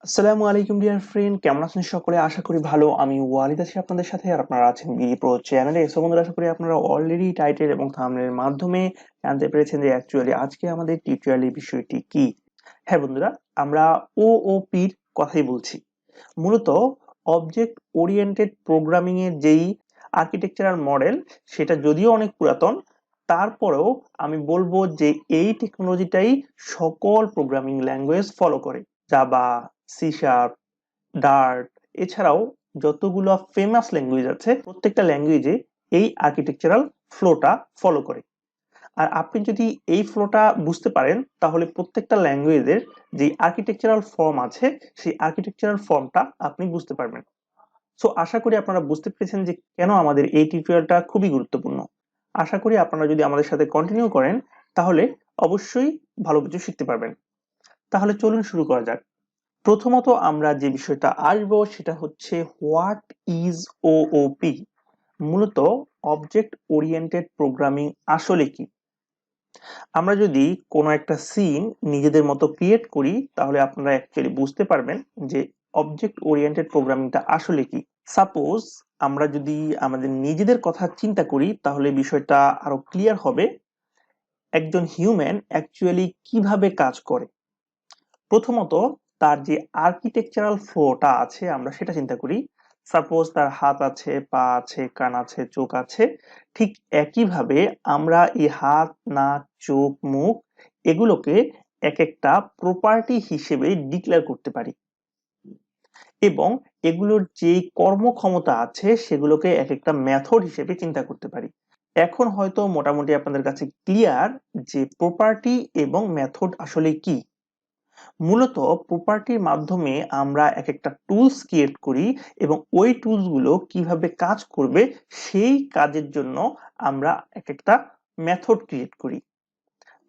আসসালামু আলাইকুম dear friend, কেমন আছেন সকলে? আশা করি ভালো। আমি ওয়ালিদ আছি আপনাদের সাথে, আর আপনারা আছেন বিডি প্রো চ্যানেলে। সো বন্ধুরা, আশা করি আপনারা অলরেডি টাইটেল এবং থাম্বনেলের মাধ্যমে জানতে পেরেছেন যে অ্যাকচুয়ালি আজকে আমাদের টিউটোরিয়ালের বিষয়টি কি। হ্যাঁ বন্ধুরা, আমরা ওওপির কথাই বলছি। মূলত অবজেক্ট ওরিয়েন্টেড প্রোগ্রামিং এর যেই আর্কিটেকচারাল মডেল, সেটা যদিও অনেক পুরাতন, তারপরেও আমি বলবো যে এই টেকনোলজিটাই সকল প্রোগ্রামিং ল্যাঙ্গুয়েজ ফলো করে। জাভা, সি শার্প, ডার্ট, এছাড়াও যতগুলো ফেমাস ল্যাঙ্গুয়েজ আছে প্রত্যেকটা ল্যাঙ্গুয়েজে এই আর্কিটেকচারাল ফ্লোটা ফলো করে। আর আপনি যদি এই ফ্লোটা বুঝতে পারেন, তাহলে প্রত্যেকটা ল্যাঙ্গুয়েজের যে আর্কিটেকচারাল ফর্ম আছে সেই আর্কিটেকচারাল ফর্মটা আপনি বুঝতে পারবেন। সো আশা করি আপনারা বুঝতে পেরেছেন যে কেন আমাদের এই টিউটোরিয়ালটা খুবই গুরুত্বপূর্ণ। আশা করি আপনারা যদি আমাদের সাথে কন্টিনিউ করেন, তাহলে অবশ্যই ভালো কিছু শিখতে পারবেন। তাহলে চলুন শুরু করা যাক। প্রথমত আমরা যে বিষয়টা আসবো সেটা হচ্ছে হোয়াট ইজ ওওপি। মূলত অবজেক্ট ওরিয়েন্টেড প্রোগ্রামিং আসলে কি। আমরা যদি কোনো একটা সিন নিজেদের মতো ক্রিয়েট করি, তাহলে আপনারা অ্যাকচুয়ালি বুঝতে পারবেন যে অবজেক্ট ওরিয়েন্টেড প্রোগ্রামিংটা আসলে কি। সাপোজ আমরা যদি আমাদের নিজেদের কথা চিন্তা করি, তাহলে বিষয়টা আরো ক্লিয়ার হবে। একজন হিউম্যান অ্যাকচুয়ালি কিভাবে কাজ করে। প্রথমত তার যে আর্কিটেকচারাল ফ্লোটা আছে আমরা সেটা চিন্তা করি। সাপোজ তার হাত আছে, পা আছে, কান আছে, চোখ আছে। ঠিক একইভাবে আমরা এই হাত, নাক, চোখ, মুখ এগুলোকে এক একটা প্রপার্টি হিসেবে ডিক্লেয়ার করতে পারি, এবং এগুলোর যে কর্মক্ষমতা আছে সেগুলোকে এক একটা মেথড হিসেবে চিন্তা করতে পারি। এখন হয়তো মোটামুটি আপনাদের কাছে ক্লিয়ার যে প্রপার্টি এবং মেথড আসলে কি। মূলত প্রপার্টির মাধ্যমে আমরা এক একটা টুলস ক্রিয়েট করি, এবং ওই টুলস গুলো কিভাবে কাজ করবে সেই কাজের জন্য আমরা এক একটা মেথড ক্রিয়েট করি।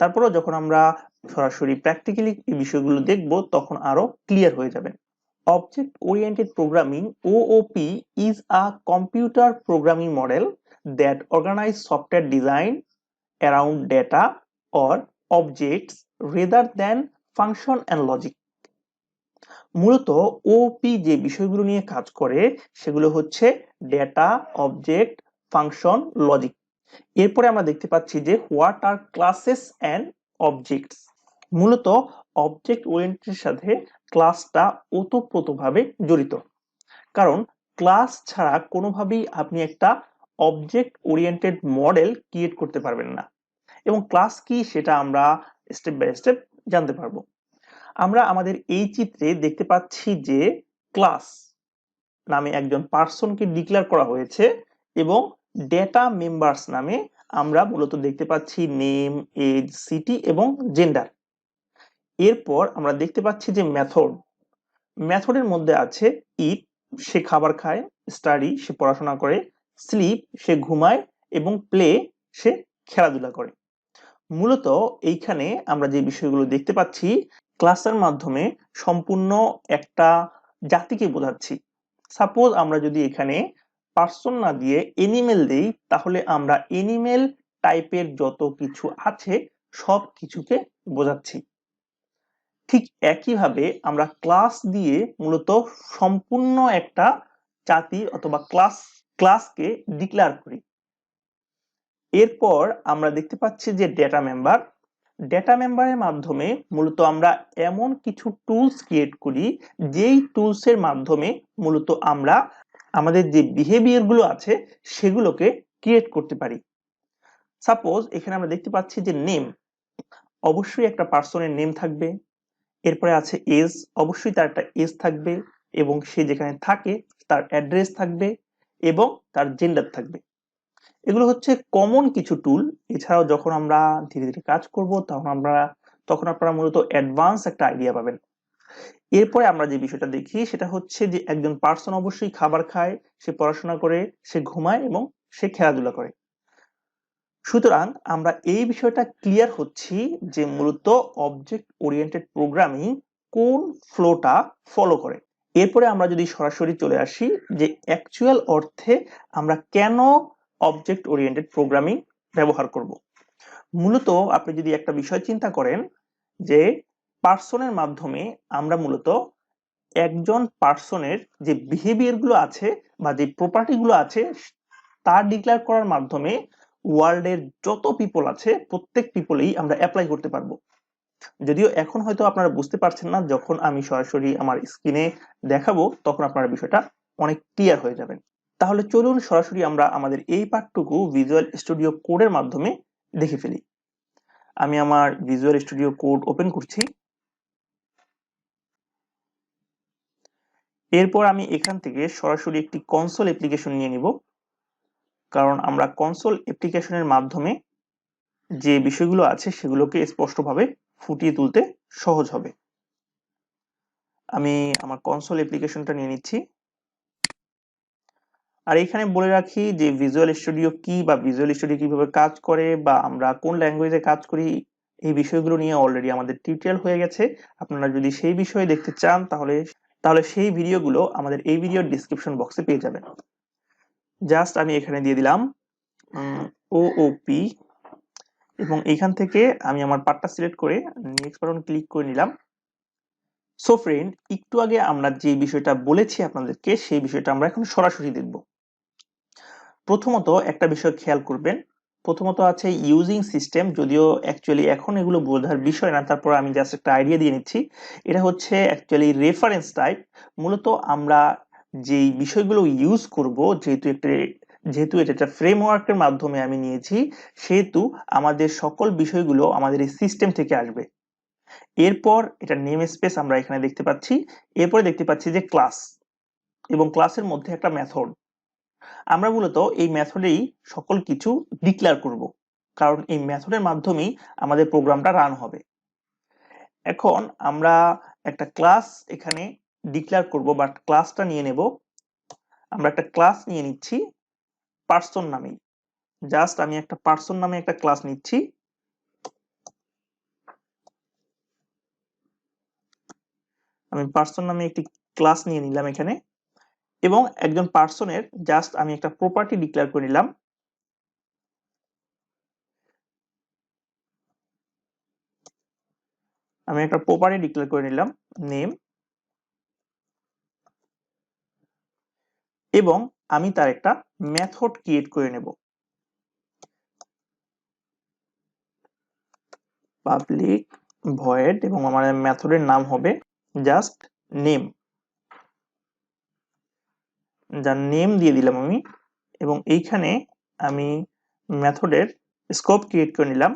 তারপরেও যখন আমরা সরাসরি প্র্যাকটিক্যালি এই বিষয়গুলো দেখব, তখন আরো ক্লিয়ার হয়ে যাবে। Object oriented programming OOP is a computer programming model that organize software design around data or objects rather than function and logic. মূলত ওপি যে বিষয়গুলো নিয়ে কাজ করে সেগুলো হচ্ছে ডেটা, অবজেক্ট, ফাংশন, লজিক। এরপরে আমরা দেখতে পাচ্ছি যে what are classes and objects. মূলত অবজেক্ট ওরিয়েন্টেড সাথে ক্লাসটা ওতপ্রোতভাবে জড়িত, কারণ ক্লাস ছাড়া কোনোভাবেই আপনি একটা অবজেক্ট ওরিয়েন্টেড মডেল ক্রিয়েট করতে পারবেন না। এবং ক্লাস কি সেটা আমরা স্টেপ বাই স্টেপ জানতে পারবো। আমরা আমাদের এই চিত্রে দেখতে পাচ্ছি যে ক্লাস নামে একজন পার্সনকে ডিক্লেয়ার করা হয়েছে, এবং ডেটা মেম্বার্স নামে আমরা মূলত দেখতে পাচ্ছি নেম, এজ, সিটি এবং জেন্ডার। এরপর আমরা দেখতে পাচ্ছি যে মেথডের মধ্যে আছে ইট, সে খাবার খায়; স্টাডি, সে পড়াশোনা করে; স্লিপ, সে ঘুমায়; এবং প্লে, সে খেলাধুলা করে। মূলত এইখানে আমরা যে বিষয়গুলো দেখতে পাচ্ছি, ক্লাসের মাধ্যমে সম্পূর্ণ একটা জাতিকে বোঝাচ্ছি। সাপোজ আমরা যদি এখানে পার্সন না দিয়ে এনিমেল দেই, তাহলে আমরা এনিমেল টাইপের যত কিছু আছে সব কিছুকে বোঝাচ্ছি। ঠিক একইভাবে আমরা ক্লাস দিয়ে মূলত সম্পূর্ণ একটা জাতি অথবা ক্লাসকে ডিক্লেয়ার করি। এরপর আমরা দেখতে পাচ্ছি যে ডেটা মেম্বারের মাধ্যমে মূলত আমরা এমন কিছু টুলস ক্রিয়েট করি যেই টুলস এর মাধ্যমে মূলত আমরা আমাদের যে বিহেভিয়ার গুলো আছে সেগুলোকে ক্রিয়েট করতে পারি। সাপোজ এখানে আমরা দেখতে পাচ্ছি যে নেম, অবশ্যই একটা পার্সনের নেম থাকবে। এরপরে আছে এজ, অবশ্যই তার একটা এজ থাকবে, এবং সে যেখানে থাকে তার অ্যাড্রেস থাকবে, এবং তার জেন্ডার থাকবে। এগুলো হচ্ছে কমন কিছু টুল। এছাড়াও যখন আমরা ধীরে ধীরে কাজ করব, তখন আপনারা মূলত অ্যাডভান্স একটা আইডিয়া পাবেন। এরপরে আমরা যে বিষয়টা দেখি সেটা হচ্ছে যে একজন পার্সন অবশ্যই খাবার খায়, সে পড়াশোনা করে, সে ঘুমায় এবং সে খেলাধুলা করে। সুতরাং আমরা এই বিষয়টা ক্লিয়ার হচ্ছি যে মূলত অবজেক্ট ওরিয়েন্টেড প্রোগ্রামিং কোন ফ্লোটা ফলো করে। এরপরে আমরা যদি সরাসরি চলে আসি যে অ্যাকচুয়াল অর্থে আমরা কেন অবজেক্ট ওরিয়েন্টেড প্রোগ্রামিং ব্যবহার করব। মূলত আপনি যদি একটা বিষয় চিন্তা করেন যে পার্সনের মাধ্যমে আমরা মূলত একজন পার্সনের যে বিহেভিয়ার গুলো আছে বা যে প্রপার্টি গুলো আছে তা ডিক্লেয়ার করার মাধ্যমে ওয়ার্ল্ডের যত পিপল আছে প্রত্যেক পিপলেই আমরা অ্যাপ্লাই করতে পারবো। যদিও এখন হয়তো আপনারা বুঝতে পারছেন না, যখন আমি সরাসরি আমার স্ক্রিনে দেখাবো তখন আপনারা বিষয়টা অনেক ক্লিয়ার হয়ে যাবেন। তাহলে চলুন সরাসরি আমরা আমাদের এই পার্টটুকু ভিজুয়াল স্টুডিও কোডের মাধ্যমে দেখে ফেলি। আমি আমার ভিজুয়াল স্টুডিও কোড ওপেন করছি। এরপর আমি এখান থেকে সরাসরি একটি কনসোল অ্যাপ্লিকেশন নিয়ে নিব, কারণ আমরা কনসোল অ্যাপ্লিকেশনের মাধ্যমে যে বিষয়গুলো আছে সেগুলোকে স্পষ্টভাবে ফুটিয়ে তুলতে সহজ হবে। আমি আমার কনসোল অ্যাপ্লিকেশনটা নিয়ে নিচ্ছি। আর এখানে বলে রাখি যে ভিজুয়াল স্টুডিও কি বা ভিজুয়াল স্টুডিও কিভাবে কাজ করে বা আমরা কোন ল্যাঙ্গুয়েজে কাজ করি, এই বিষয়গুলো নিয়ে অলরেডি আমাদের টিউটোরিয়াল হয়ে গেছে। আপনারা যদি সেই বিষয়ে দেখতে চান তাহলে সেই ভিডিওগুলো আমাদের এই ভিডিওর ডিসক্রিপশন বক্সে পেয়ে যাবেন। জাস্ট আমি এখানে দিয়ে দিলাম ওওপি এবং এইখান থেকে আমি আমার পার্টটা সিলেক্ট করে নেক্সট বাটন ক্লিক করে নিলাম। সো ফ্রেন্ড, একটু আগে আমরা যে বিষয়টা বলেছি আপনাদেরকে সেই বিষয়টা আমরা এখন সরাসরি দেখব। প্রথমত একটা বিষয় খেয়াল করবেন, প্রথমত আছে ইউজিং সিস্টেম। যদিও অ্যাকচুয়ালি এখন এগুলো বোঝার বিষয় না, তারপর আমি জাস্ট একটা আইডিয়া দিয়ে নিচ্ছি। এটা হচ্ছে অ্যাকচুয়ালি রেফারেন্স টাইপ। মূলত আমরা যেই বিষয়গুলো ইউজ করব, যেহেতু এটা একটা ফ্রেমওয়ার্কের মাধ্যমে আমি নিয়েছি, সেহেতু আমাদের সকল বিষয়গুলো আমাদের এই সিস্টেম থেকে আসবে। এরপর এটা নেম স্পেস আমরা এখানে দেখতে পাচ্ছি। এরপরে দেখতে পাচ্ছি যে ক্লাস এবং ক্লাসের মধ্যে একটা মেথড। আমরা মূলত এই মেথডেই সকল কিছু ডিক্লেয়ার করব, কারণ এই মেথডের মাধ্যমেই আমাদের প্রোগ্রামটা রান হবে। এখন আমরা একটা ক্লাস এখানে ডিক্লেয়ার করব, বাট ক্লাসটা নিয়ে নেব। আমরা একটা ক্লাস নিয়ে নিচ্ছি পার্সন নামেই। জাস্ট আমি একটা পার্সন নামে একটা ক্লাস নিচ্ছি। আমি পার্সন নামে একটি ক্লাস নিয়ে নিলাম এখানে, এবং একজন পার্সনের জাস্ট আমি একটা প্রপার্টি ডিক্লেয়ার করে নিলাম। আমি একটা প্রপার্টি ডিক্লেয়ার করে নিলাম নেম, এবং আমি তার একটা মেথড ক্রিয়েট করে নেব। পাবলিক ভয়েড, এবং আমার মেথডের নাম হবে জাস্ট নেম। যার নেম দিয়ে দিলাম আমি, এবং এইখানে আমি মেথডের স্কোপ ক্রিয়েট করে নিলাম।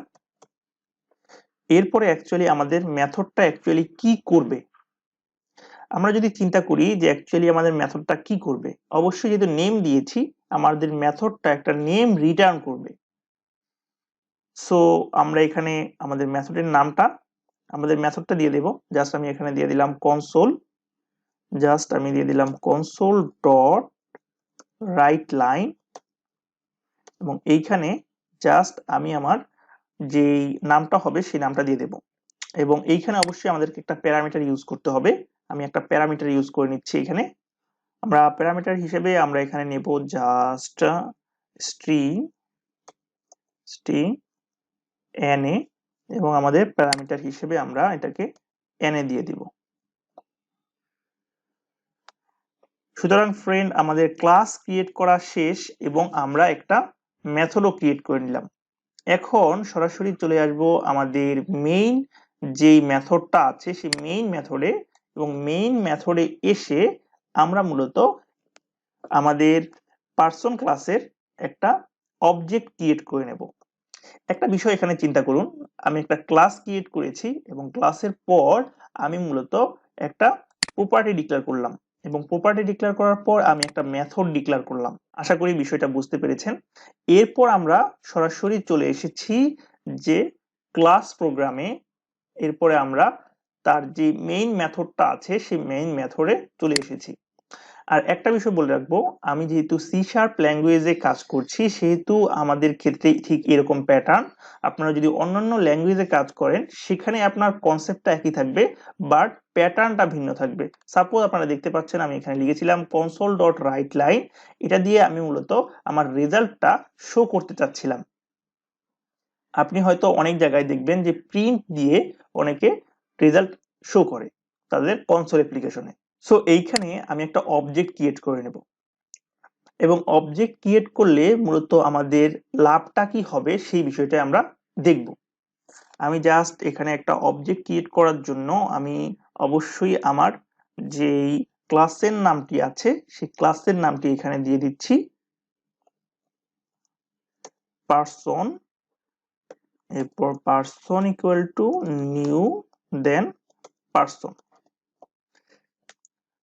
এরপরে অ্যাকচুয়ালি আমাদের মেথডটা অ্যাকচুয়ালি কি করবে, আমরা যদি চিন্তা করি যে অ্যাকচুয়ালি আমাদের মেথডটা কি করবে, অবশ্যই যেহেতু নেম দিয়েছি আমাদের মেথডটা একটা নেম রিটার্ন করবে। সো আমরা এখানে আমাদের মেথডটা দিয়ে দেব। জাস্ট আমি এখানে দিয়ে দিলাম console, console dot right line, এবং এইখানে জাস্ট আমি আমার যেই নামটা হবে সেই নামটা দিয়ে দেব। এবং এইখানে অবশ্যই আমাদেরকে একটা প্যারামিটার ইউজ করতে হবে। আমি একটা প্যারামিটার ইউজ করে নিচ্ছি এখানে। আমরা প্যারামিটার হিসেবে আমরা এখানে নেব জাস্ট স্ট্রিং na, এবং আমাদের প্যারামিটার হিসেবে আমরা এটাকে na দিয়ে দিব। সুতরাং ফ্রেন্ড, আমাদের ক্লাস ক্রিয়েট করা শেষ এবং আমরা একটা মেথডও ক্রিয়েট করে নিলাম। এখন সরাসরি চলে আসব আমাদের মেইন যেই মেথডটা আছে সেই মেইন মেথডে, এবং মেইন মেথডে এসে আমরা মূলত আমাদের পার্সন ক্লাসের একটা অবজেক্ট ক্রিয়েট করে নেব। একটা বিষয় এখানে চিন্তা করুন, আমি একটা ক্লাস ক্রিয়েট করেছি এবং ক্লাসের পর আমি মূলত একটা প্রপার্টি ডিক্লেয়ার করলাম, এবং প্রপার্টি ডিক্লেয়ার করার পর আমি একটা মেথড ডিক্লেয়ার করলাম। আশা করি বিষয়টা বুঝতে পেরেছেন। এরপর আমরা সরাসরি চলে এসেছি যে ক্লাস প্রোগ্রামে। এরপরে আমরা তার যে মেইন মেথডটা আছে সেই মেইন মেথডে চলে এসেছি। আর একটা বিষয় বলে রাখবো, আমি যেহেতু সি শার্প ল্যাঙ্গুয়েজে কাজ করছি সেহেতু আমাদের ক্ষেত্রে ঠিক এরকম প্যাটার্ন। আপনারা যদি অন্যান্য ল্যাঙ্গুয়েজে কাজ করেন সেখানে আপনার কনসেপ্টটা একই থাকবে, বাট প্যাটার্নটা ভিন্ন থাকবে। সাপোজ আপনারা দেখতে পাচ্ছেন আমি এখানে লিখেছিলাম কনসোল ডট রাইট লাইন, এটা দিয়ে আমি মূলত আমার রেজাল্টটা শো করতে চাচ্ছিলাম। আপনি হয়তো অনেক জায়গায় দেখবেন যে প্রিন্ট দিয়ে অনেকে রেজাল্ট শো করে তাদের কনসোল অ্যাপ্লিকেশনে। সো এইখানে আমি একটা অবজেক্ট ক্রিয়েট করে নেব এবং অবজেক্ট ক্রিয়েট করলে মূলত আমাদের লাভটা কি হবে সেই বিষয়টা আমরা দেখব। আমি জাস্ট এখানে একটা অবজেক্ট ক্রিয়েট করার জন্য আমি অবশ্যই আমার যেই ক্লাসের নামটি আছে সেই ক্লাসের নামটি এখানে দিয়ে দিচ্ছি পারসন, এরপর person equal to new, then person.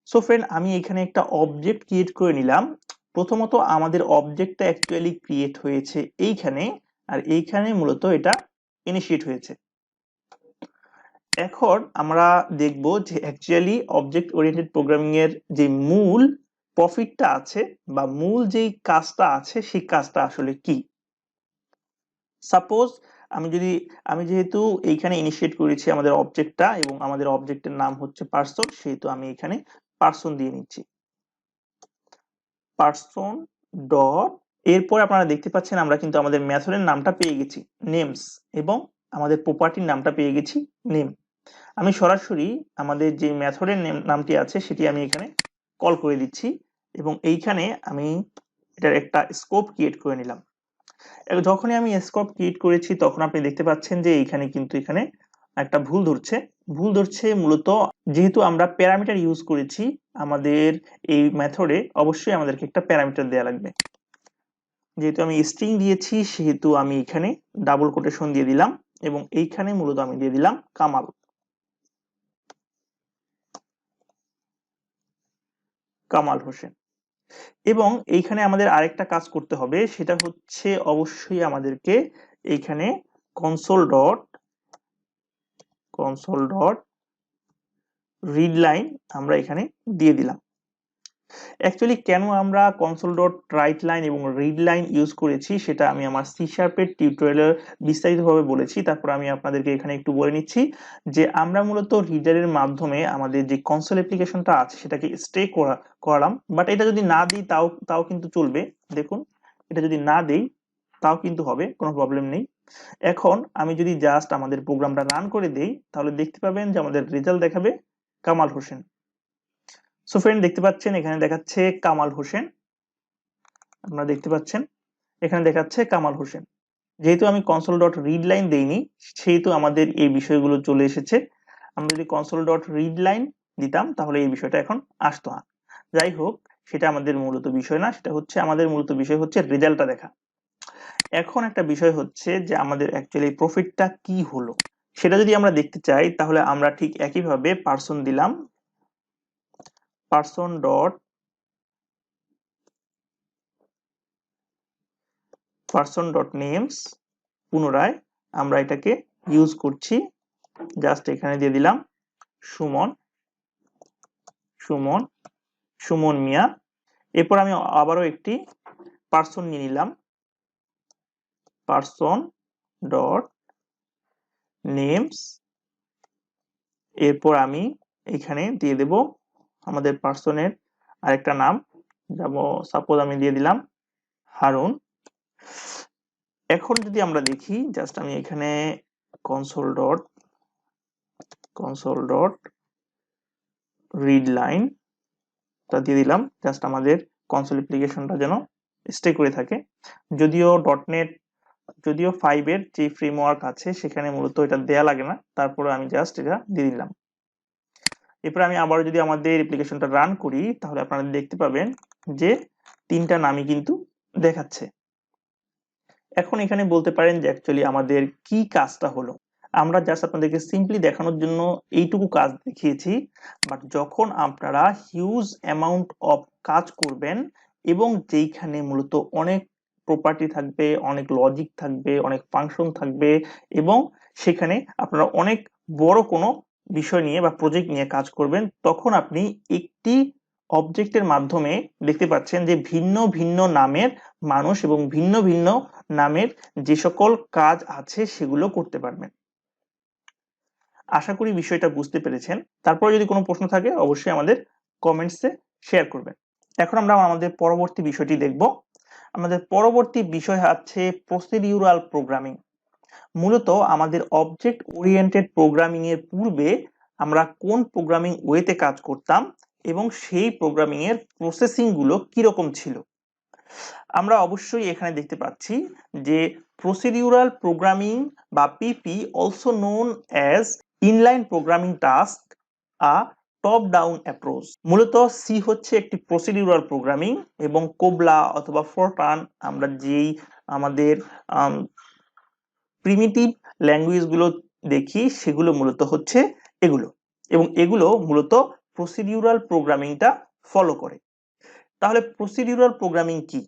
So friend, আমি এখানে একটা অবজেক্ট ক্রিয়েট করে নিলাম। প্রথমত আমাদের অবজেক্টটা অ্যাকচুয়ালি ক্রিয়েট হয়েছে এইখানে, আর এইখানে মূলত এটা ইনিশিয়েট হয়েছে। এখন আমরা দেখব যে অ্যাকচুয়ালি অবজেক্ট ওরিয়েন্টেড প্রোগ্রামিং এর যে মূল প্রফিটটা আছে বা মূল যেই কাজটা আছে সেই কাজটা আসলে কি। সাপোজ আমি যেহেতু এইখানে ইনিশিয়েট করেছি আমাদের অবজেক্টটা এবং আমাদের অবজেক্টের নাম হচ্ছে পারসন, সেহেতু আমি এখানে পারসন দিয়ে নিচ্ছি পারসন ডট। এরপর আপনারা দেখতে পাচ্ছেন আমরা কিন্তু আমাদের মেথডের নামটা পেয়ে গেছি নেমস, এবং আমাদের প্রপার্টির নামটা পেয়ে গেছি নেম। আমি সরাসরি আমাদের যে মেথডের নামটি আছে সেটি আমি এখানে কল করে দিচ্ছি এবং এইখানে আমি এটার একটা স্কোপ ক্রিয়েট করে নিলাম। যখনই আমি স্কোপ ক্রিয়েট করেছি তখন আপনি দেখতে পাচ্ছেন যে এইখানে কিন্তু এখানে একটা ভুল ধরছে মূলত যেহেতু আমরা প্যারামিটার ইউজ করেছি আমাদের এই মেথডে, অবশ্যই আমাদেরকে একটা প্যারামিটার দেওয়া লাগবে। যেহেতু আমি স্ট্রিং দিয়েছি সেহেতু আমি এখানে ডাবল কোটেশন দিয়ে দিলাম এবং এইখানে মূলত আমি দিয়ে দিলাম কামাল হোসেন। এবং এইখানে আমাদের আরেকটা কাজ করতে হবে, সেটা হচ্ছে অবশ্যই আমাদেরকে এইখানে কনসোল ডট রিড লাইন আমরা এখানে দিয়ে দিলাম। অ্যাকচুয়ালি কেন আমরা কনসোল ডট রাইট লাইন এবং রিড লাইন ইউজ করেছি সেটা আমি আমার সি শার্পের টিউটোরিয়ালে বিস্তারিতভাবে বলেছি। তারপর আমি আপনাদেরকে এখানে একটু বলে নিচ্ছি যে আমরা মূলত রিডারের মাধ্যমে আমাদের যে কনসোল অ্যাপ্লিকেশনটা আছে সেটাকে স্টে করালাম, বাট এটা যদি না দিই তাও কিন্তু চলবে। দেখুন, এটা যদি না দেই তাও কিন্তু হবে, কোনো প্রবলেম নেই। এখন আমি যদি জাস্ট আমাদের প্রোগ্রামটা রান করে দেই তাহলে দেখতে পাবেন যে আমাদের রেজাল্ট দেখাবে কামাল হোসেন। সো ফ্রেন্ড, দেখতে পাচ্ছেন এখানে দেখাচ্ছে কামাল হোসেন, আপনারা দেখতে পাচ্ছেন এখানে দেখাচ্ছে কামাল হোসেন। যেহেতু আমি কনসোল ডট রিড লাইন দেইনি সেহেতু আমাদের এই বিষয়গুলো চলে এসেছে। আমরা যদি কনসোল ডট রিড লাইন দিতাম তাহলে এই বিষয়টা এখন আসতো না। যাই হোক, সেটা আমাদের মূলত বিষয় না, সেটা হচ্ছে আমাদের মূলত বিষয় হচ্ছে রেজাল্টটা দেখা। এখন একটা বিষয় হচ্ছে যে আমাদের অ্যাকচুয়ালি প্রফিটটা কি হলো সেটা যদি আমরা দেখতে চাই তাহলে আমরা ঠিক একইভাবে পারসন দিলাম, পারসন ডট নেমস। পুনরায় আমরা এটাকে ইউজ করছি, জাস্ট এখানে দিয়ে দিলাম সুমন সুমন সুমন মিয়া। এরপর আমি আবারও একটি পারসন নিয়ে নিলাম, পারসন ডট নেমস। এরপর আমি এখানে দিয়ে দেব আমাদের পারসনের আরেকটা নাম, যেমন সাপোজ আমি দিয়ে দিলাম হারুন। এখন যদি আমরা দেখি, জাস্ট আমি এখানে কনসোল ডট রিড লাইন টা দিয়ে দিলাম, জাস্ট আমাদের কনসোল অ্যাপ্লিকেশনটা যেন স্টে করে থাকে। যদিও 5 এর যে ফ্রেমওয়ার্ক আছে সেখানে মূলত এটা দেয়া লাগে না, তারপরে আমি জাস্ট এটা দিয়ে দিলাম। এরপর আমি আবার যদি আমাদের অ্যাপ্লিকেশনটা রান করি তাহলে আপনারা দেখতে পাবেন যে তিনটা নামই কিন্তু দেখাচ্ছে। এখন এখানে বলতে পারেন যে অ্যাকচুয়ালি আমাদের কি কাজটা হলো। আমরা জাস্ট আপনাদেরকে সিম্পলি দেখানোর জন্য এইটুকু কাজ দেখিয়েছি, বাট যখন আপনারা হিউজ অ্যামাউন্ট অফ কাজ করবেন এবং যেইখানে মূলত অনেক প্রপার্টি থাকবে, অনেক লজিক থাকবে, অনেক ফাংশন থাকবে এবং সেখানে আপনারা অনেক বড় কোনো বিষয় নিয়ে বা প্রজেক্ট নিয়ে কাজ করবেন, তখন আপনি একটি অবজেক্টের মাধ্যমে দেখতে পাচ্ছেন যে ভিন্ন ভিন্ন নামের মানুষ এবং ভিন্ন ভিন্ন নামের যে সকল কাজ আছে সেগুলো করতে পারবেন। আশা করি বিষয়টা বুঝতে পেরেছেন। তারপরে যদি কোনো প্রশ্ন থাকে অবশ্যই আমাদের কমেন্টসে শেয়ার করবেন। এখন আমরা আমাদের পরবর্তী বিষয়টি দেখব। আমাদের পরবর্তী বিষয় হচ্ছে প্রসিডিউরাল প্রোগ্রামিং। মূলত আমাদের অবজেক্ট ওরিয়েন্টেড প্রোগ্রামিং এর পূর্বে আমরা কোন প্রোগ্রামিং ওয়েতে কাজ করতাম এবং সেই প্রোগ্রামিং এর প্রসেসিং গুলো কিরকম ছিল। আমরা অবশ্যই এখানে দেখতে পাচ্ছি যে প্রসিডিউরাল প্রোগ্রামিং বা PP also known as inline programming task a top down approach. মূলত সি হচ্ছে একটি প্রসিডিউরাল প্রোগ্রামিং এবং কোবলা অথবা ফরট্রান আমরা যেই আমাদের প্রিমিটিভ ল্যাঙ্গুয়েজ গুলো দেখি সেগুলো মূলত হচ্ছে এগুলো, এবং এগুলো মূলত প্রসিডিউরাল প্রোগ্রামিংটা ফলো করে। তাহলে প্রসিডিউরাল প্রোগ্রামিং কি?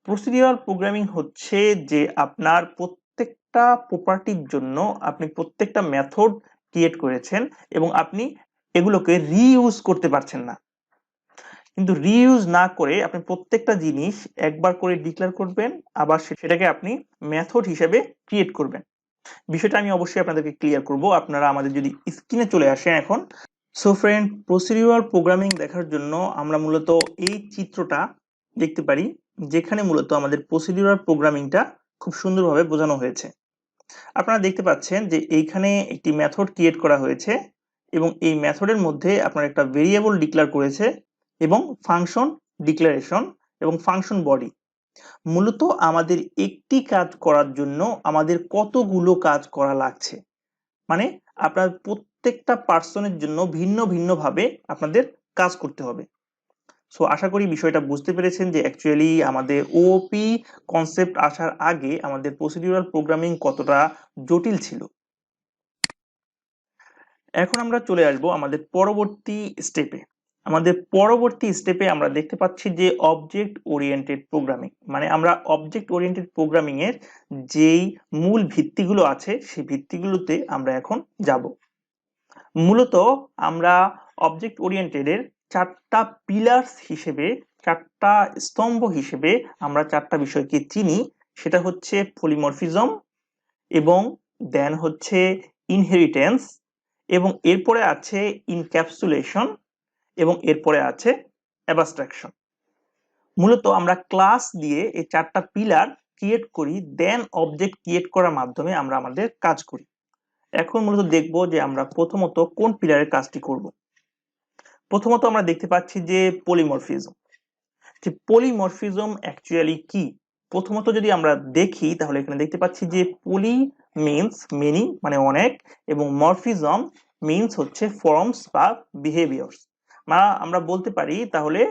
প্রসিডিউরাল প্রোগ্রামিং হচ্ছে যে আপনার প্রত্যেকটা প্রপার্টির জন্য আপনি প্রত্যেকটা মেথড ক্রিয়েট করেছেন এবং আপনি এগুলোকে রিইউজ করতে পারছেন না, কিন্তু রিইউজ না করে আপনি প্রত্যেকটা জিনিস একবার করে ডিক্লেয়ার করবেন, আবার সেটাকে আপনি মেথড হিসেবে ক্রিয়েট করবেন। বিষয়টা আমি অবশ্যই আপনাদেরকে ক্লিয়ার করব। আপনারা আমাদের যদি স্ক্রিনে চলে আসেন এখন। সো ফ্রেন্ড, প্রসিডিউরাল প্রোগ্রামিং দেখার জন্য আমরা মূলত এই চিত্রটা দেখতে পারি, যেখানে মূলত আমাদের প্রসিডিউরাল প্রোগ্রামিংটা খুব সুন্দরভাবে বোঝানো হয়েছে। আপনারা দেখতে পাচ্ছেন যে এইখানে একটি মেথড ক্রিয়েট করা হয়েছে এবং এই মেথডের মধ্যে আপনার একটা ভেরিয়েবল ডিক্লেয়ার করেছে এবং ফাংশন ডিক্লারেশন এবং ফাংশন বডি। মূলত আমাদের একটি কাজ করার জন্য আমাদের কতগুলো কাজ করা লাগছে, মানে আপনার প্রত্যেকটা পার্সনের জন্য ভিন্ন ভিন্ন ভাবে আপনাদের কাজ করতে হবে। সো আশা করি বিষয়টা বুঝতে পেরেছেন যে অ্যাকচুয়ালি আমাদের ওওপি কনসেপ্ট আসার আগে আমাদের প্রসিডিউরাল প্রোগ্রামিং কতটা জটিল ছিল। এখন আমরা চলে আসব আমাদের পরবর্তী স্টেপে। আমাদের পরবর্তী স্টেপে আমরা দেখতে পাচ্ছি যে অবজেক্ট ওরিয়েন্টেড প্রোগ্রামিং, মানে আমরা অবজেক্ট ওরিয়েন্টেড প্রোগ্রামিং এর যেই মূল ভিত্তিগুলো আছে সেই ভিত্তিগুলোতে আমরা এখন যাব। মূলত আমরা অবজেক্ট ওরিয়েন্টেড এর চারটা পিলার্স হিসেবে, চারটা স্তম্ভ হিসেবে আমরা চারটা বিষয়কে চিনি। সেটা হচ্ছে পলিমরফিজম, এবং দেন হচ্ছে ইনহেরিটেন্স, এবং এরপরে আছে ইনক্যাপসুলেশন, এবং এরপরে আছে অ্যাবস্ট্রাকশন। মূলত আমরা ক্লাস দিয়ে এই চারটা পিলার ক্রিয়েট করি, দেন অবজেক্ট ক্রিয়েট করার মাধ্যমে আমরা আমাদের কাজ করি। এখন মূলত দেখব যে আমরা প্রথমত কোন পিলারের কাজটি করব। প্রথমত আমরা দেখতে পাচ্ছি যে পলিমরফিজম। যে পলিমরফিজম অ্যাকচুয়ালি কি, প্রথমত যদি আমরা দেখি তাহলে এখানে দেখতে পাচ্ছি যে পলি মিন্স মেনি, মানে অনেক, এবং মরফিজম মিন্স হচ্ছে ফর্মস বা বিহেভিয়ার্স। আমরা বলতে পারি তাহলে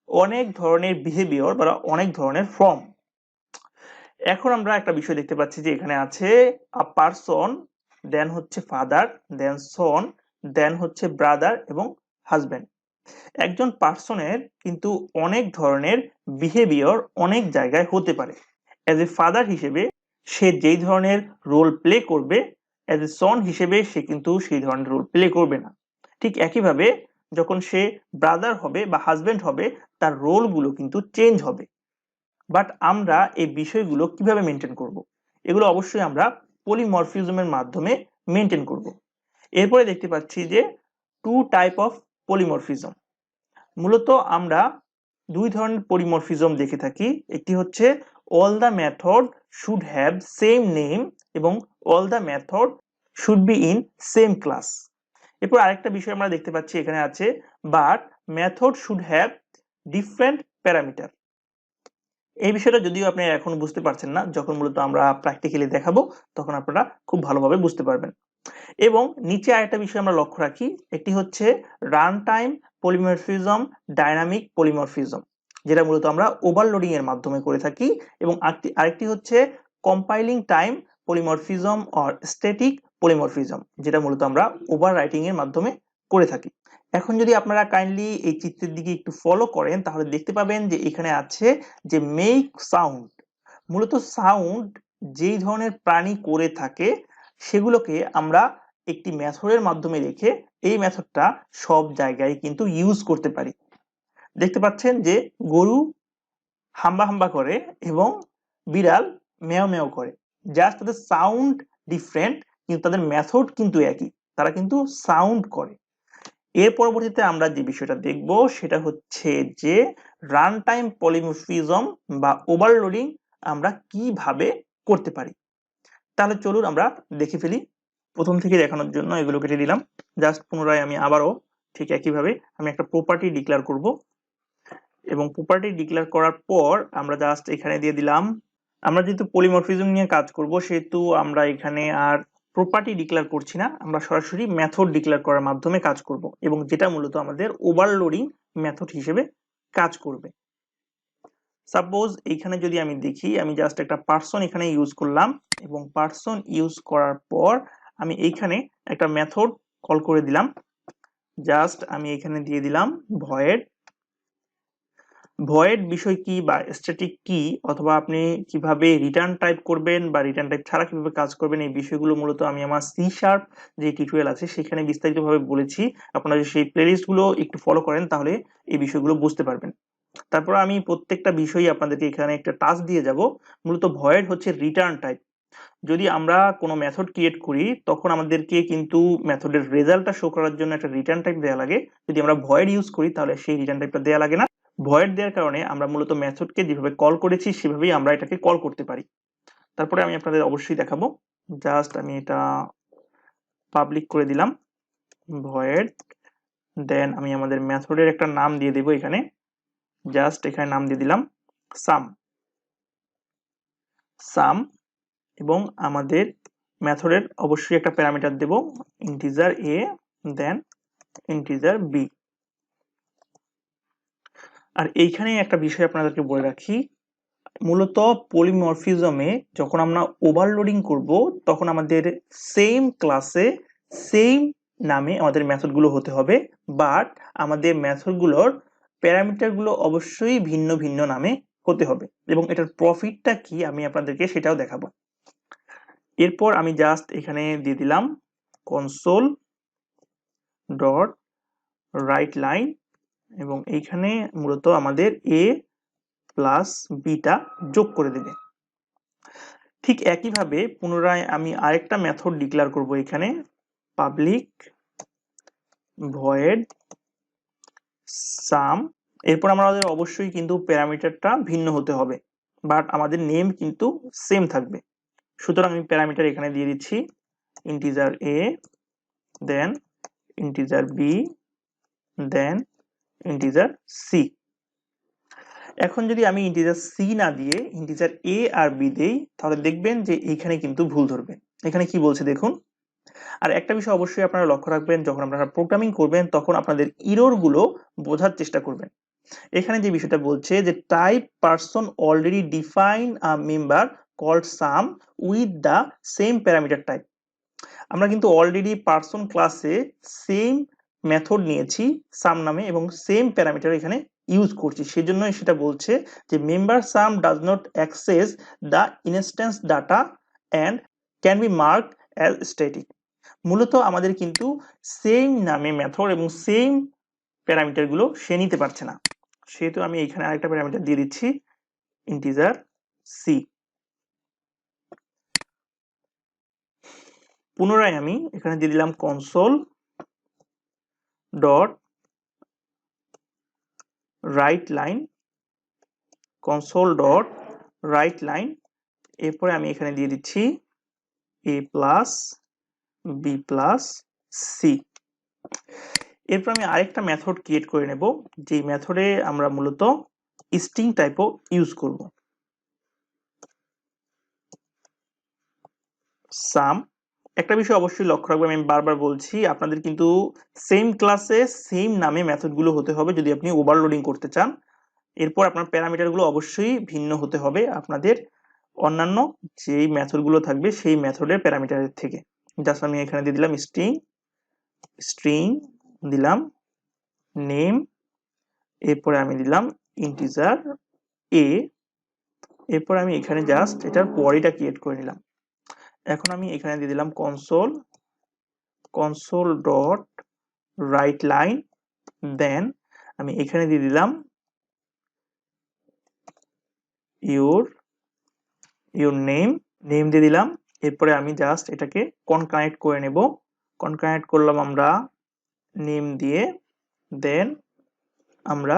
অনেক ধরনের বিহেভিয়ার বা অনেক ধরনের ফর্ম। এখন আমরা একটা বিষয় দেখতে পাচ্ছি যে এখানে আছে আ পারসন, দেন হচ্ছে ফাদার, দেন সন, দেন হচ্ছে ব্রাদার এবং হাজবেন্ড। একজন পার্সনের কিন্তু অনেক ধরনের বিহেভিয়ার অনেক জায়গায় হতে পারে। অ্যাজ এ ফাদার হিসেবে সে যেই ধরনের রোল প্লে করবে, অ্যাজ এ সন হিসেবে সে কিন্তু সেই ধরনের রোল প্লে করবে না। ঠিক একইভাবে যখন সে ব্রাদার হবে বা হাজবেন্ড হবে, তার রোলগুলো কিন্তু চেঞ্জ হবে। বাট আমরা এই বিষয়গুলো কিভাবে মেনটেন করব? এগুলো অবশ্যই আমরা পলিমরফিজমের মাধ্যমে মেনটেন করব। এরপরে দেখতে পাচ্ছি যে টু টাইপ অফ পলিমরফিজম। মূলত আমরা দুই ধরনের পলিমরফিজম দেখে থাকি। একটি হচ্ছে all the method should have same name এবং all the method should be in same class. এরপর আরেকটা বিষয় আমরা দেখতে পাচ্ছি এখানে আছে but method should have different parameter. এই বিষয়টা যদিও আপনি এখন বুঝতে পারছেন না, যখন মূলত আমরা প্র্যাকটিক্যালি দেখাবো তখন আপনারা খুব ভালোভাবে বুঝতে পারবেন। এবং নিচে আরেকটা বিষয় আমরা লক্ষ্য রাখি, একটি হচ্ছে run time polymorphism, dynamic polymorphism, যেটা মূলত আমরা ওভারলোডিং এর মাধ্যমে করে থাকি, এবং আরেকটি হচ্ছে compiling time polymorphism or static polymorphism, যেটা মূলত আমরা ওভাররাইটিং এর মাধ্যমে করে থাকি। এখন যদি আপনারা কাইন্ডলি এই চিত্রের দিকে একটু ফলো করেন তাহলে দেখতে পাবেন যে এখানে আছে যে মেক সাউন্ড। মূলত সাউন্ড যেই ধরনের প্রাণী করে থাকে সেগুলোকে আমরা একটি মেথডের মাধ্যমে রেখে এই মেথডটা সব জায়গায় কিন্তু ইউজ করতে পারি। দেখতে পাচ্ছেন যে গরু হাম্বা হাম্বা করে এবং বিড়াল মেও মেও করে, জাস্ট তাদের সাউন্ড ডিফারেন্ট কিন্তু তাদের মেথড কিন্তু একই, তারা কিন্তু সাউন্ড করে। এর পরবর্তীতে আমরা যে বিষয়টা দেখব সেটা হচ্ছে যে রান টাইম পলিমরফিজম বা ওভারলোডিং আমরা কিভাবে করতে পারি। তাহলে চলুন আমরা দেখে ফেলি। প্রথম থেকে দেখানোর জন্য এগুলো কেটে দিলাম, জাস্ট পুনরায় আমি আবারও ঠিক একইভাবে আমি একটা প্রপার্টি ডিক্লেয়ার করব এবং প্রপার্টি ডিক্লেয়ার করার পর আমরা জাস্ট এখানে দিয়ে দিলাম, আমরা যেহেতু পলিমরফিজম নিয়ে কাজ করব সেহেতু আমরা এখানে আর প্রপার্টি ডিক্লেয়ার করছি না, আমরা সরাসরি মেথড ডিক্লেয়ার করার মাধ্যমে কাজ করব এবং যেটা মূলত আমাদের ওভারলোডিং মেথড হিসেবে কাজ করবে। সাপোজ এইখানে যদি আমি দেখি, আমি জাস্ট একটা পার্সন এখানে ইউজ করলাম এবং পার্সন ইউজ করার পর আমি এইখানে একটা মেথড কল করে দিলাম। জাস্ট আমি এখানে দিয়ে দিলাম ভয়েড। ভয়েড বিষয় কি বা স্ট্যাটিক কি, অথবা আপনি কিভাবে রিটার্ন টাইপ করবেন বা রিটার্ন টাইপ ছাড়া কিভাবে কাজ করবেন, এই বিষয়গুলো মূলত আমি আমার সি শার্প যে টিউটোরিয়াল আছে সেখানে বিস্তারিতভাবে বলেছি। আপনারা যদি সেই প্লেলিস্ট গুলো একটু ফলো করেন তাহলে এই বিষয়গুলো বুঝতে পারবেন। তারপর আমি প্রত্যেকটা বিষয়ই আপনাদেরকে এখানে একটা টাস্ক দিয়ে যাব। মূলত ভয়েড হচ্ছে রিটার্ন টাইপ। যদি আমরা কোনো মেথড ক্রিয়েট করি তখন আমাদেরকে কিন্তু মেথডের রেজাল্টটা শো করার জন্য একটা রিটার্ন টাইপ দেওয়া লাগে। যদি আমরা ভয়েড ইউজ করি তাহলে সেই রিটার্ন টাইপটা দেওয়া লাগে না। ভয়েড দেওয়ার কারণে আমরা মূলত মেথডকে যেভাবে কল করেছি সেভাবেই আমরা এটাকে কল করতে পারি। তারপরে আমি আপনাদের অবশ্যই দেখাবো। জাস্ট আমি এটা পাবলিক করে দিলাম ভয়েড, দেন আমি আমাদের মেথডের একটা নাম দিয়ে দেব এখানে। জাস্ট এখানে নাম দিয়ে দিলাম সাম সাম এবং আমাদের মেথডের অবশ্যই একটা প্যারামিটার দেব, ইন্টিজার এ দেন ইন্টিজার বি। আর এইখানে একটা বিষয় আপনাদেরকে বলে রাখি, মূলত পলিমরফিজমে যখন আমরা ওভারলোডিং করব তখন আমাদের সেম ক্লাসে সেম নামে আমাদের মেথডগুলো হতে হবে, বাট আমাদের মেথডগুলোর প্যারামিটারগুলো অবশ্যই ভিন্ন ভিন্ন নামে হতে হবে এবং এটার প্রফিটটা কি আমি আপনাদেরকে সেটাও দেখাবো। এরপর আমি জাস্ট এখানে দিয়ে দিলাম কনসোল ডট রাইট লাইন এবং এইখানে মূলত আমাদের এ প্লাস বিটা যোগ করে দেবে। ঠিক একইভাবে পুনরায় আমি আরেকটা মেথড ডিক্লেয়ার করব এখানে, পাবলিক ভয়েড সাম। এরপর আমাদের অবশ্যই কিন্তু প্যারামিটারটা ভিন্ন হতে হবে, বাট আমাদের নেম কিন্তু সেম থাকবে। সুতরাং আমি প্যারামিটার এখানে দিয়ে দিচ্ছি ইন্টিজার এ দেন ইন্টিজার বি দেন ইন্টিজার সি। এখন যদি আমি ইন্টিজার সি না দিয়ে ইন্টিজার এ আর বি দেই তাহলে দেখবেন যে এইখানে কিন্তু ভুল ধরবে। এখানে কি বলছে দেখুন। আর একটা বিষয় অবশ্যই আপনারা লক্ষ্য রাখবেন, যখন আপনারা প্রোগ্রামিং করবেন তখন আপনাদের ইরর গুলো বোঝার চেষ্টা করবেন। এখানে যে বিষয়টা বলছে যে type person already define a member called sum with the same parameter type. আমরা কিন্তু অলরেডি পারসন ক্লাসে সেম মেথড নিয়েছি সাম নামে এবং সেম প্যারামিটার এখানে ইউজ করছি, সেজন্যই সেটা বলছে যে member some does not access the instance data and can be marked as static. মূলত আমাদের কিন্তু সেম নামে মেথড এবং সেম প্যারামিটার গুলো সে নিতে পারছে না, সেহেতু আমি এখানে আরেকটা প্যারামিটার দিয়ে দিচ্ছি ইন্টিজার সি। পুনরায় আমি এখানে দিয়ে দিলাম console dot right line console dot right line. এরপরে আমি এখানে দিয়ে দিচ্ছি এ প্লাস বি প্লাস সি। এরপর আমি আরেকটা মেথড ক্রিয়েট করে নেব, যে মেথডে আমরা মূলত স্ট্রিং টাইপও ইউজ করব। সাম। একটা বিষয় অবশ্যই লক্ষ্য রাখবেন, আমি বারবার বলছি আপনাদের কিন্তু সেম ক্লাসে সেম নামে মেথডগুলো হতে হবে যদি আপনি ওভারলোডিং করতে চান। এরপর আপনার প্যারামিটারগুলো অবশ্যই ভিন্ন হতে হবে আপনাদের অন্যান্য যেই মেথডগুলো থাকবে সেই মেথডের প্যারামিটারের থেকে। জাস্ট আমি এখানে দিয়ে দিলাম স্ট্রিং স্ট্রিং দিলাম নেম, এরপরে আমি দিলাম ইন্টিজার এ, এরপর আমি এখানে জাস্ট এটার বডিটা ক্রিয়েট করে নিলাম। এখন আমি এখানে দিয়ে দিলাম কনসোল ডট রাইট লাইন, দেন আমি এখানে দিয়ে দিলাম ইউর নেম দিয়ে দিলাম। এরপরে আমি জাস্ট এটাকে কনকানেক্ট করে নেব। কনকানেক্ট করলাম আমরা নেম দিয়ে, দেন আমরা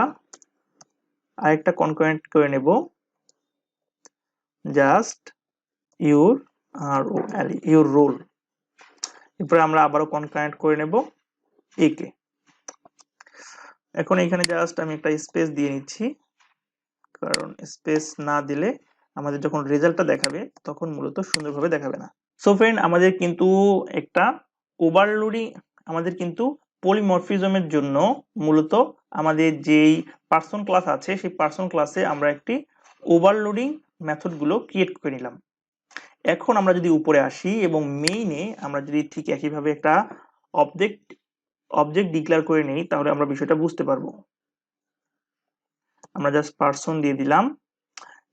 আরেকটা কনকানেক্ট করে নেব জাস্ট ইউর রোল। এরপরে আমরা আবারও কনকানেক্ট করে নেব একে। এখন এখানে জাস্ট আমি একটা স্পেস দিয়ে নিচ্ছি, কারণ স্পেস না দিলে আমাদের যখন রেজাল্টটা দেখাবে তখন মূলত সুন্দরভাবে দেখাবে না। সো ফ্রেন্ড, আমাদের কিন্তু একটা ওভারলোডিং, আমাদের কিন্তু পলিমরফিজমের জন্য মূলত আমাদের যেই পার্সন ক্লাস আছে সেই পার্সন ক্লাসে আমরা একটি ওভারলোডিং মেথডগুলো ক্রিয়েট করে নিলাম। এখন আমরা যদি উপরে আসি এবং মেইনে আমরা যদি ঠিক একইভাবে একটা অবজেক্ট অবজেক্ট ডিক্লেয়ার করে নেই, তাহলে আমরা বিষয়টা বুঝতে পারবো। আমরা জাস্ট পার্সন দিয়ে দিলাম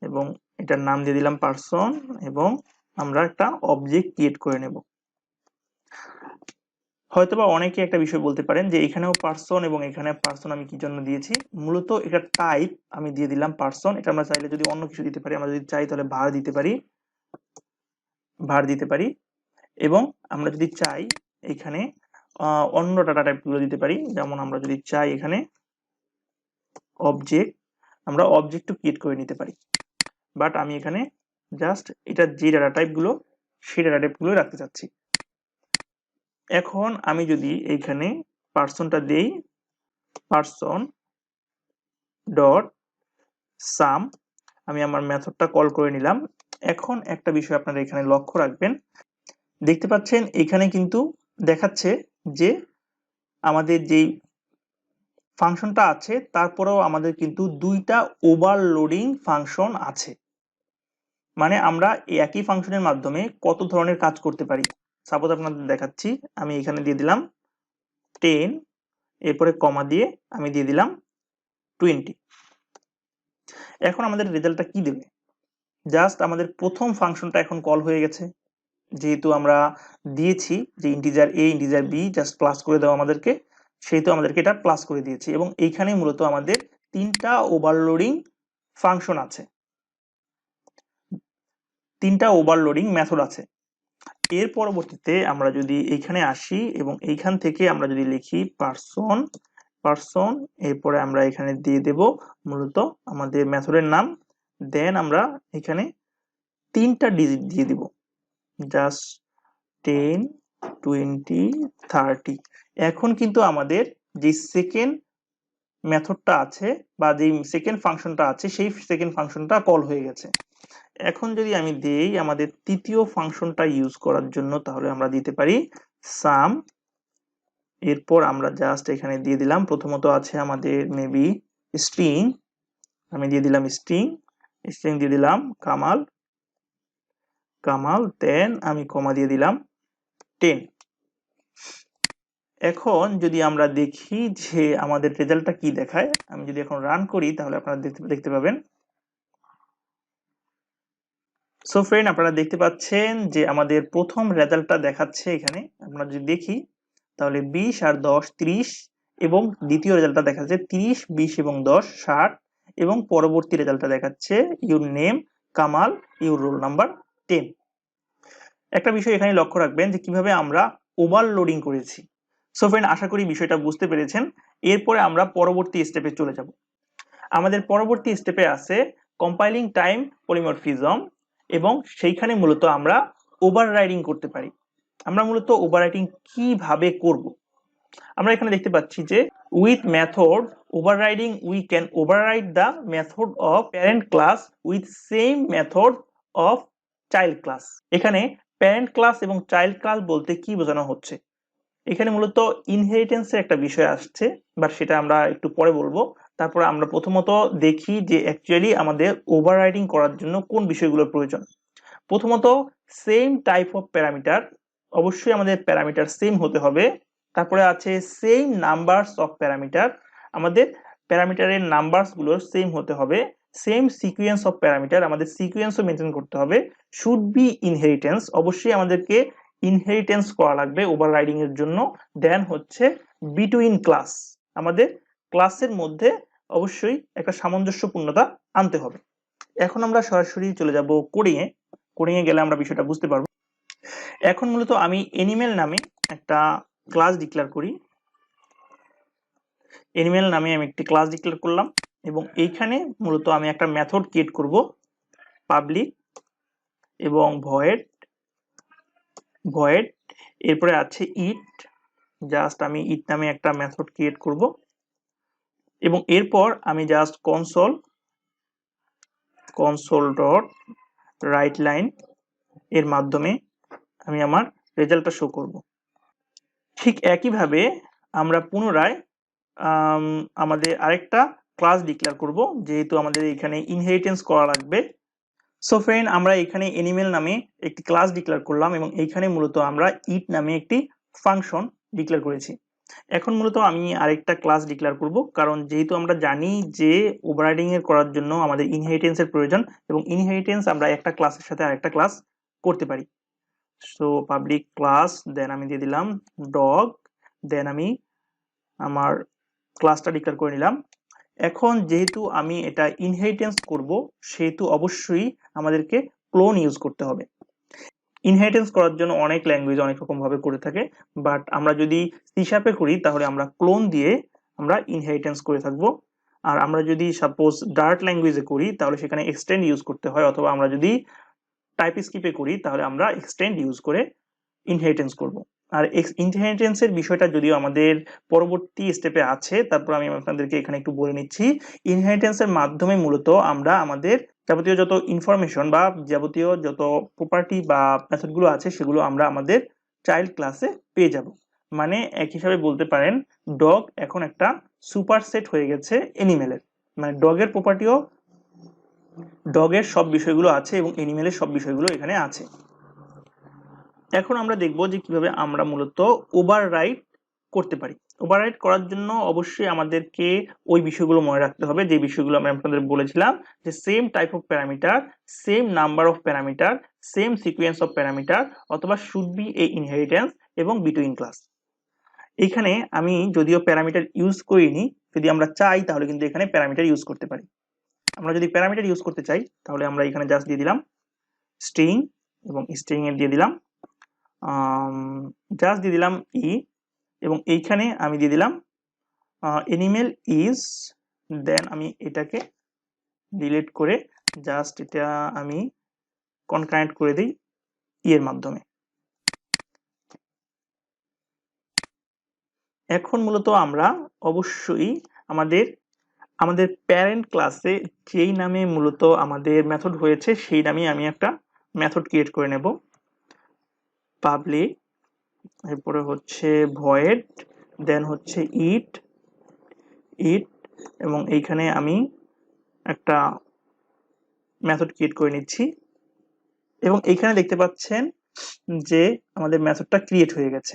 এবং এটার নাম দিয়ে দিলাম পার্সন, এবং আমরা একটা অবজেক্ট ক্রিয়েট করে নেব। হয়তোবা অনেকে একটা বিষয় বলতে পারেন যে এখানেও পার্সন এবং এখানে পার্সন আমি কি জন্য দিয়েছি। মূলত এটা টাইপ আমি দিয়ে দিলাম পার্সন। এটা আমরা চাইলে যদি অন্য কিছু দিতে পারি, আমরা যদি চাই তাহলে ভার দিতে পারি, এবং আমরা যদি চাই এখানে অন্য ডাটা টাইপগুলো দিতে পারি। যেমন আমরা যদি চাই এখানে অবজেক্ট, আমরা অবজেক্টও ক্রিয়েট করে নিতে পারি। বাট আমি এখানে জাস্ট এটা যে ডাটা টাইপগুলো সেই ডাটা টাইপগুলো রাখতে চাচ্ছি। এখন আমি যদি এইখানে পার্সনটা দেই পার্সন ডট সাম, আমি আমার মেথডটা কল করে নিলাম। এখন একটা বিষয় আপনারা এখানে লক্ষ্য রাখবেন, দেখতে পাচ্ছেন এখানে কিন্তু দেখাচ্ছে যে আমাদের যেই ফাংশনটা আছে তারপরেও আমাদের কিন্তু দুইটা ওভারলোডিং ফাংশন আছে। মানে আমরা একই ফাংশনের মাধ্যমে কত ধরনের কাজ করতে পারি। সাপোজ আপনাদের দেখাচ্ছি, আমি এখানে দিয়ে দিলাম 10, এরপরে কমা দিয়ে আমি দিয়ে দিলাম 20। এখন আমাদের রেজাল্টটা কি দেবে? জাস্ট আমাদের প্রথম ফাংশনটা এখন কল হয়ে গেছে, যেহেতু আমরা দিয়েছি যে integer a integer b just plus করে দাও আমাদেরকে, সেহেতু আমাদেরকে এটা প্লাস করে দিয়েছি। এবং এইখানে মূলত আমাদের তিনটা ওভারলোডিং ফাংশন আছে, তিনটা ওভারলোডিং মেথড আছে। এর পরবর্তীতে আমরা যদি এইখানে আসি এবং এইখান থেকে আমরা যদি লিখি পার্সন, এরপরে আমরা এখানে দিয়ে দেব মূলত আমাদের মেথডের নাম, দেন আমরা এখানে তিনটা ডিজিট দিয়ে দিব, জাস্ট 10, 20, 30। এখন কিন্তু আমাদের যে সেকেন্ড মেথডটা আছে বা যে সেকেন্ড ফাংশনটা আছে সেই সেকেন্ড ফাংশনটা কল হয়ে গেছে। এখন যদি আমি দেই আমাদের তৃতীয় ফাংশনটা ইউজ করার জন্য, তাহলে আমরা দিতে পারি সাম, এরপর আমরা জাস্ট এখানে দিয়ে দিলাম, প্রথমত আছে আমাদের মেবি স্ট্রিং, আমি দিয়ে দিলাম স্ট্রিং দিয়ে দিলাম কামাল, দেন আমি কমা দিয়ে দিলাম 10। এখন যদি আমরা দেখি যে আমাদের রেজাল্টটা কি দেখায়, আমি যদি এখন রান করি তাহলে আপনারা দেখতে পাবেন। সো ফ্রেন্ড, আপনারা দেখতে পাচ্ছেন যে আমাদের প্রথম রেজাল্টটা দেখাচ্ছে এখানে। আমরা যদি দেখি তাহলে 20 আর 10 30, এবং দ্বিতীয় রেজাল্টটা দেখাচ্ছে 30, 20 এবং 10 60, এবং পরবর্তী রেজাল্টটা দেখাচ্ছে your name Kamal, your roll number 10। একটা বিষয় এখানে লক্ষ্য রাখবেন যে কিভাবে আমরা ওভারলোডিং করেছি। সো ফ্রেন্ড, আশা করি বিষয়টা বুঝতে পেরেছেন। এরপরে আমরা পরবর্তী স্টেপে চলে যাব। আমাদের পরবর্তী স্টেপে আছে কম্পাইলিং টাইম পলিমরফিজম, এবং সেইখানে মূলত আমরা ওভাররাইডিং করতে পারি। আমরা মূলত ওভাররাইডিং কিভাবে করব? আমরা এখানে দেখতে পাচ্ছি যে with method overriding we can override the method of parent class with same method of child class. এখানে প্যারেন্ট ক্লাস এবং চাইল্ড ক্লাস বলতে কি বোঝানো হচ্ছে? এখানে মূলত ইনহেরিটেন্সের একটা বিষয় আসছে, বাট সেটা আমরা একটু পরে বলবো। তারপরে আমরা প্রথমত দেখি যে অ্যাকচুয়ালি আমাদের ওভাররাইডিং করার জন্য কোন বিষয়গুলোর প্রয়োজন। প্রথমত সেম টাইপ অফ প্যারামিটার, অবশ্যই আমাদের প্যারামিটার সেম হতে হবে। তারপরে আছে সেম নাম্বারস অফ প্যারামিটার, আমাদের প্যারামিটারের নাম্বারস গুলো সেম হতে হবে। সেম সিকোয়েন্স অফ প্যারামিটার, আমাদের সিকোয়েন্সও মেনটেন করতে হবে। শুড বি ইনহেরিটেন্স, অবশ্যই আমাদেরকে ইনহেরিটেন্স করা লাগবে ওভাররাইডিং এর জন্য। দেন হচ্ছে বিটুইন ক্লাস, আমাদের ক্লাসের মধ্যে অবশ্যই একটা সামঞ্জস্যপূর্ণতা আনতে হবে। এখন আমরা সরাসরি চলে যাব কোডিং এ গেলে আমরা বিষয়টা বুঝতে পারবো। এখন মূলত আমি অ্যানিমেল নামে একটা ক্লাস ডিক্লেয়ার করি। অ্যানিমেল নামে আমি একটি ক্লাস ডিক্লেয়ার করলাম, এবং এইখানে মূলত আমি একটা মেথড ক্রিয়েট করব পাবলিক এবং ভয়েড, এরপরে আছে ইট, জাস্ট আমি ইট নামে একটা মেথড ক্রিয়েট করব। এবং এরপর আমি just console dot right line এর মাধ্যমে আমি আমার রেজাল্টটা শো করব। ঠিক একইভাবে আমরা পুনরায় আমাদের আরেকটা ক্লাস ডিক্লেয়ার করব, যেহেতু আমাদের এখানে ইনহেরিটেন্স করা লাগবে। সো ফ্রেন্ড, আমরা এখানে অ্যানিমেল নামে একটি ক্লাস ডিক্লেয়ার করলাম এবং এইখানে মূলত আমরা ইট নামে একটি ফাংশন ডিক্লেয়ার করেছি। এখন মূলত আমি আরেকটা ক্লাস ডিক্লেয়ার করব, কারণ যেহেতু আমরা জানি যে ওভাররাইডিং এর করার জন্য আমাদের ইনহেরিটেন্স এর প্রয়োজন এবং ইনহেরিটেন্স আমরা একটা ক্লাসের সাথে আরেকটা ক্লাস করতে পারি। সো পাবলিক ক্লাস, দেন আমি দিয়ে দিলাম ডগ, দেন আমি আমার ক্লাসটা ডিক্লেয়ার করে নিলাম। এখন যেহেতু আমি এটা ইনহেরিটেন্স করব, সেহেতু অবশ্যই আমাদেরকে ক্লোন ইউজ করতে হবে। ইনহেরিটেন্স করার জন্য অনেক ল্যাঙ্গুয়েজ অনেক রকম ভাবে করে থাকে, বাট আমরা যদি সি শার্পে করি তাহলে আমরা ক্লোন দিয়ে আমরা ইনহেরিটেন্স করে থাকবো। আর আমরা যদি সাপোজ ডার্ট ল্যাঙ্গুয়েজে করি তাহলে সেখানে এক্সটেন্ড ইউজ করতে হয়, অথবা আমরা যদি টাইপ স্ক্রিপ্টে করি তাহলে আমরা এক্সটেন্ড ইউজ করে ইনহেরিটেন্স করব। আর ইনহেরিটেন্সের বিষয়টা যদিও আমাদের পরবর্তী স্টেপে আছে, তারপর আমি আপনাদেরকে এখানে একটু বলে নিচ্ছি। ইনহেরিটেন্সের মাধ্যমে মূলত আমরা আমাদের যাবতীয় যত ইনফরমেশন বা যাবতীয় যত প্রপার্টি বা মেথডগুলো আছে সেগুলো আমরা আমাদের চাইল্ড ক্লাসে পেয়ে যাব। মানে এক হিসাবে বলতে পারেন ডগ এখন একটা সুপারসেট হয়ে গেছে এনিমেলের। মানে ডগের সব বিষয়গুলো আছে এবং এনিমেলের সব বিষয়গুলো এখানে আছে। এখন আমরা দেখব যে কিভাবে আমরা মূলত ওভাররাইড করতে পারি। ওভাররাইড করার জন্য অবশ্যই আমাদেরকে ওই বিষয়গুলো মনে রাখতে হবে যে বিষয়গুলো আমি আপনাদের বলেছিলাম, যে same type of parameter, same number of parameter, same sequence of parameter, অথবা শুড বি এ ইনহেরিটেন্স এবং বিটুইন ক্লাস। এখানে আমি যদিও প্যারামিটার ইউজ করিনি, যদি আমরা চাই তাহলে কিন্তু এখানে প্যারামিটার ইউজ করতে পারি। আমরা যদি প্যারামিটার ইউজ করতে চাই তাহলে আমরা এখানে জাস্ট দিয়ে দিলাম স্ট্রিং এবং স্ট্রিং এর দিয়ে দিলাম জাস্ট দিয়ে দিলাম ই, এবং এইখানে আমি দিয়ে দিলাম এনিমেল ইজ, দেন আমি এটাকে ডিলিট করে জাস্ট এটা আমি কনকারেন্ট করে দিই ই এর মাধ্যমে। এখন মূলত আমরা অবশ্যই আমাদের প্যারেন্ট ক্লাসে যেই নামে মূলত আমাদের মেথড হয়েছে সেই নামে আমি একটা মেথড ক্রিয়েট করে নেব, পাবলিক, এরপরে হচ্ছে ভয়েড, দেন হচ্ছে ইট এবং এইখানে আমি একটা মেথড ক্রিয়েট করে নিচ্ছি এবং এইখানে দেখতে পাচ্ছেন যে আমাদের মেথডটা ক্রিয়েট হয়ে গেছে।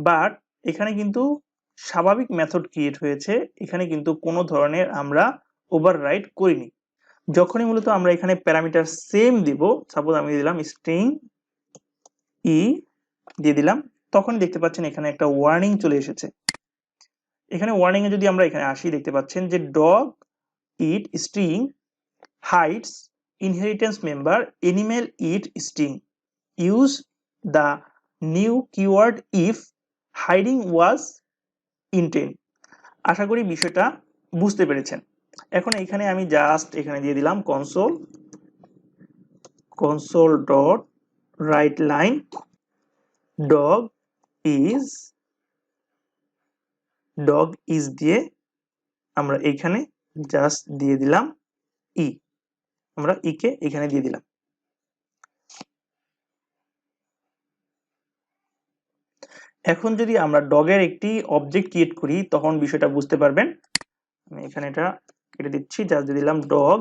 বাট এখানে কিন্তু স্বাভাবিক মেথড ক্রিয়েট হয়েছে, এখানে কিন্তু কোনো ধরনের আমরা ওভাররাইড করিনি। যখনই মূলত আমরা এখানে প্যারামিটার সেম দিব, সাপোজ আমি দিলাম স্ট্রিং ই দিয়ে দিলাম, তখন দেখতে পাচ্ছেন এখানে একটা ওয়ার্নিং চলে এসেছে। এখানে ওয়ার্নিং এ যদি আমরা এখানে আসি, দেখতে পাচ্ছেন যে dog it string hides inheritance member animal eat string, use the new keyword if hiding was intent। আশা করি বিষয়টা বুঝতে পেরেছেন। এখন এখানে আমি জাস্ট এখানে দিয়ে দিলাম console dot write line dog is দিয়ে আমরা এখানে জাস্ট দিয়ে দিলাম ই, আমরা ই কে এখানে দিয়ে দিলাম। এখন যদি আমরা ডগের একটি অবজেক্ট ক্রিয়েট করি তখন বিষয়টা বুঝতে পারবেন। আমি এখানে এটা কেটে দিচ্ছি, জাস্ট দিয়ে দিলাম ডগ,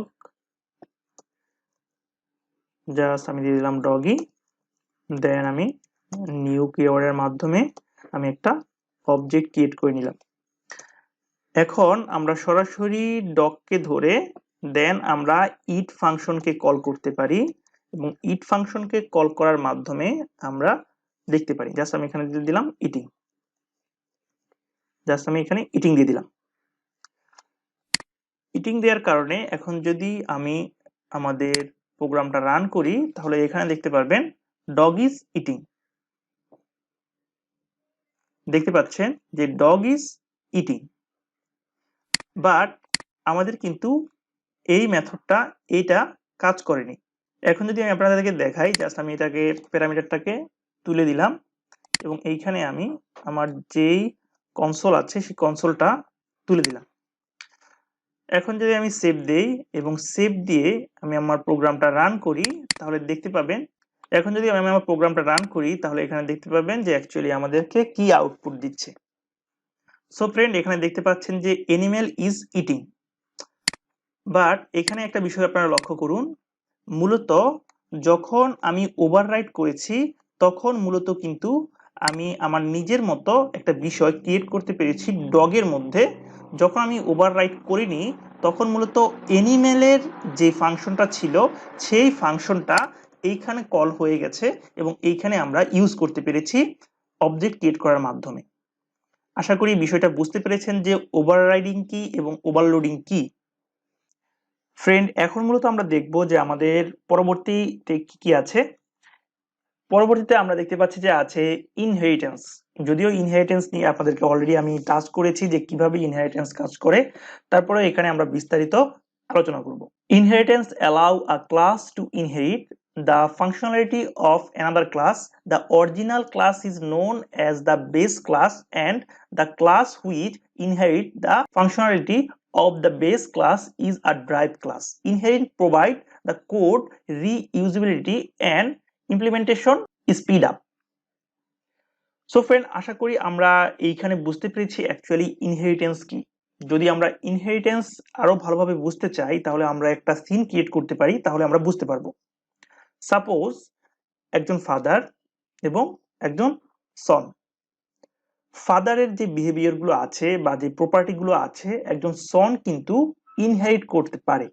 জাস্ট আমি দিয়ে দিলাম ডগি, দেন আমি নিউ কিওয়ার্ডের মাধ্যমে আমি একটা অবজেক্ট ক্রিয়েট করে নিলাম। এখন আমরা সরাসরি ডগকে ধরে দেন আমরা ইট ফাংশনকে কল করতে পারি এবং ইট ফাংশনকে কল করার মাধ্যমে আমরা দেখতে পারি। জাস্ট আমি এখানে দিয়ে দিলাম ইটিং, জাস্ট আমি এখানে ইটিং দিয়ে দিলাম। ইটিং দেওয়ার কারণে এখন যদি আমি আমাদের প্রোগ্রামটা রান করি তাহলে এখানে দেখতে পারবেন ডগ ইজ ইটিং। দেখতে পাচ্ছেন যে ডগ ইজ ইটিং, বাট আমাদের কিন্তু এই মেথডটা এইটা কাজ করেনি। এখন যদি আমি আপনাদেরকে দেখাই, জাস্ট আমি এটাকে প্যারামিটারটাকে তুলে দিলাম এবং এইখানে আমি আমার যেই কনসোল আছে সেই কনসোলটা তুলে দিলাম। এখন যদি আমি সেভ দেই এবং সেভ দিয়ে আমি আমার প্রোগ্রামটা রান করি, তাহলে দেখতে পাবেন, এখন যদি আমি আমার প্রোগ্রামটা রান করি তাহলে এখানে দেখতে পাবেন যে অ্যাকচুয়ালি আমাদেরকে কি আউটপুট দিচ্ছে। সো ফ্রেন্ড, এখানে দেখতে পাচ্ছেন যে অ্যানিমেল ইজ ইটিং, বাট এখানে একটা বিষয় আপনারা লক্ষ্য করুন, মূলত যখন আমি ওভাররাইট করেছি তখন মূলত কিন্তু আমি আমার নিজের মতো একটা বিষয় ক্রিয়েট করতে পেরেছি ডগের মধ্যে। যখন আমি ওভাররাইট করিনি তখন মূলত অ্যানিমেলের যে ফাংশনটা ছিল সেই ফাংশনটা এইখানে কল হয়ে গেছে এবং এইখানে আমরা ইউজ করতে পেরেছি অবজেক্ট ক্রিয়েট করার মাধ্যমে। আশা করি বিষয়টা বুঝতে পেরেছেন যে ওভাররাইডিং কি এবং ওভারলোডিং কি। ফ্রেন্ড, এখন মূলত আমরা দেখব যে আমাদের পরবর্তীতে কি কি আছে। পরবর্তীতে আমরা দেখতে পাচ্ছি যে আছে ইনহেরিটেন্স। যদিও ইনহেরিটেন্স নিয়ে আপনাদেরকে অলরেডি আমি টাচ করেছি যে কিভাবে ইনহেরিটেন্স কাজ করে, তারপরে এখানে আমরা বিস্তারিত আলোচনা করব। Inheritance allow a class to inherit the functionality of another class. The original class is known as the base class, and the class which inherit the functionality of the base class is a derived class. Inherit provide the code reusability and implementation speed up. So friend, আশা করি আমরা এইখানে বুঝতে পেরেছি actually inheritance কি। যদি আমরা inheritance আরো ভালোভাবে বুঝতে চাই তাহলে আমরা একটা সিন ক্রিয়েট করতে পারি, তাহলে আমরা বুঝতে পারবো। সাপোজ একজন ফাদার এবং একজন সন। ফাদারের যে বিহেভিয়ার গুলো আছে বা যে প্রপার্টি গুলো আছে একজন সন কিন্তু ইনহেরিট করতে পারে।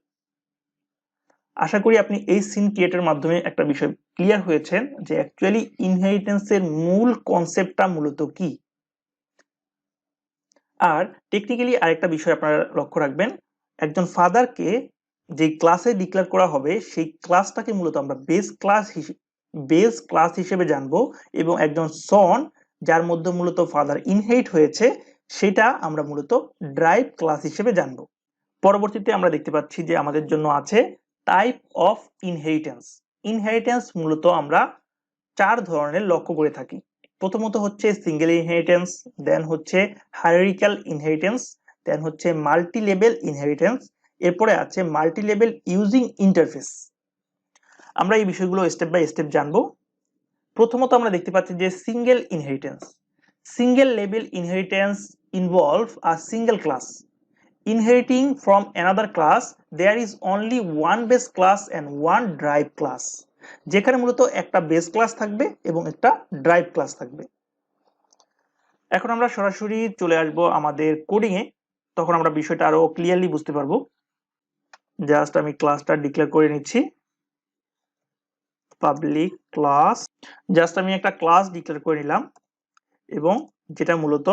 আশা করি আপনি এই সিন ক্রিয়েটের মাধ্যমে একটা বিষয় ক্লিয়ার হয়েছেন যে অ্যাকচুয়ালি ইনহেরিটেন্সের মূল কনসেপ্টটা মূলত কি। আর টেকনিক্যালি আরেকটা বিষয় আপনারা লক্ষ্য রাখবেন, একজন ফাদারকে যে ক্লাসে ডিক্লেয়ার করা হবে সেই ক্লাসটাকে মূলত আমরা বেস ক্লাস হিসেবে জানবো, এবং একজন সন যার মধ্যে মূলত ফাদার ইনহেরিট হয়েছে সেটা আমরা মূলত ড্রাইভ ক্লাস হিসেবে জানবো। পরবর্তীতে আমরা দেখতে পাচ্ছি যে আমাদের জন্য আছে টাইপ অফ ইনহেরিটেন্স। ইনহেরিটেন্স মূলত আমরা 4 ধরনের লক্ষ্য করে থাকি। প্রথমত হচ্ছে সিঙ্গেল ইনহেরিটেন্স, দেন হচ্ছে হায়ারার্কিক্যাল ইনহেরিটেন্স, দেন হচ্ছে মাল্টি লেভেল ইনহেরিটেন্স, এরপরে আছে মাল্টি লেভেল ইউজিং ইন্টারফেস। আমরা এই বিষয়গুলো স্টেপ বাই স্টেপ জানবো। প্রথমত আমরা দেখতে পাচ্ছি যে single inheritance. Single level inheritance involve a single class inheriting from another class. There is only one base class and one drive class, যেখানে মূলত একটা বেস ক্লাস থাকবে এবং একটা ড্রাইভ ক্লাস থাকবে। এখন আমরা সরাসরি চলে আসব আমাদের কোডিং এ, তখন আমরা বিষয়টা আরো ক্লিয়ারলি বুঝতে পারবো। জাস্ট আমি ক্লাসটা ডিক্লেয়ার করে নিচ্ছি, পাবলিক ক্লাস। জাস্ট আমি একটা ক্লাস ডিক্লেয়ার করে নিলাম এবং যেটা মূলত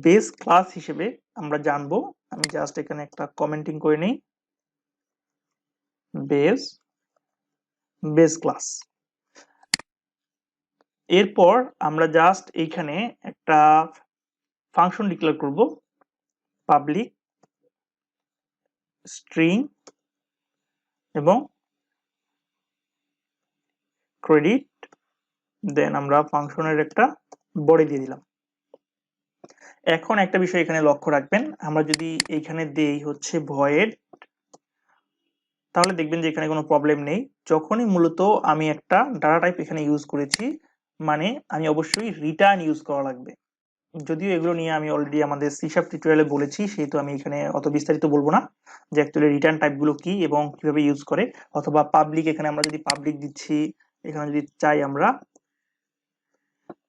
বেস ক্লাস হিসেবে আমরা জানবো। আমি জাস্ট এখানে একটা কমেন্টিং করে নেই, বেস ক্লাস। এরপর আমরা জাস্ট এইখানে একটা ফাংশন ডিক্লেয়ার করব, পাবলিক স্ট্রিং এবং ক্রেডিট, দেন আমরা ফাংশনের একটা বডি দিয়ে দিলাম। এখন একটা বিষয় এখানে লক্ষ্য রাখবেন, আমরা যদি এইখানে দেই হচ্ছে ভয়েড, তাহলে দেখবেন যে এখানে কোনো প্রবলেম নেই। যখনই মূলত আমি একটা ডাটা টাইপ এখানে ইউজ করেছি, মানে আমি অবশ্যই রিটার্ন ইউজ করা লাগবে। যদিও এগুলো নিয়ে আমি অলরেডি আমাদের সি শার্প টিউটোরিয়ালে বলেছি, সেহেতু আমি এখানে অত বিস্তারিত বলবো না যে অ্যাকচুয়ালি রিটার্ন টাইপগুলো কি এবং কিভাবে ইউজ করে। অথবা পাবলিক, এখানে আমরা যদি পাবলিক দিচ্ছি, এখানে যদি চাই আমরা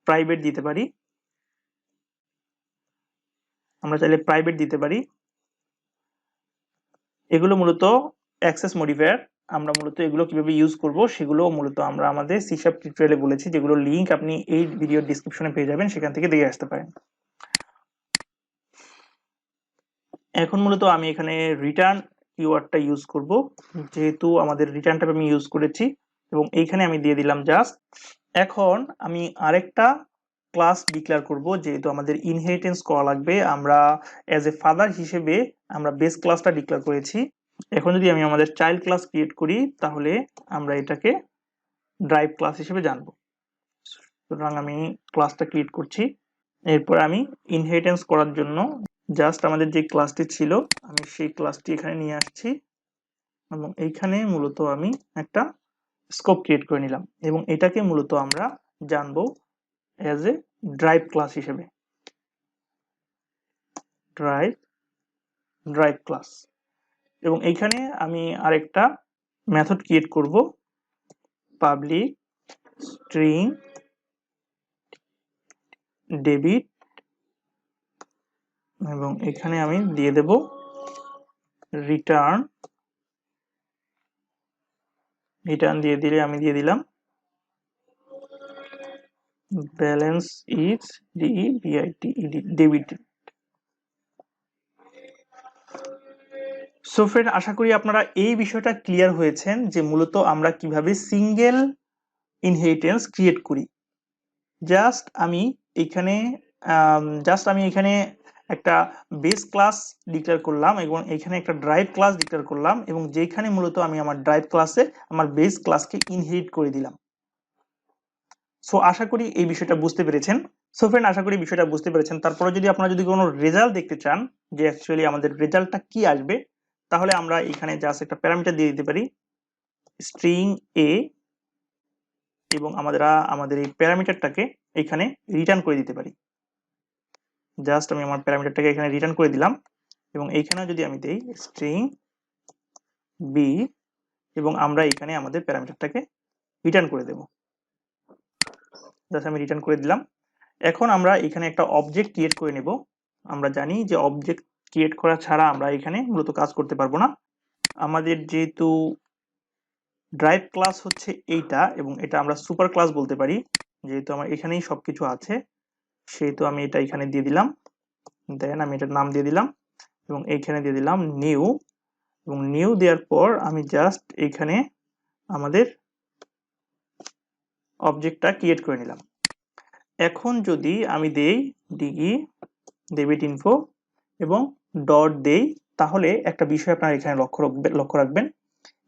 প্রাইভেট দিতে পারি, আমরা চাইলে প্রাইভেট দিতে পারি। এগুলো মূলত অ্যাক্সেস মডিফায়ার। আমরা মূলত এগুলো কিভাবে ইউজ করব সেগুলো মূলত আমরা আমাদের সি শার্প টিউটোরিয়ালে বলেছি, যেগুলো লিংক আপনি এই ভিডিও ডেসক্রিপশনে পেয়ে যাবেন, সেখান থেকে দেখে আসতে পারেন। এখন মূলত আমি এখানে রিটার্ন কিওয়ার্ডটা ইউজ করব, যেহেতু আমাদের রিটার্ন টাইপ আমি ইউজ করেছি, এবং এইখানে আমি দিয়ে দিলাম জাস্ট। এখন আমি আরেকটা ক্লাস ডিক্লেয়ার করব, যেহেতু আমাদের ইনহেরিটেন্স করা লাগবে। আমরা অ্যাজ এ ফাদার হিসেবে আমরা বেস ক্লাসটা ডিক্লেয়ার করেছি। এখন যদি আমি আমাদের চাইল্ড ক্লাস ক্রিয়েট করি তাহলে আমরা এটাকে ড্রাইভ ক্লাস হিসেবে জানবো। সুতরাং আমি ক্লাসটা ক্রিয়েট করছি। এরপর আমি ইনহেরিটেন্স করার জন্য জাস্ট আমাদের যে ক্লাসটি ছিল আমি সেই ক্লাসটি এখানে নিয়ে আসছি এবং এইখানে মূলত আমি একটা স্কোপ ক্রিয়েট করে নিলাম এবং এটাকে মূলত আমরা জানবো অ্যাজ এ ড্রাইভ ক্লাস হিসেবে, ড্রাইভ ক্লাস। এবং এইখানে আমি আরেকটা মেথড ক্রিয়েট করব, পাবলিক স্ট্রিং ডেবিট, এবং এখানে আমি দিয়ে দেব রিটার্ন দিয়ে দিলে আমি দিয়ে দিলাম balance is debit. So friend, আশা করি আপনারা এই বিষয়টা ক্লিয়ার হয়েছেন যে মূলত আমরা কিভাবে সিঙ্গেল ইনহেরিটেন্স ক্রিয়েট করি। জাস্ট আমি এখানে একটা বেস ক্লাস ডিক্লেয়ার করলাম এবং এখানে একটা ড্রাইভ ক্লাস ডিক্লেয়ার করলাম এবং যেখানে মূলত আমি আমার ড্রাইভ ক্লাসে আমার বেস ক্লাসকে ইনহেরিট করে দিলাম। সো আশা করি এই বিষয়টা বুঝতে পেরেছেন। সো ফ্রেন্ড, আশা করি বিষয়টা বুঝতে পেরেছেন। তারপরে যদি আপনারা যদি কোনো রেজাল্ট দেখতে চান যে অ্যাকচুয়ালি আমাদের রেজাল্টটা কি আসবে, তাহলে আমরা এখানে জাস্ট একটা প্যারামিটার দিয়ে দিতে পারি স্ট্রিং এ এবং আমাদের এই প্যারামিটারটাকে এখানে রিটার্ন করে দিতে পারি। জাস্ট আমি আমার প্যারামিটারটাকে এখানে রিটার্ন করে দিলাম এবং এইখানে যদি আমি দেই স্ট্রিং বি এবং আমরা এখানে আমাদের প্যারামিটারটাকে রিটার্ন করে দেব। জাস্ট আমি রিটার্ন করে দিলাম। এখন আমরা এখানে একটা অবজেক্ট ক্রিয়েট করে নেব। আমরা জানি যে অবজেক্ট ক্রিয়েট করা ছাড়া আমরা এখানে মূলত কাজ করতে পারবো না। আমাদের যেহেতু ড্রাইভ ক্লাস হচ্ছে এইটা এবং এটা আমরা সুপার ক্লাস বলতে পারি, যেহেতু আমার এখানেই সবকিছু আছে সেহেতু আমি এটা এখানে দিয়ে দিলাম। দেন আমি এটার নাম দিয়ে দিলাম এবং এইখানে দিয়ে দিলাম নিউ, এবং নিউ দেওয়ার পর আমি জাস্ট এখানে আমাদের অবজেক্টটা ক্রিয়েট করে নিলাম। এখন যদি আমি দেই ডিগি ডেবিট ইনফো এবং ডট দেই, তাহলে একটা বিষয় আপনারা এখানে লক্ষ্য রাখবেন,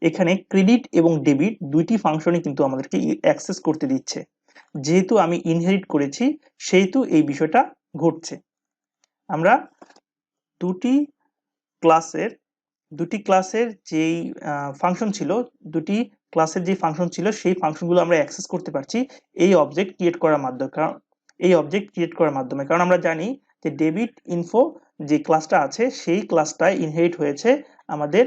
এখানে ক্রেডিট এবং ডেবিট দুইটি ফাংশনই কিন্তু আমাদেরকে অ্যাক্সেস করতে দিচ্ছে। যেহেতু আমি ইনহেরিট করেছি সেহেতু এই বিষয়টা ঘটছে। আমরা দুটি ক্লাসের যেই ফাংশন ছিল, সেই ফাংশনগুলো আমরা অ্যাক্সেস করতে পারছি এই অবজেক্ট ক্রিয়েট করার মাধ্যমে। কারণ আমরা জানি যে ডেবিট ইনফো যে ক্লাসটা আছে সেই ক্লাসটায় ইনহেরিট হয়েছে আমাদের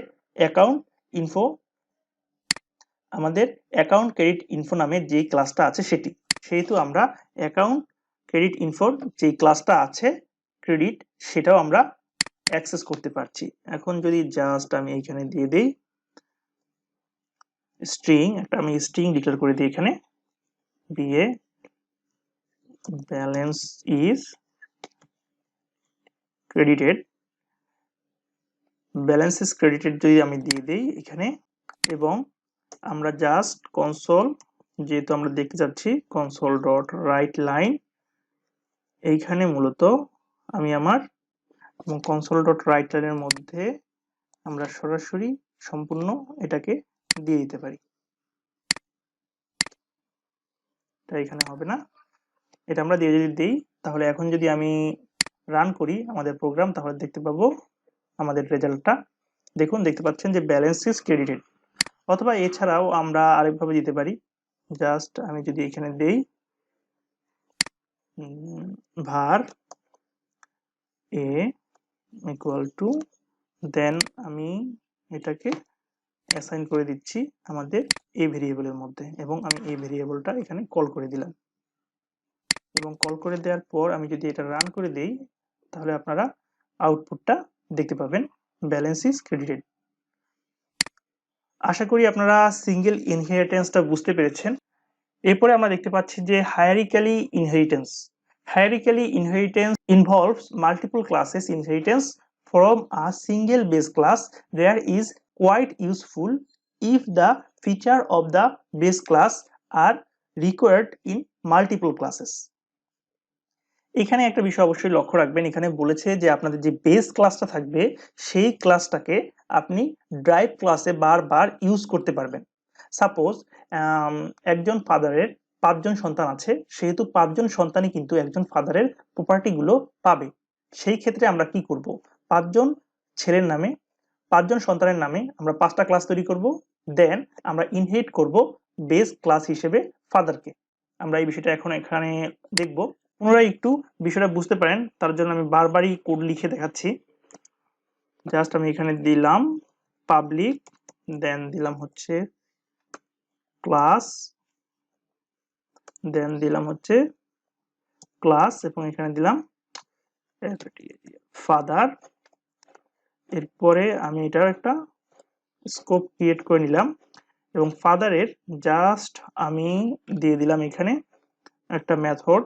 অ্যাকাউন্ট ক্রেডিট ইনফো নামে যে ক্লাসটা আছে সেটি। সেহেতু আমরা অ্যাকাউন্ট ক্রেডিট ইনফোর যে ক্লাসটা আছে ক্রেডিট, সেটাও আমরা অ্যাক্সেস করতে পারছি। এখন যদি জাস্ট আমি এখানে দিয়ে দেই আমি স্ট্রিং ডিক্লেয়ার করে দিই এখানে বিএ ব্যালেন্স ইজ ক্রেডিটেড, যদি আমি দিয়ে দেই এখানে, এবং আমরা জাস্ট কনসোল, যেহেতু আমরা দেখতে যাচ্ছি কনসোল ডট রাইট লাইন, এইখানে মূলত আমি আমার কনসোল ডট রাইট লাইনের মধ্যে আমরা সরাসরি সম্পূর্ণ এটাকে দিয়ে দিতে পারি। এটা এখানে হবে না, এটা আমরা দিয়ে যদি দিই তাহলে এখন যদি আমি রান করি আমাদের প্রোগ্রাম, তাহলে দেখতে পাবো আমাদের রেজাল্টটা। দেখতে পাচ্ছেন যে ব্যালেন্স ইজ ক্রেডিটেড। অথবা এছাড়াও আমরা আরেকভাবে দিতে পারি, জাস্ট আমি যদি এখানে দেই var a ইকুয়াল টু, দেন আমি এটাকে অ্যাসাইন করে দিচ্ছি আমাদের a ভেরিয়েবলের মধ্যে এবং আমি এই ভেরিয়েবলটা এখানে কল করে দিলাম। এবং কল করে দেওয়ার পর আমি যদি এটা রান করে দেই তাহলে আপনারা আউটপুটটা দেখতে পাবেন ব্যালেন্স ইজ ক্রেডিটেড। আশা করি আপনারা সিঙ্গেল ইনহেরিটেন্সটা বুঝতে পেরেছেন। এরপরে আমরা দেখতে পাচ্ছি যে হায়ারিক্যালি inheritance involves multiple classes inheritance from a single base class. There is quite useful if the feature of the base class are required in multiple classes. এখানে একটা বিষয় অবশ্যই লক্ষ্য রাখবেন, এখানে বলেছে যে আপনাদের যে বেস ক্লাসটা থাকবে সেই ক্লাসটাকে আপনি ড্রাইভ ক্লাসে বারবার ইউজ করতে পারবেন। সাপোজ একজন ফাদারের 5 জন সন্তান আছে, সেহেতু 5 জন সন্তানই কিন্তু একজন ফাদারের প্রপার্টি গুলো পাবে। সেই ক্ষেত্রে আমরা কি করব, 5জন ছেলের নামে 5জন সন্তানের নামে আমরা 5টা ক্লাস তৈরি করব। দেন আমরা ইনহেরিট করব বেস ক্লাস হিসেবে ফাদারকে। আমরা এই বিষয়টা এখন এখানে দেখব। পুনরায় একটু বিষয়টা বুঝতে পারেন তার জন্য আমি বারবারই কোড লিখে দেখাচ্ছি। জাস্ট আমি এখানে দিলাম পাবলিক, দেন দিলাম হচ্ছে ক্লাস, দেন দিলাম হচ্ছে ক্লাস, এবং এখানে দিলাম ফাদার। এরপরে আমি এটার একটা স্কোপ ক্রিয়েট করে নিলাম এবং ফাদারের জাস্ট আমি দিয়ে দিলাম এখানে একটা মেথড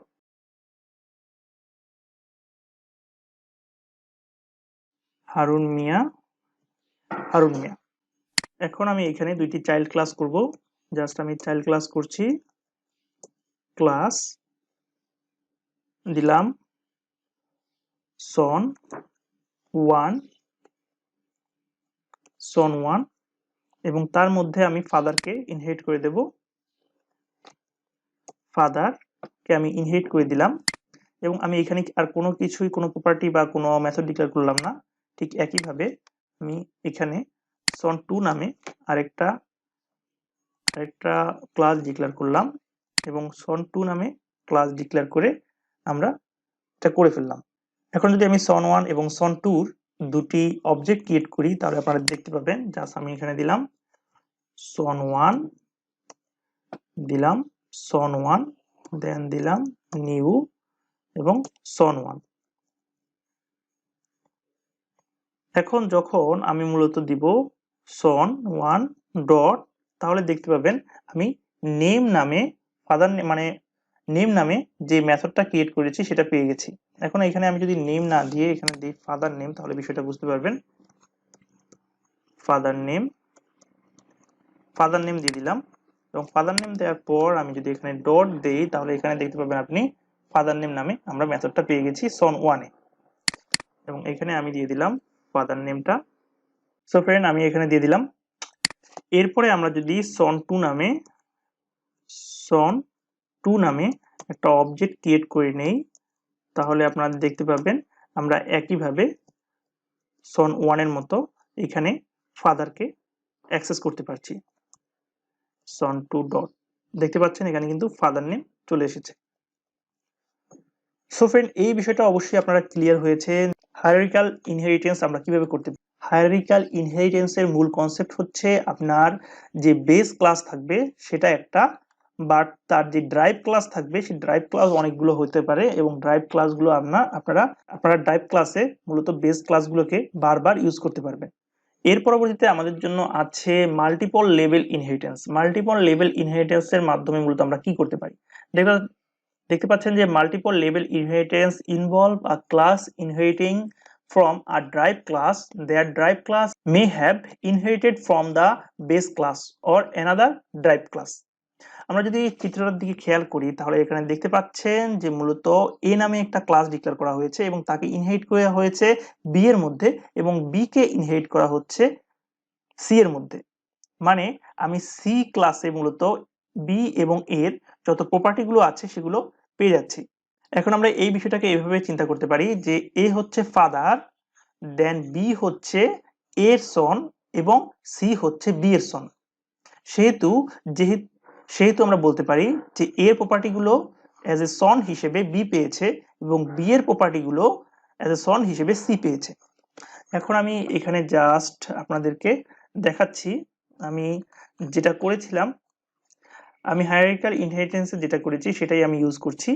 হারুন মিয়া। এখন আমি এখানে দুইটি চাইল্ড ক্লাস করব। জাস্ট আমি চাইল্ড ক্লাস করছি, ক্লাস দিলাম সন 1 এবং তার মধ্যে আমি ফাদারকে ইনহেরিট করে দেব। ফাদারকে আমি ইনহেরিট করে দিলাম এবং আমি এখানে আর কোনো কিছুই, কোনো প্রপার্টি বা কোনো মেথড ডিক্লেয়ার করলাম না। ঠিক একইভাবে আমি এখানে son2 নামে আরেকটা ক্লাস ডিক্লেয়ার করলাম এবং son2 নামে ক্লাস ডিক্লেয়ার করে আমরা এটা করে ফেললাম। এখন যদি আমি son1 এবং son2 দুটি অবজেক্ট ক্রিয়েট করি তাহলে আপনারা দেখতে পাবেন। জাস্ট আমি এখানে দিলাম son1, দিলাম son1, দেন দিলাম নিউ এবং son1। এখন যখন আমি মূলত দিব son1 ডট, তাহলে দেখতে পাবেন আমি নেম নামে ফাদার মানে নেম নামে যে মেথডটা ক্রিয়েট করেছি সেটা পেয়ে গেছি। এখন এখানে আমি যদি নেম না দিয়ে এখানে দিই ফাদার নেম, তাহলে বিষয়টা বুঝতে পারবেন। ফাদার নেম দিয়ে দিলাম এবং ফাদার নেম দেওয়ার পর আমি যদি এখানে ডট দেই তাহলে এখানে দেখতে পাবেন আপনি ফাদার নেম নামে আমরা মেথডটা পেয়ে গেছি son1 এ এবং এখানে আমি দিয়ে দিলাম ফাদার নেমটা। সো ফ্রেন্ড আমি এখানে দিয়ে দিলাম। এরপরে আমরা যদি son2 নামে একটা অবজেক্ট ক্রিয়েট করে নেই তাহলে আপনারা দেখতে পাবেন আমরা একইভাবে son1 এর মতো এখানে ফাদারকে অ্যাক্সেস করতে পারছি। son2 ডট, দেখতে পাচ্ছেন এখানে কিন্তু ফাদার নেম চলে এসেছে। সো ফ্রেন্ড এই বিষয়টা অবশ্যই আপনারা ক্লিয়ার হয়েছে। হায়ারার্কিক্যাল ইনহেরিটেন্স আমরা কিভাবে করতে পারি। হায়ারার্কিক্যাল ইনহেরিটেন্সের মূল কনসেপ্ট হচ্ছে আপনার যে বেস ক্লাস থাকবে সেটা একটা, বাট তার যে ড্রাইভ ক্লাস থাকবে সেই ড্রাইভ ক্লাস অনেকগুলো হতে পারে এবং ড্রাইভ ক্লাসগুলো আপনারা ড্রাইভ ক্লাসে মূলত বেস ক্লাসগুলোকে বারবার ইউজ করতে পারবেন। এর পরবর্তীতে আমাদের জন্য আছে multiple level inheritance. Multiple level ইনহেরিটেন্সের মাধ্যমে মূলত আমরা কি করতে পারি। দেখতে পাচ্ছেন যে multiple level inheritance involve a class inheriting from a derived class. Their derived class may have inherited from the base class or another derived class. আমরা যদি চিত্রটার দিকে খেয়াল করি তাহলে এখানে দেখতে পাচ্ছেন যে মূলত a নামে একটা ক্লাস ডিক্লেয়ার করা হয়েছে এবং তাকে ইনহেরিট করা হয়েছে b এর মধ্যে এবং b কে ইনহেরিট করা হচ্ছে c এর মধ্যে। মানে আমি c ক্লাসে মূলত b এবং a এর যত প্রপার্টি গুলো আছে সেগুলো পেয়ে যাচ্ছি। এখন আমরা এই বিষয়টাকে এইভাবে চিন্তা করতে পারি যে a হচ্ছে ফাদার, দেন b হচ্ছে a এর সন এবং c হচ্ছে b এর সন। সেহেতু আমরা বলতে পারি যে a এর প্রপার্টি গুলো অ্যাজ এ সন হিসেবে b পেয়েছে এবং b এর প্রপার্টি গুলো অ্যাজ এ সন হিসেবে c পেয়েছে। এখন আমি এখানে জাস্ট আপনাদেরকে দেখাচ্ছি আমি যেটা করেছিলাম। আমি হায়ারার্কিক্যাল ইনহেরিটেন্সে যেটা করেছি সেটাই আমি ইউজ করছি।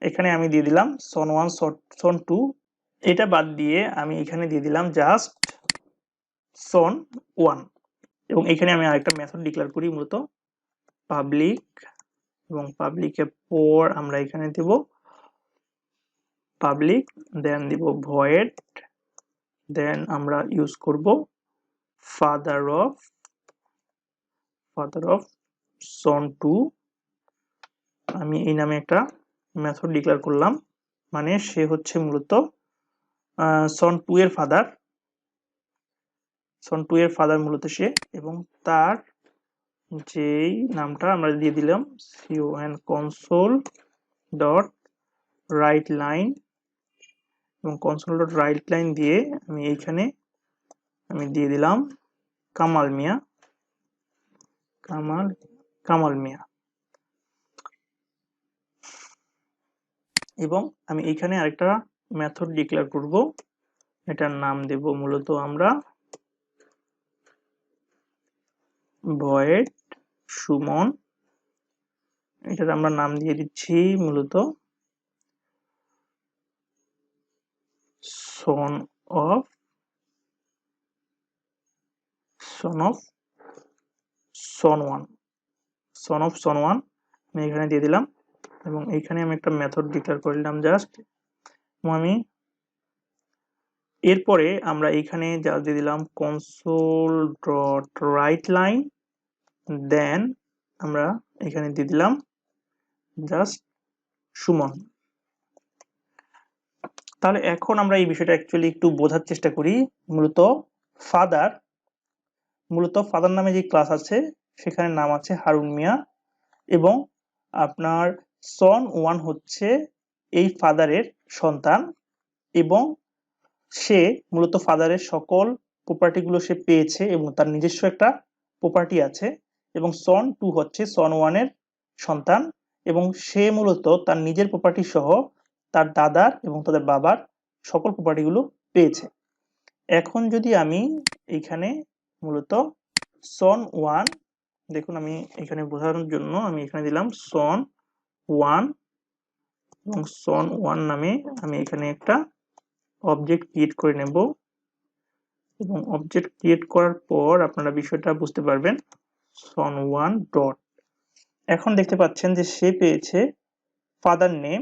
এখানে আমি দিয়ে দিলাম son1 son2, এটা বাদ দিয়ে আমি এখানে দিয়ে দিলাম জাস্ট son1 এবং এখানে আমি আরেকটা মেথড ডিক্লেয়ার করি মূলত পাবলিক, এবং পাবলিকের পর আমরা এখানে দেব পাবলিক, দেন দিব ভয়েড, দেন আমরা ইউজ করব ফাদার অফ son2। আমি এই নামে একটা মেথড ডিক্লেয়ার করলাম, মানে সে হচ্ছে মূলত son2 এর ফাদার মূলত সে, এবং তার যেই নামটা আমরা দিয়ে দিলাম con console dot right line এবং কনসোল ডট রাইট লাইন দিয়ে আমি এইখানে আমি দিয়ে দিলাম কামাল মিয়া, কামাল মিয়া, এবং আমি এইখানে আরেকটা মেথড ডিক্লেয়ার করব। এটার নাম দেব মূলত আমরা ভয়েড সুমন। এটার আমরা নাম দিয়ে দিচ্ছি মূলত সন অফ সন ওয়ান আমি এখানে দিয়ে দিলাম, এবং এইখানে আমি একটা মেথড ডিক্লেয়ার করে দিলাম জাস্ট। আমি এরপরে আমরা এইখানে যা দিয়ে দিলাম কনসোল ডট রাইট লাইন, দেন আমরা এখানে দিয়ে দিলাম জাস্ট সুমন। তাহলে এখন আমরা এই বিষয়টা অ্যাকচুয়ালি একটু বোঝার চেষ্টা করি। ফাদার মূলত ফাদার নামে যে ক্লাস আছে সেখানে নাম আছে হারুন মিয়া, এবং আপনার সন ওয়ান হচ্ছে এই ফাদারের সন্তান, এবং সে মূলত ফাদারের সকল প্রপার্টিগুলো সে পেয়েছে এবং তার নিজস্ব একটা প্রপার্টি আছে, এবং সন টু হচ্ছে সন ওয়ানের সন্তান, এবং সে মূলত তার নিজের প্রপার্টি সহ তার দাদার এবং তাদের বাবার সকল প্রপার্টিগুলো পেয়েছে। এখন যদি আমি এইখানে মূলত সন ওয়ান, দেখুন আমি এখানে বোঝানোর জন্য আমি এখানে দিলাম সন ওয়ান, এবং সন ওয়ান নামে আমি এখানে একটা অবজেক্ট ক্রিয়েট করে নেব, এবং অবজেক্ট ক্রিয়েট করার পর আপনারা বিষয়টা বুঝতে পারবেন। সন ওয়ান ডট, এখন দেখতে পাচ্ছেন যে সে পেয়েছে ফাদার নেম,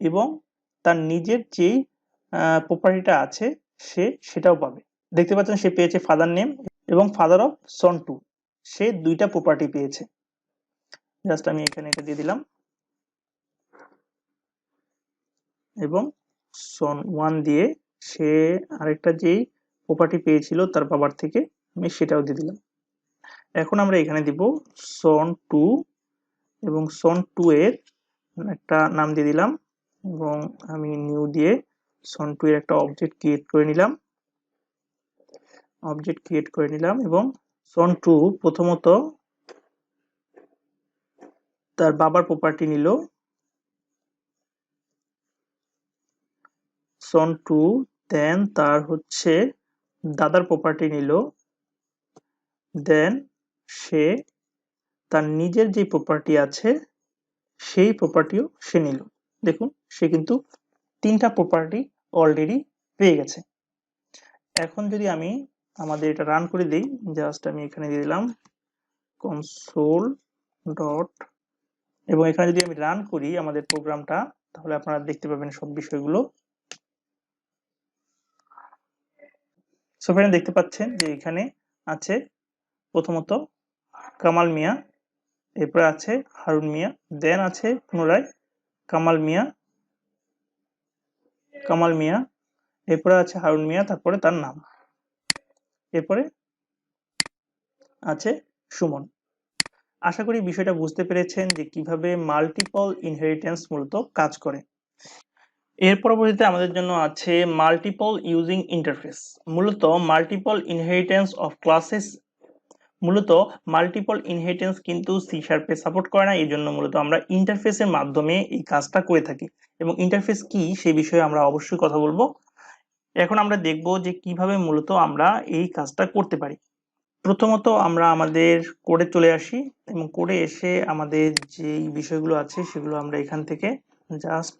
এবং তার নিজের যেই প্রপার্টিটা আছে সেটাও পাবে। দেখতে পাচ্ছেন সে পেয়েছে ফাদার নেম এবং ফাদার অফ সন টু, সে দুইটা প্রপার্টি পেয়েছে। জাস্ট আমি এখানে এটা দিয়ে দিলাম, এবং সন ওয়ান দিয়ে সে আরেকটা যেই প্রপার্টি পেয়েছিল তার বাবার থেকে আমি সেটাও দিয়ে দিলাম। এখন আমরা এখানে দিব সন টু, এবং সন টু এর একটা নাম দিয়ে দিলাম, এবং আমি নিউ দিয়ে সন টু এর একটা অবজেক্ট ক্রিয়েট করে নিলাম, এবং সন টু প্রথমত তার বাবার প্রপার্টি নিল, সন টু, দেন তার হচ্ছে দাদার প্রপার্টি নিল, দেন সে তার নিজের যে প্রপার্টি আছে সেই প্রপার্টিও সে নিল। দেখুন সে কিন্তু তিনটা প্রপার্টি অলরেডি পেয়ে গেছে। এখন যদি আমি আমাদের এটা রান করে দিই, জাস্ট আমি এখানে দিয়ে দিলাম কনসোল ডট, এবং এখানে যদি আমি রান করি আমাদের প্রোগ্রামটা, তাহলে আপনারা দেখতে পাবেন সব বিষয়গুলো। সো ফ্রেন্ড, দেখতে পাচ্ছেন যে এখানে আছে প্রথমত কামাল মিয়া, এরপরে আছে হারুন মিয়া, দেন আছে পুনরায় কামাল মিয়া, এরপরে আছে হারুন মিয়া, তারপরে তার নাম, এরপরে আছে সুমন। আশা করি বিষয়টা বুঝতে পেরেছেন যে কিভাবে মাল্টিপল ইনহেরিটেন্স মূলত কাজ করে। এর পরবর্তীতে আমাদের জন্য আছে মাল্টিপল ইউজিং ইন্টারফেস। মূলত মাল্টিপল ইনহেরিটেন্স অফ ক্লাসেস, মূলত মাল্টিপল ইনহেরিটেন্স কিন্তু সি শার্পে সাপোর্ট করে না, এই জন্য মূলত আমরা ইন্টারফেসের মাধ্যমে এই কাজটা করে থাকি, এবং ইন্টারফেস কি সেই বিষয়ে আমরা অবশ্যই কথা বলবো। এখন আমরা দেখব যে কিভাবে মূলত আমরা এই কাজটা করতে পারি। প্রথমত আমরা আমাদের কোডে চলে আসি, এবং কোডে এসে আমাদের যেই বিষয়গুলো আছে সেগুলো আমরা এখান থেকে জাস্ট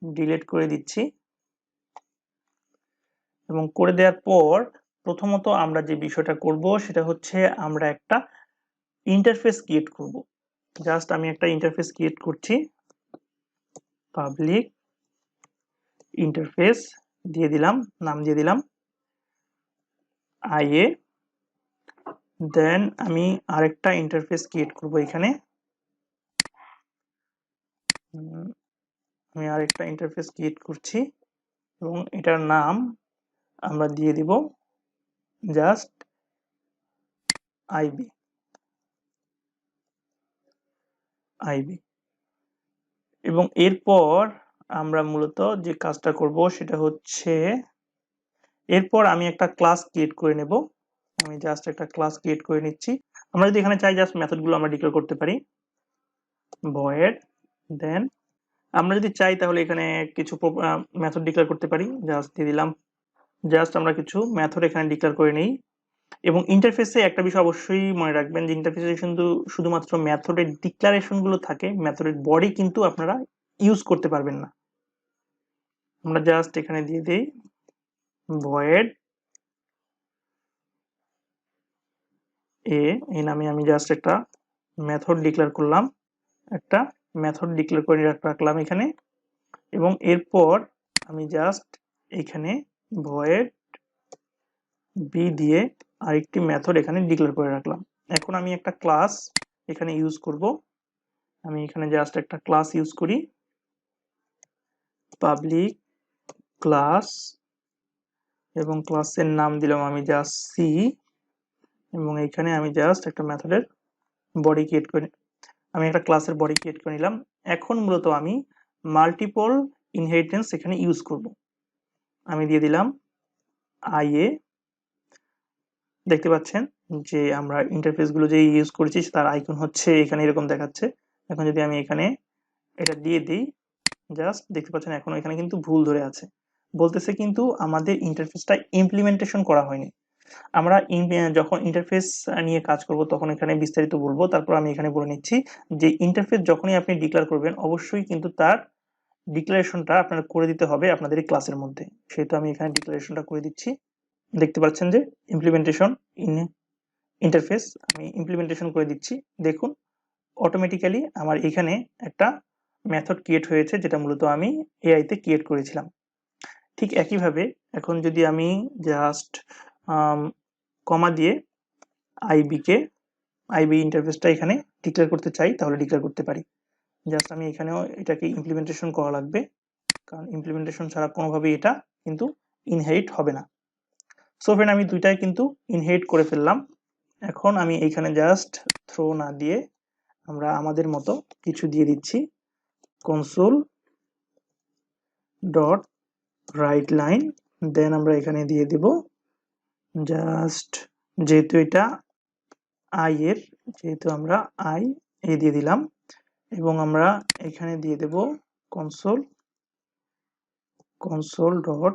ডিলিট করে দিচ্ছি, এবং করে দেওয়ার পর প্রথমত আমরা যে বিষয়টা করব সেটা হচ্ছে আমরা একটা ইন্টারফেস ক্রিয়েট করব। জাস্ট আমি একটা ইন্টারফেস ক্রিয়েট করছি, পাবলিক ইন্টারফেস দিয়ে দিলাম, নাম দিয়ে দিলাম আইএ, দেন আমি আরেকটা ইন্টারফেস ক্রিয়েট করব এখানে, আমি আরেকটা ইন্টারফেস ক্রিয়েট করছি, এবং এটার নাম আমরা দিয়ে দিব জাস্ট আইবি, এবং এরপর আমরা মূলত যে কাজটা করব সেটা হচ্ছে এরপর আমি একটা ক্লাস ক্রিয়েট করে নেব। আমি জাস্ট একটা ক্লাস ক্রিয়েট করে নিচ্ছি। আমরা যদি এখানে চাই জাস্ট মেথডগুলো আমরা ডিক্লেয়ার করতে পারি ভয়েড দেন আমরা যদি চাই তাহলে এখানে কিছু মেথড ডিক্লেয়ার করতে পারি। জাস্ট দিয়ে দিলাম, জাস্ট আমরা কিছু মেথড এখানে ডিক্লেয়ার করে নেই। এবং ইন্টারফেসে একটা বিষয় অবশ্যই মনে রাখবেন যে ইন্টারফেসে কিন্তু শুধুমাত্র মেথডের ডিক্লারেশন গুলো থাকে, মেথডের বডি কিন্তু আপনারা ইউজ করতে পারবেন না। আমরা জাস্ট এখানে দিয়ে দেই ভয়েড এই নামে আমি জাস্ট একটা মেথড ডিক্লেয়ার করলাম, একটা মেথড ডিক্লেয়ার করে রাখলাম এখানে। এবং এরপর আমি জাস্ট এখানে ভয়েড বি দিয়ে আরেকটি মেথড এখানে ডিক্লেয়ার করে রাখলাম। এখন আমি একটা ক্লাস এখানে ইউজ করব। আমি এখানে জাস্ট একটা ক্লাস ইউজ করি, পাবলিক ক্লাস, এবং ক্লাসের নাম দিলাম আমি জাস্ট সি, এবং এখানে আমি জাস্ট একটা মেথডের বডি ক্রিয়েট করে আমি একটা ক্লাসের বডি ক্রিয়েট করে নিলাম। এখন মূলত আমি মাল্টিপল ইনহেরিটেন্স এখানে ইউজ করব। আমি দিয়ে দিলাম আইএ। দেখতে পাচ্ছেন যে আমরা ইন্টারফেস গুলো যে ইউজ করেছি তার আইকন হচ্ছে এখানে এরকম দেখাচ্ছে। এখন যদি আমি এখানে এটা দিয়ে দিই, জাস্ট দেখতে পাচ্ছেন এখন এখানে কিন্তু ভুল ধরে আছে, বলতেছে কিন্তু আমাদের ইন্টারফেসটা ইমপ্লিমেন্টেশন করা হয়নি। আমরা যখন ইন্টারফেস নিয়ে কাজ করব তখন এখানে বিস্তারিত বলবো। তারপর আমি এখানে বলে নিচ্ছি যে ইন্টারফেস যখনই আপনি ডিক্লেয়ার করবেন অবশ্যই কিন্তু তার ডিক্লারেশনটা আপনার করে দিতে হবে আপনাদের এই ক্লাসের মধ্যে। সেহেতু আমি এখানে ডিক্লারেশনটা করে দিচ্ছি। দেখতে পাচ্ছেন যে ইমপ্লিমেন্টেশন ইন্টারফেস আমি ইমপ্লিমেন্টেশন করে দিচ্ছি। দেখুন অটোমেটিক্যালি আমার এখানে একটা মেথড ক্রিয়েট হয়েছে যেটা মূলত আমি এআই তে ক্রিয়েট করেছিলাম। ঠিক একইভাবে এখন যদি আমি জাস্ট কমা দিয়ে আইবি ইন্টারফেসটা এখানে ডিক্লেয়ার করতে চাই তাহলে ডিক্লেয়ার করতে পারি। জাস্ট আমি এখানেও এটাকে ইমপ্লিমেন্টেশন করা লাগবে, কারণ ইমপ্লিমেন্টেশন ছাড়া কোনোভাবেই এটা কিন্তু ইনহেরিট হবে না। সো ফ্রেন্ড আমি দুইটাই কিন্তু ইনহেরিট করে ফেললাম। এখন আমি এইখানে জাস্ট থ্রো না দিয়ে আমরা আমাদের মতো কিছু দিয়ে দিচ্ছি, কনসোল ডট রাইট লাইন, দেন আমরা এখানে দিয়ে দেব জাস্ট যেহেতু এটা আই এর, যেহেতু আমরা আই এ দিয়ে দিলাম, এবং আমরা এখানে দিয়ে দেব কনসোল ডট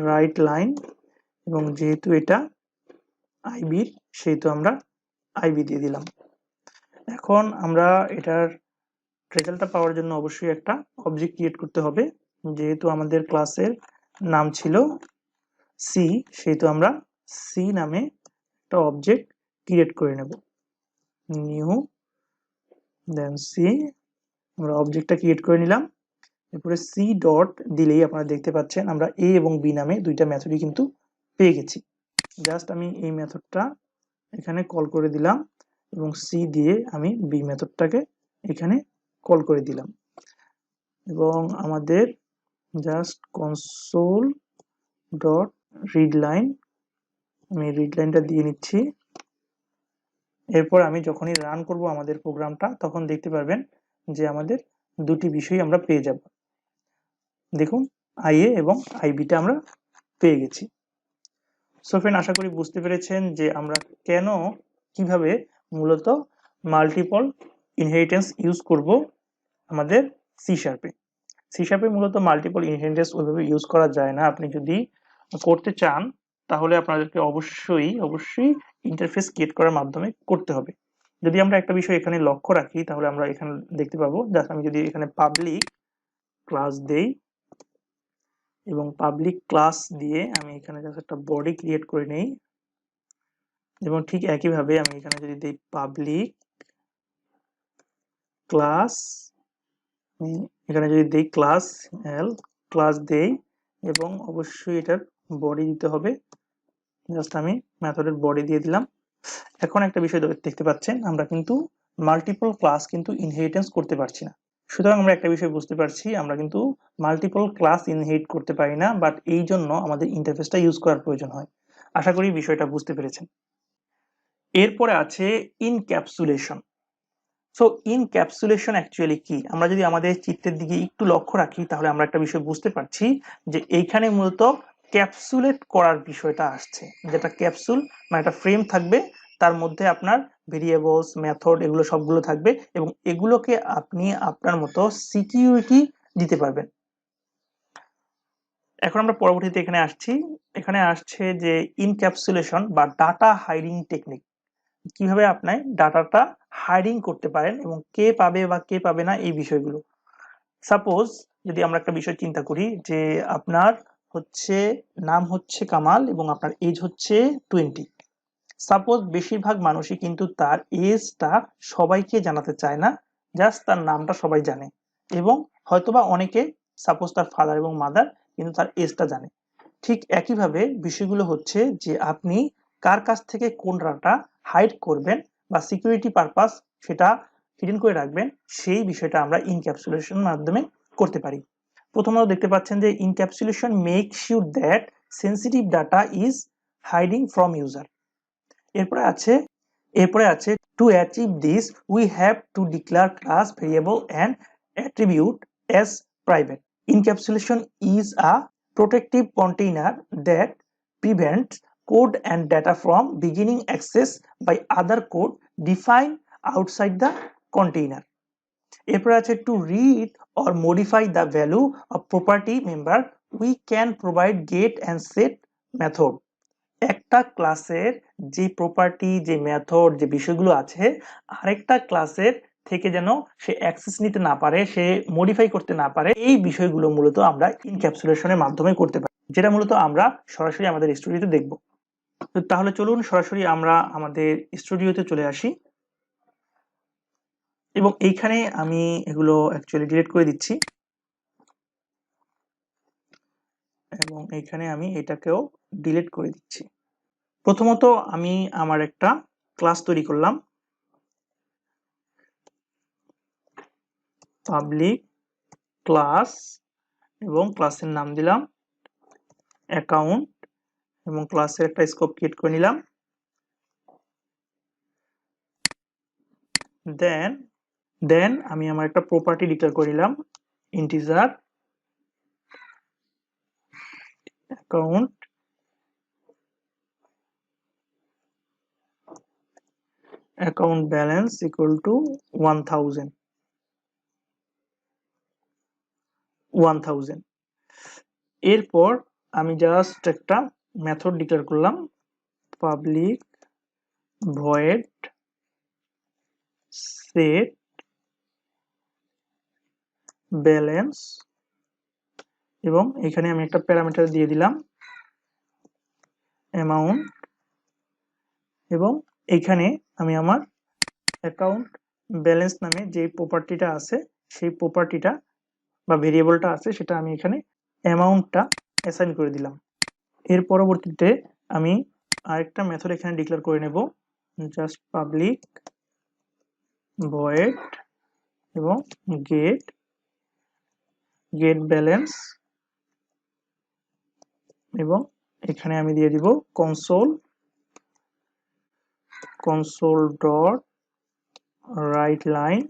রাইট লাইন, এবং যেহেতু এটা আইবির সেহেতু আমরা আইবি দিয়ে দিলাম। এখন আমরা এটার রেজাল্টটা পাওয়ার জন্য অবশ্যই একটা অবজেক্ট ক্রিয়েট করতে হবে। যেহেতু আমাদের ক্লাসের নাম ছিল সি সেহেতু আমরা সি নামে একটা অবজেক্ট ক্রিয়েট করে নেব, নিউ দেন সি, আমরা অবজেক্টটা ক্রিয়েট করে নিলাম। এরপরে সি ডট দিলেই আপনারা দেখতে পাচ্ছেন আমরা এ এবং বি নামে দুইটা মেথডই কিন্তু পেয়ে গেছি। জাস্ট আমি এই মেথডটা এখানে কল করে দিলাম এবং সি দিয়ে আমি বি মেথডটাকে এখানে কল করে দিলাম, এবং আমাদের just console dot read line, আমি রিড লাইনটা দিয়ে নিচ্ছি। এরপর আমি যখনই রান করব আমাদের প্রোগ্রামটা তখন দেখতে পারবেন যে আমাদের দুটি বিষয় আমরা পেয়ে যাব। দেখুন আইএ এবং আইবিটা আমরা পেয়ে গেছি। সো ফ্রেন্ড আশা করি বুঝতে পেরেছেন যে আমরা কিভাবে মূলত মাল্টিপল ইনহেরিটেন্স ইউজ করব আমাদের সি শার্পে মূলত মাল্টিপল ইনহেরিটেন্স ওইভাবে ইউজ করা যায় না। আপনি যদি করতে চান তাহলে আপনাদেরকে অবশ্যই ইন্টারফেস ক্রিয়েট করার মাধ্যমে করতে হবে। যদি আমরা একটা বিষয় এখানে লক্ষ্য রাখি তাহলে আমরা এখানে দেখতে পাবো, জাস্ট আমি যদি এখানে পাবলিক ক্লাস দেই এবং পাবলিক ক্লাস দিয়ে আমি এখানে জাস্ট একটা বডি ক্রিয়েট করে নেই, এবং ঠিক একইভাবে আমি এখানে যদি দেই পাবলিক ক্লাস, এখানে যদি দেই ক্লাস এল ক্লাস দেই, এবং অবশ্যই এটার বডি দিতে হবে। জাস্ট আমি মেথডের বডি দিয়ে দিলাম। এখন একটা বিষয় দেখতে পাচ্ছেন আমরা কিন্তু মাল্টিপল ক্লাস কিন্তু ইনহেরিটেন্স করতে পারছি না। সুতরাং আমরা একটা বিষয় বুঝতে পারছি আমরা কিন্তু মাল্টিপল ক্লাস ইনহেরিট করতে পারি না, বাট এই জন্য আমাদের ইন্টারফেসটা ইউজ করার প্রয়োজন হয়। আশা করি বিষয়টা বুঝতে পেরেছেন। এরপরে আছে ইনক্যাপসুলেশন। সো ইনক্যাপসুলেশন অ্যাকচুয়ালি কি, আমরা যদি আমাদের চিত্রের দিকে একটু লক্ষ্য রাখি তাহলে আমরা একটা বিষয় বুঝতে পারছি যে এইখানে মূলত ক্যাপসুলেট করার বিষয়টা আসছে, যেটা ক্যাপসুল মানে একটা ফ্রেম থাকবে, তার মধ্যে আপনার ভেরিয়েবলস মেথড এগুলো সবগুলো থাকবে এবং এগুলোকে আপনি আপনার মতো সিকিউরিটি দিতে পারবেন। এখন আমরা পরবর্তীতে এখানে আসছে যে ইনক্যাপসুলেশন বা ডাটা হাইডিং টেকনিক, কিভাবে আপনি ডাটাটা হাইডিং করতে পারেন এবং কে পাবে বা কে পাবে না এই বিষয়গুলো। সাপোজ যদি আমরা একটা বিষয় চিন্তা করি যে আপনার হচ্ছে নাম হচ্ছে কামাল এবং আপনার এজ হচ্ছে 20। সাপোজ বেশিরভাগ মানুষই কিন্তু তার এজটা সবাইকে জানাতে চায় না, জাস্ট তার নামটা সবাই জানে এবং হয়তোবা অনেকে সাপোজ তার ফাদার এবং মাদার কিন্তু তার এজটা জানে। ঠিক একইভাবে বিষয়গুলো হচ্ছে যে আপনি কার কাছ থেকে কোন ডাটা হাইড করবেন বা সিকিউরিটি পারপাস সেটা হিডেন করে রাখবেন, সেই বিষয়টা আমরা ইনক্যাপসুলেশন মাধ্যমে করতে পারি। প্রথমত দেখতে পাচ্ছেন যে encapsulation make sure that sensitive data is hiding from user. এরপরে আছে to achieve this we have to declare class variable and attribute as private. Encapsulation is a protective container that prevents code and data from beginning access by other code defined outside the container. এরপর আছে to read or modify the value of property member we can provide get and set method. একটা ক্লাসের যে property যে method যে বিষয়গুলো আছে আরেকটা ক্লাসের থেকে যেন সে অ্যাক্সেস নিতে না পারে, সে মডিফাই করতে না পারে, এই বিষয়গুলো মূলত আমরা ইনক্যাপসুলেশনের মাধ্যমে করতে পারি, যেটা মূলত আমরা সরাসরি আমাদের স্টুডিওতে দেখব। তাহলে চলুন সরাসরি আমরা আমাদের স্টুডিওতে চলে আসি এবং এইখানে আমি এগুলো অ্যাকচুয়ালি ডিলিট করে দিচ্ছি এবং এইখানে আমি এটাকেও ডিলিট করে দিচ্ছি। প্রথমত আমি আমার একটা ক্লাস তৈরি করলাম, পাবলিক ক্লাস এবং ক্লাসের নাম দিলাম অ্যাকাউন্ট এবং ক্লাসের একটা স্কোপ ক্রিয়েট করে নিলাম। দেন আমি আমার একটা প্রপার্টি ডিক্লেয়ার করে নিলাম integer account balance equal to 1000। এরপর আমি জাস্ট একটা মেথড ডিক্লেয়ার করলাম পাবলিক ভয়েড সেট ব্যালেন্স এবং এখানে আমি একটা প্যারামিটার দিয়ে দিলাম অ্যামাউন্ট এবং এখানে আমি আমার অ্যাকাউন্ট ব্যালেন্স নামে যে প্রপার্টিটা আছে সেই প্রপার্টিটা বা ভেরিয়েবলটা আছে সেটা আমি এখানে অ্যামাউন্টটা অ্যাসাইন করে দিলাম। এর পরবর্তীতে আমি আরেকটা মেথড এখানে ডিক্লেয়ার করে নেব জাস্ট পাবলিক ভয়েড এবং গেট ব্যালেন্স এবং এখানে আমি দিয়ে দিব কনসোল ডট রাইট লাইন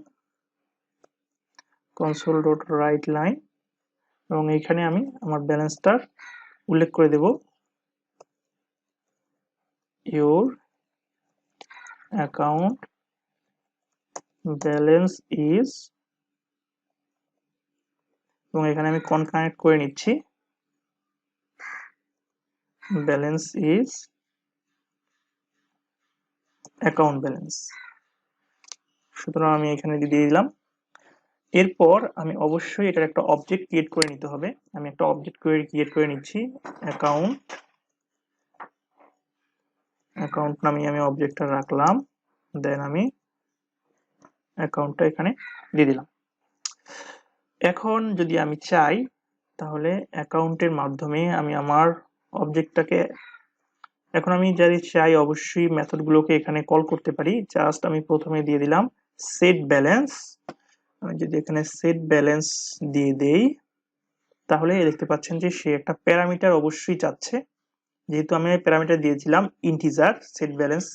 এবং এখানে আমি আমার ব্যালেন্সটার উল্লেখ করে দেব ইউর অ্যাকাউন্ট ব্যালেন্স ইজ এবং এখানে আমি কনকানেক্ট করে নিচ্ছি ব্যালেন্স ইজ অ্যাকাউন্ট ব্যালেন্স। সুতরাং আমি এখানে দিয়ে দিলাম। এরপর আমি অবশ্যই এটার একটা অবজেক্ট ক্রিয়েট করে নিতে হবে। আমি একটা অবজেক্ট ক্রিয়েট করে নিচ্ছি অ্যাকাউন্ট নামে আমি অবজেক্টটা রাখলাম, দেন আমি অ্যাকাউন্টটা এখানে দিয়ে দিলাম। এখন যদি আমি চাই তাহলে অ্যাকাউন্টের মাধ্যমে আমি আমার অবজেক্টটাকে এখন আমি যদি চাই অবশ্যই মেথডগুলোকে এখানে কল করতে পারি। জাস্ট আমি প্রথমে দিয়ে দিলাম সেট ব্যালেন্স। আমি যদি এখানে সেট ব্যালেন্স দিয়ে দেই তাহলে দেখতে পাচ্ছেন যে সে একটা প্যারামিটার অবশ্যই চাচ্ছে, যেহেতু আমি প্যারামিটার দিয়েছিলাম ইন্টিজার সেট ব্যালেন্স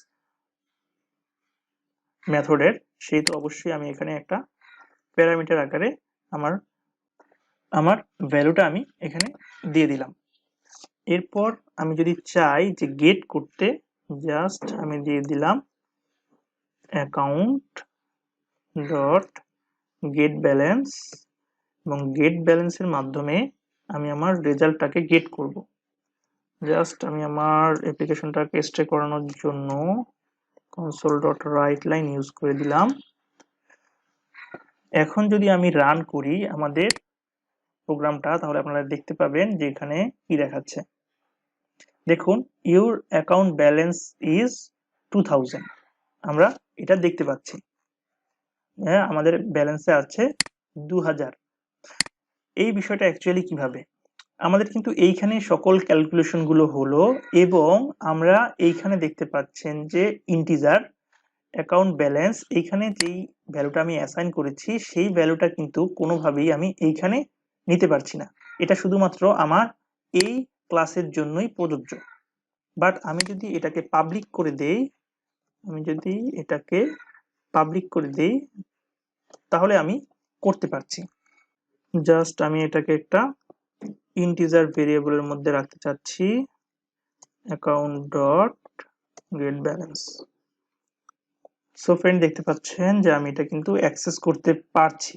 মেথডের, সেহেতু অবশ্যই আমি এখানে একটা প্যারামিটার আকারে আমার আমার ভ্যালুটা আমি এখানে দিয়ে দিলাম। এরপর আমি যদি চাই যে গেট করতে, জাস্ট আমি দিয়ে দিলাম অ্যাকাউন্ট ডট গেট ব্যালেন্স, এবং গেট ব্যালেন্সের মাধ্যমে আমি আমার রেজাল্টটাকে গেট করব। জাস্ট আমি আমার অ্যাপ্লিকেশনটাকে স্টে করানোর জন্য console.writeLine ইউজ করে দিলাম। এখন যদি আমি রান করি আমাদের প্রোগ্রামটা, তাহলে আপনারা দেখতে পাবেন যে এখানে কি দেখাচ্ছে। দেখুন, ইউর অ্যাকাউন্ট ব্যালেন্স ইজ 2000, আমরা এটা দেখতে পাচ্ছি। হ্যাঁ, আমাদের ব্যালেন্সে আছে 2000। এই বিষয়টা অ্যাকচুয়ালি কিভাবে, আমাদের কিন্তু এইখানে সকল ক্যালকুলেশন গুলো হলো, এবং আমরা এইখানে দেখতে পাচ্ছেন যে ইন্টিজার অ্যাকাউন্ট ব্যালেন্স, এইখানে যেই ভ্যালুটা আমি অ্যাসাইন করেছি সেই ভ্যালুটা কিন্তু কোনোভাবেই আমি এইখানে নিতে পারছি না। এটা শুধুমাত্র আমার এই ক্লাসের জন্যই প্রযোজ্য। বাট আমি যদি এটাকে পাবলিক করে দেই, তাহলে আমি করতে পারছি। জাস্ট আমি এটাকে একটা ইন্টিজার ভেরিয়েবলের মধ্যে রাখতে চাচ্ছি, account dot gate balance. So friend, দেখতে পাচ্ছেন যে আমি এটা কিন্তু অ্যাক্সেস করতে পারছি।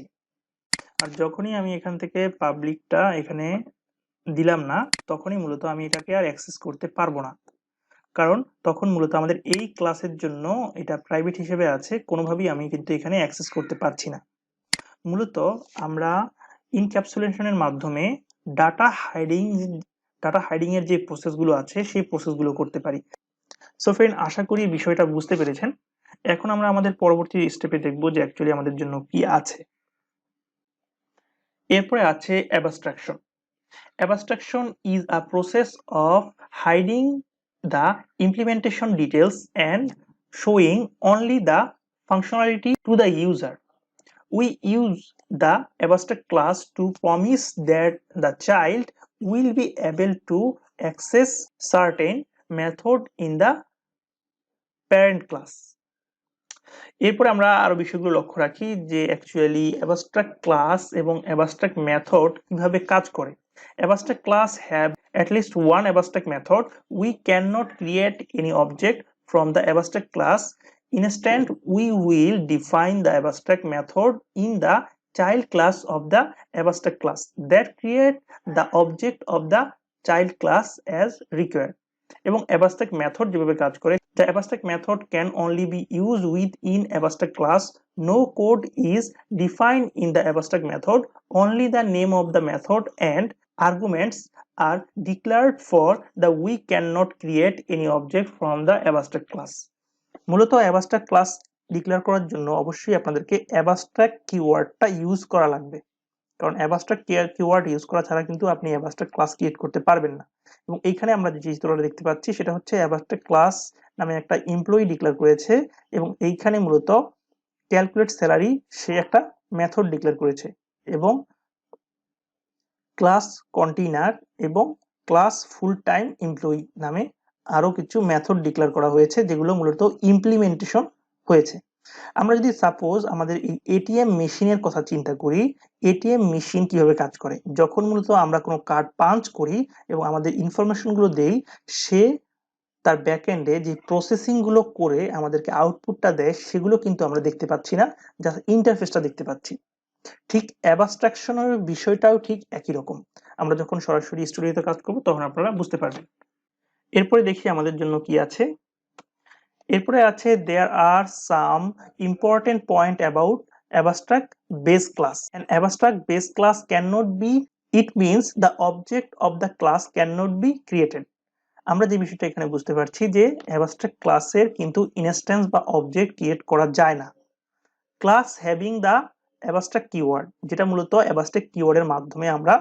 আর যখনই আমি এখান থেকে পাবলিকটা এখানে দিলাম না, তখনই মূলত আমি এটাকে আর অ্যাক্সেস করতে পারবো না, কারণ তখন মূলত আমাদের এই ক্লাসের জন্য এটা প্রাইভেট হিসেবে আছে, কোনোভাবেই আমি কিন্তু এখানে অ্যাক্সেস করতে পারছি না। মূলত আমরা ইনক্যাপসুলেশনের মাধ্যমে ডাটা হাইডিং এর যে প্রসেসগুলো আছে সেই প্রসেসগুলো করতে পারি। সো ফ্রেন্ড, আশা করি বিষয়টা বুঝতে পেরেছেন। এখন আমরা আমাদের পরবর্তী স্টেপে দেখব যে অ্যাকচুয়ালি আমাদের জন্য কি আছে। এরপরে আছে abstraction. Abstraction is a process of hiding the implementation details and showing only the functionality to the user. We use the abstract class to promise that the child will be able to access certain method in the parent class. এরপরে আমরা আরো বিষয়গুলো লক্ষ্য রাখি যে actually abstract class এবং abstract method কিভাবে কাজ করে। Abstract class have at least one abstract method. We cannot create any object from the abstract class. Instead, we will define the abstract method in the child class of the abstract class that create the object of the child class as required. এবং abstract method যেভাবে কাজ করে, the abstract method can only be used within abstract class. No code is defined in the abstract method. Only the name of the method and arguments are declared for the we cannot create any object from the abstract class. মূলত abstract class declare করার জন্য অবশ্যই আপনাদেরকে abstract কিওয়ার্ডটা use করা লাগবে, কারণ abstract keyword use করা ছাড়া কিন্তু আপনি abstract ক্লাস ক্রিয়েট করতে পারবেন না। এবং এইখানে আমরা যে চিত্রটা দেখতে পাচ্ছি সেটা হচ্ছে abstract ক্লাস নামে একটা এমপ্লয়ি ডিক্লেয়ার করেছে, এবং এইখানে মূলত ক্যালকুলেট স্যালারি সে একটা মেথড ডিক্লেয়ার করেছে, এবং ক্লাস কন্টেইনার এবং ক্লাস ফুল টাইম এমপ্লয়ি নামে আরো কিছু মেথড ডিক্লেয়ার করা হয়েছে, যেগুলো মূলত ইমপ্লিমেন্টেশন হয়েছে। আমরা যদি সাপোজ আমাদের এই এটিএম মেশিনের কথা চিন্তা করি, এটিএম মেশিন কিভাবে কাজ করে, যখন মূলত আমরা কোনো কার্ড পাঞ্চ করি এবং আমাদের ইনফরমেশন গুলো দেই, সে তার ব্যাকএন্ডে যে প্রসেসিং গুলো করে আমাদেরকে আউটপুটটা দেয় সেগুলো কিন্তু আমরা দেখতে পাচ্ছি না, জাস্ট ইন্টারফেসটা দেখতে পাচ্ছি। ঠিক অ্যাবস্ট্রাকশনের বিষয়টাও ঠিক একই রকম। আমরা যখন সরাসরি স্টুডিওতে কাজ করব তখন আপনারা বুঝতে পারবেন। এরপরে দেখি আমাদের জন্য কি আছে। এরপরে আছে there are some important point about abstract base class. An abstract base class cannot be, it means the object of the class cannot be created. আমরা যে বিষয়টা এখানে বুঝতে পারছি যে abstract ক্লাসের কিন্তু ইনস্ট্যান্স বা অবজেক্ট ক্রিয়েট করা যায় না। Class having the abstract keyword, যেটা মূলত abstract কিওয়ার্ডের মাধ্যমে আমরা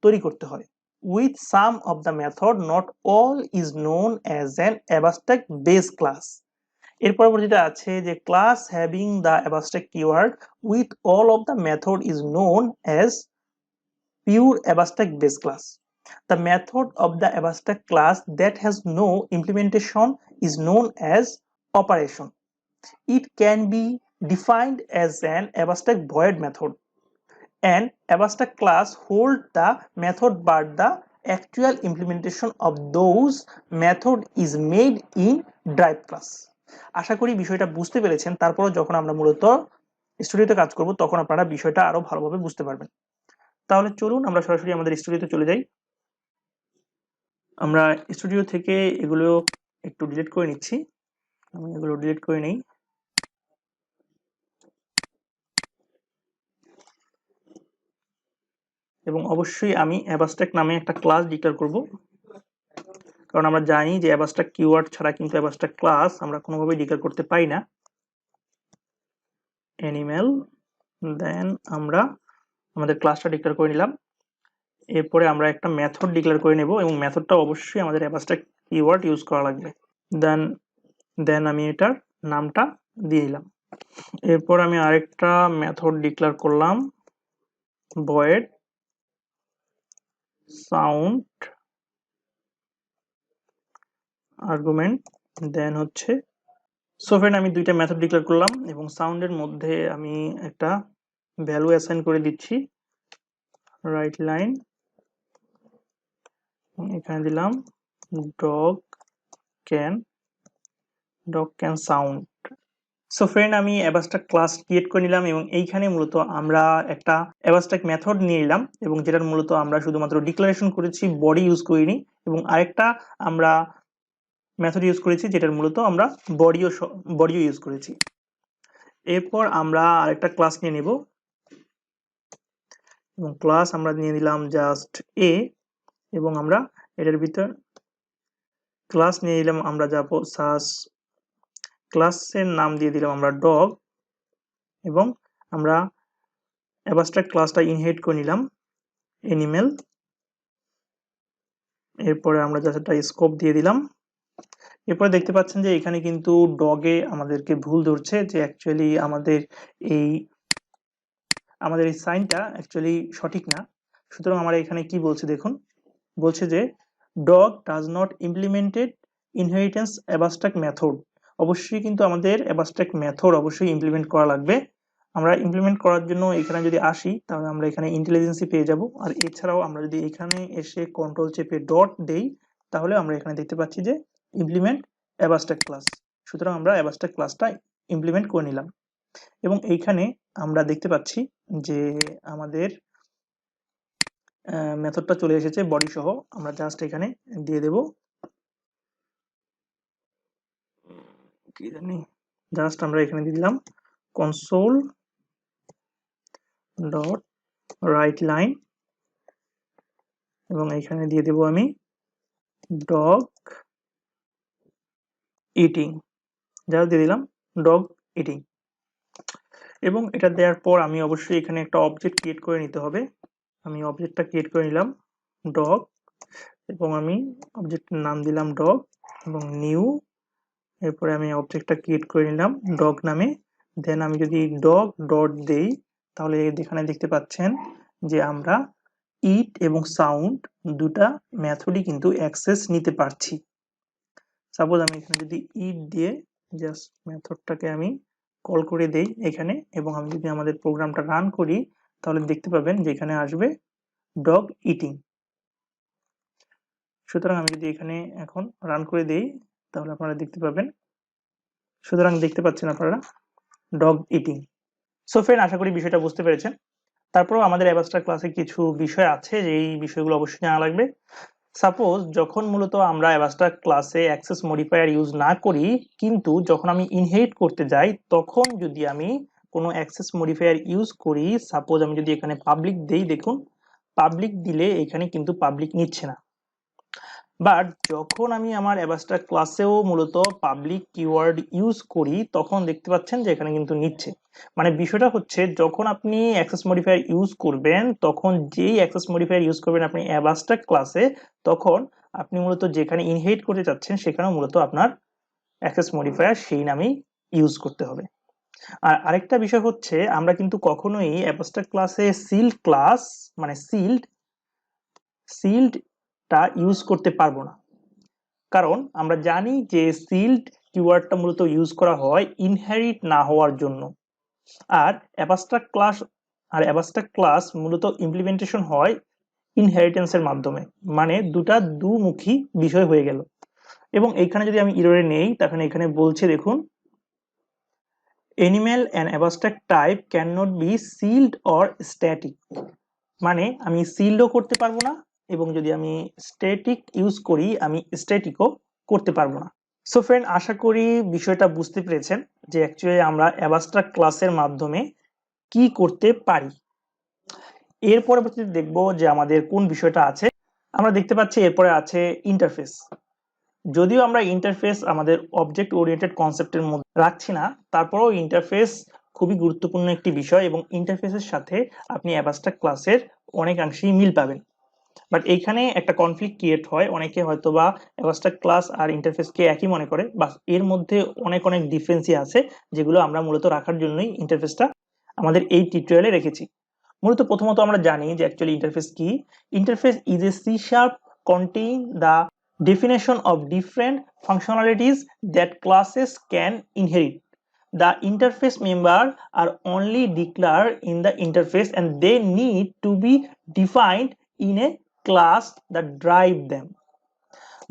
তৈরি করতে হয়। With some of the method, not all is known as an abstract base class. এর পরবর্তীতে আছে যে class having the abstract keyword with all of the method is known as pure abstract base class. The method of the abstract class that has no implementation is known as operation. It can be defined as an abstract void method. An abstract class hold the method but the actual implementation of those method is made in drive class. আশা করি বিষয়টা বুঝতে পেরেছেন। তারপরও যখন আমরা মূলত স্টুডিওতে কাজ করব তখন আপনারা বিষয়টা আরো ভালোভাবে বুঝতে পারবেন। তাহলে চলুন আমরা সরাসরি আমাদের স্টুডিওতে চলে যাই। আমরা স্টুডিও থেকে এগুলো একটু ডিলিট করে নিচ্ছি। আমি এগুলো ডিলিট করে নেই। এবং অবশ্যই আমি abstract নামে একটা ক্লাস ডিক্লেয়ার করব, কারণ আমরা জানি যে abstract কিওয়ার্ড ছাড়া কিন্তু abstract ক্লাস আমরা কোনোভাবেই ডিক্লেয়ার করতে পারি না। অ্যানিমেল, দেন আমরা আমাদের ক্লাসটা ডিক্লেয়ার করে নিলাম। এরপরে আমরা একটা মেথড ডিক্লেয়ার করে নেব এবং মেথডটা অবশ্যই আমাদের abstract কিওয়ার্ড ইউজ করা লাগবে। দেন আমি এটার নামটা দিয়ে দিলাম। এরপর আমি আরেকটা মেথড ডিক্লেয়ার করলাম, void sound argument, দেন হচ্ছে সো ফ্রেন্ড আমি দুইটা মেথড ডিক্লেয়ার করলাম এবং সাউন্ডের মধ্যে আমি একটা ভ্যালু অ্যাসাইন করে দিচ্ছি, রাইট লাইন, এখানে দিলাম dog can sound. So friend আমি abstract ক্লাস ক্রিয়েট করে নিলাম এবং এইখানে মূলত আমরা একটা abstract মেথড নিয়ে নিলাম এবং যেটার মূলত আমরা শুধুমাত্র ডিক্লারেশন করেছি, বডি ইউজ করিনি, এবং আরেকটা আমরা মেথড ইউজ করেছি যেটার মূলত আমরা বডিও ইউজ করেছি। এরপর আমরা আরেকটা ক্লাস নিয়ে নিব এবং ক্লাস আমরা নিয়ে নিলাম জাস্ট এ, এবং আমরা এটার ভিতর ক্লাস নিয়ে নিলাম, আমরা যাবো সাস, ক্লাসের নাম দিয়ে দিলাম আমরা ডগ, এবং আমরা abstract ক্লাসটা ইনহেরিট করে নিলাম অ্যানিমেল। এরপরে আমরা জাস্ট একটা স্কোপ দিয়ে দিলাম। এরপরে দেখতে পাচ্ছেন যে এখানে কিন্তু ডগে আমাদেরকে ভুল ধরছে যে অ্যাকচুয়ালি আমাদের এই সাইনটা অ্যাকচুয়ালি সঠিক না। সুতরাং আমরা এখানে কি বলছে দেখুন, বলছে যে dog does not implemented inheritance abstract method. অবশ্যই কিন্তু আমাদের abstract মেথড অবশ্যই ইমপ্লিমেন্ট করা লাগবে। আমরা ইমপ্লিমেন্ট করার জন্য এখানে যদি আসি তাহলে আমরা এখানে ইন্টেলিজেন্সি পেয়ে যাব। আর এছাড়াও আমরা যদি এখানে এসে কন্ট্রোল চেপে ডট দেই তাহলে আমরা এখানে দেখতে পাচ্ছি যে ইমপ্লিমেন্ট abstract ক্লাস। সুতরাং আমরা abstract ক্লাসটা ইমপ্লিমেন্ট করে নিলাম এবং এইখানে আমরা দেখতে পাচ্ছি যে আমাদের মেথডটা চলে এসেছে বডি সহ। আমরা জাস্ট এখানে দিয়ে দেব কি জানি, জাস্ট আমরা এখানে দিয়ে দিলাম কনসোল ডট রাইট লাইন এবং এখানে দিয়ে দেব আমি ডগ ইটিং, জাস্ট দিয়ে দিলাম ডগ ইটিং। এবং এটা দেওয়ার পর আমি অবশ্যই এখানে একটা অবজেক্ট ক্রিয়েট করে নিতে হবে। আমি অবজেক্টটা ক্রিয়েট করে নিলাম ডগ, এবং আমি অবজেক্টের নাম দিলাম ডগ এবং নিউ। এরপরে আমি অবজেক্টটা ক্রিয়েট করে নিলাম ডগ নামে। দেন আমি যদি ডগ ডট দেই তাহলে এখানে দেখতে পাচ্ছেন যে আমরা ইট এবং সাউন্ড দুটা মেথডই কিন্তু অ্যাক্সেস নিতে পারছি। সাপোজ আমি এখানে যদি ইট দিয়ে জাস্ট মেথডটাকে আমি কল করে দেই এখানে, এবং আমি যদি আমাদের প্রোগ্রামটা রান করি তাহলে দেখতে পাবেন যে এখানে আসবে ডগ ইটিং। সুতরাং আমি যদি এখানে এখন রান করে দেই তাহলে আপনারা দেখতে পাবেন, সুতরাং দেখতে পাচ্ছেন আপনারা ডগ ইটিং। সো ফ্রেন্ড আশা করি বিষয়টা বুঝতে পেরেছেন। তারপরেও আমাদের abstract ক্লাসে কিছু বিষয় আছে যে এই বিষয়গুলো অবশ্যই জানা লাগবে। সাপোজ যখন মূলত আমরা abstract ক্লাসে অ্যাক্সেস মডিফায়ার ইউজ না করি, কিন্তু যখন আমি ইনহেরিট করতে যাই তখন যদি আমি কোনো অ্যাক্সেস মডিফায়ার ইউজ করি, সাপোজ আমি যদি এখানে পাবলিক দেই, দেখুন পাবলিক দিলে এখানে কিন্তু পাবলিক নিচ্ছে না। বাট যখন আমি আমার abstract ক্লাসেও মূলত পাবলিক কিওয়ার্ড ইউজ করি তখন দেখতে পাচ্ছেন যে এখানে কিন্তু নিচ্ছে। মানে বিষয়টা হচ্ছে যখন আপনি অ্যাক্সেস মডিফায়ার ইউজ করবেন তখন যেই অ্যাক্সেস মডিফায়ার ইউজ করবেন আপনি abstract ক্লাসে, তখন আপনি মূলত যেখানে ইনহেরিট করতে চাচ্ছেন সেখানেও মূলত আপনার অ্যাক্সেস মডিফায়ার সেই নামেই ইউজ করতে হবে। আর আরেকটা বিষয় হচ্ছে আমরা কিন্তু কখনোই abstract ক্লাসে সিল্ড ক্লাস মানে সিল্ডটা ইউজ করতে পারবো না, কারণ আমরা জানি যে সিল্ড কিওয়ার্ডটা মূলত ইউজ করা হয় ইনহেরিট না হওয়ার জন্য। আর অ্যাবস্ট্রাক্ট ক্লাস মূলত ইমপ্লিমেন্টেশন হয় ইনহেরিটেন্সের মাধ্যমে, মানে দুটা দুমুখী বিষয় হয়ে গেল। এবং এইখানে যদি আমি ইররে নেই, তখন এখানে বলছে দেখুন, animal and abstract type can not be sealed or static, মানে আমি সিল্ডও করতে পারবো না, এবং যদি আমি স্ট্যাটিক ইউজ করি আমি স্ট্যাটিকও করতে পারবো না। সো ফ্রেন্ড, আশা করি বিষয়টা বুঝতে পেরেছেন যে অ্যাকচুয়ালি আমরা অ্যাবস্ট্রাক্ট ক্লাসের মাধ্যমে কি করতে পারি। এর পরবর্তীতে দেখব যে আমাদের কোন বিষয়টা আছে। আমরা দেখতে পাচ্ছি এরপরে আছে ইন্টারফেস। যদিও আমরা ইন্টারফেস আমাদের অবজেক্ট ওরিয়েন্টেড কনসেপ্টের মধ্যে রাখছি না, তারপরেও ইন্টারফেস খুবই গুরুত্বপূর্ণ একটি বিষয়, এবং ইন্টারফেসের সাথে আপনি অ্যাবস্ট্রাক্ট ক্লাসের অনেকাংশেই মিল পাবেন। বাট এইখানে একটা কনফ্লিক্ট ক্রিয়েট হয়, অনেকে হয়তোবা অ্যাবস্ট্রাক্ট ক্লাস আর ইন্টারফেসকে একই মনে করে, বা এর মধ্যে অনেক অনেক ডিফারেন্সই আছে, যেগুলো আমরা মূলত রাখার জন্যই ইন্টারফেসটা আমাদের এই টিউটোরিয়ালে রেখেছি। মূলত প্রথমত আমরা জানি যে অ্যাকচুয়ালি ইন্টারফেস কি। Interface is a C sharp contain the definition of different functionalities that classes can inherit. The interface members are only declared in the interface and they need to be defined in a class that drive them.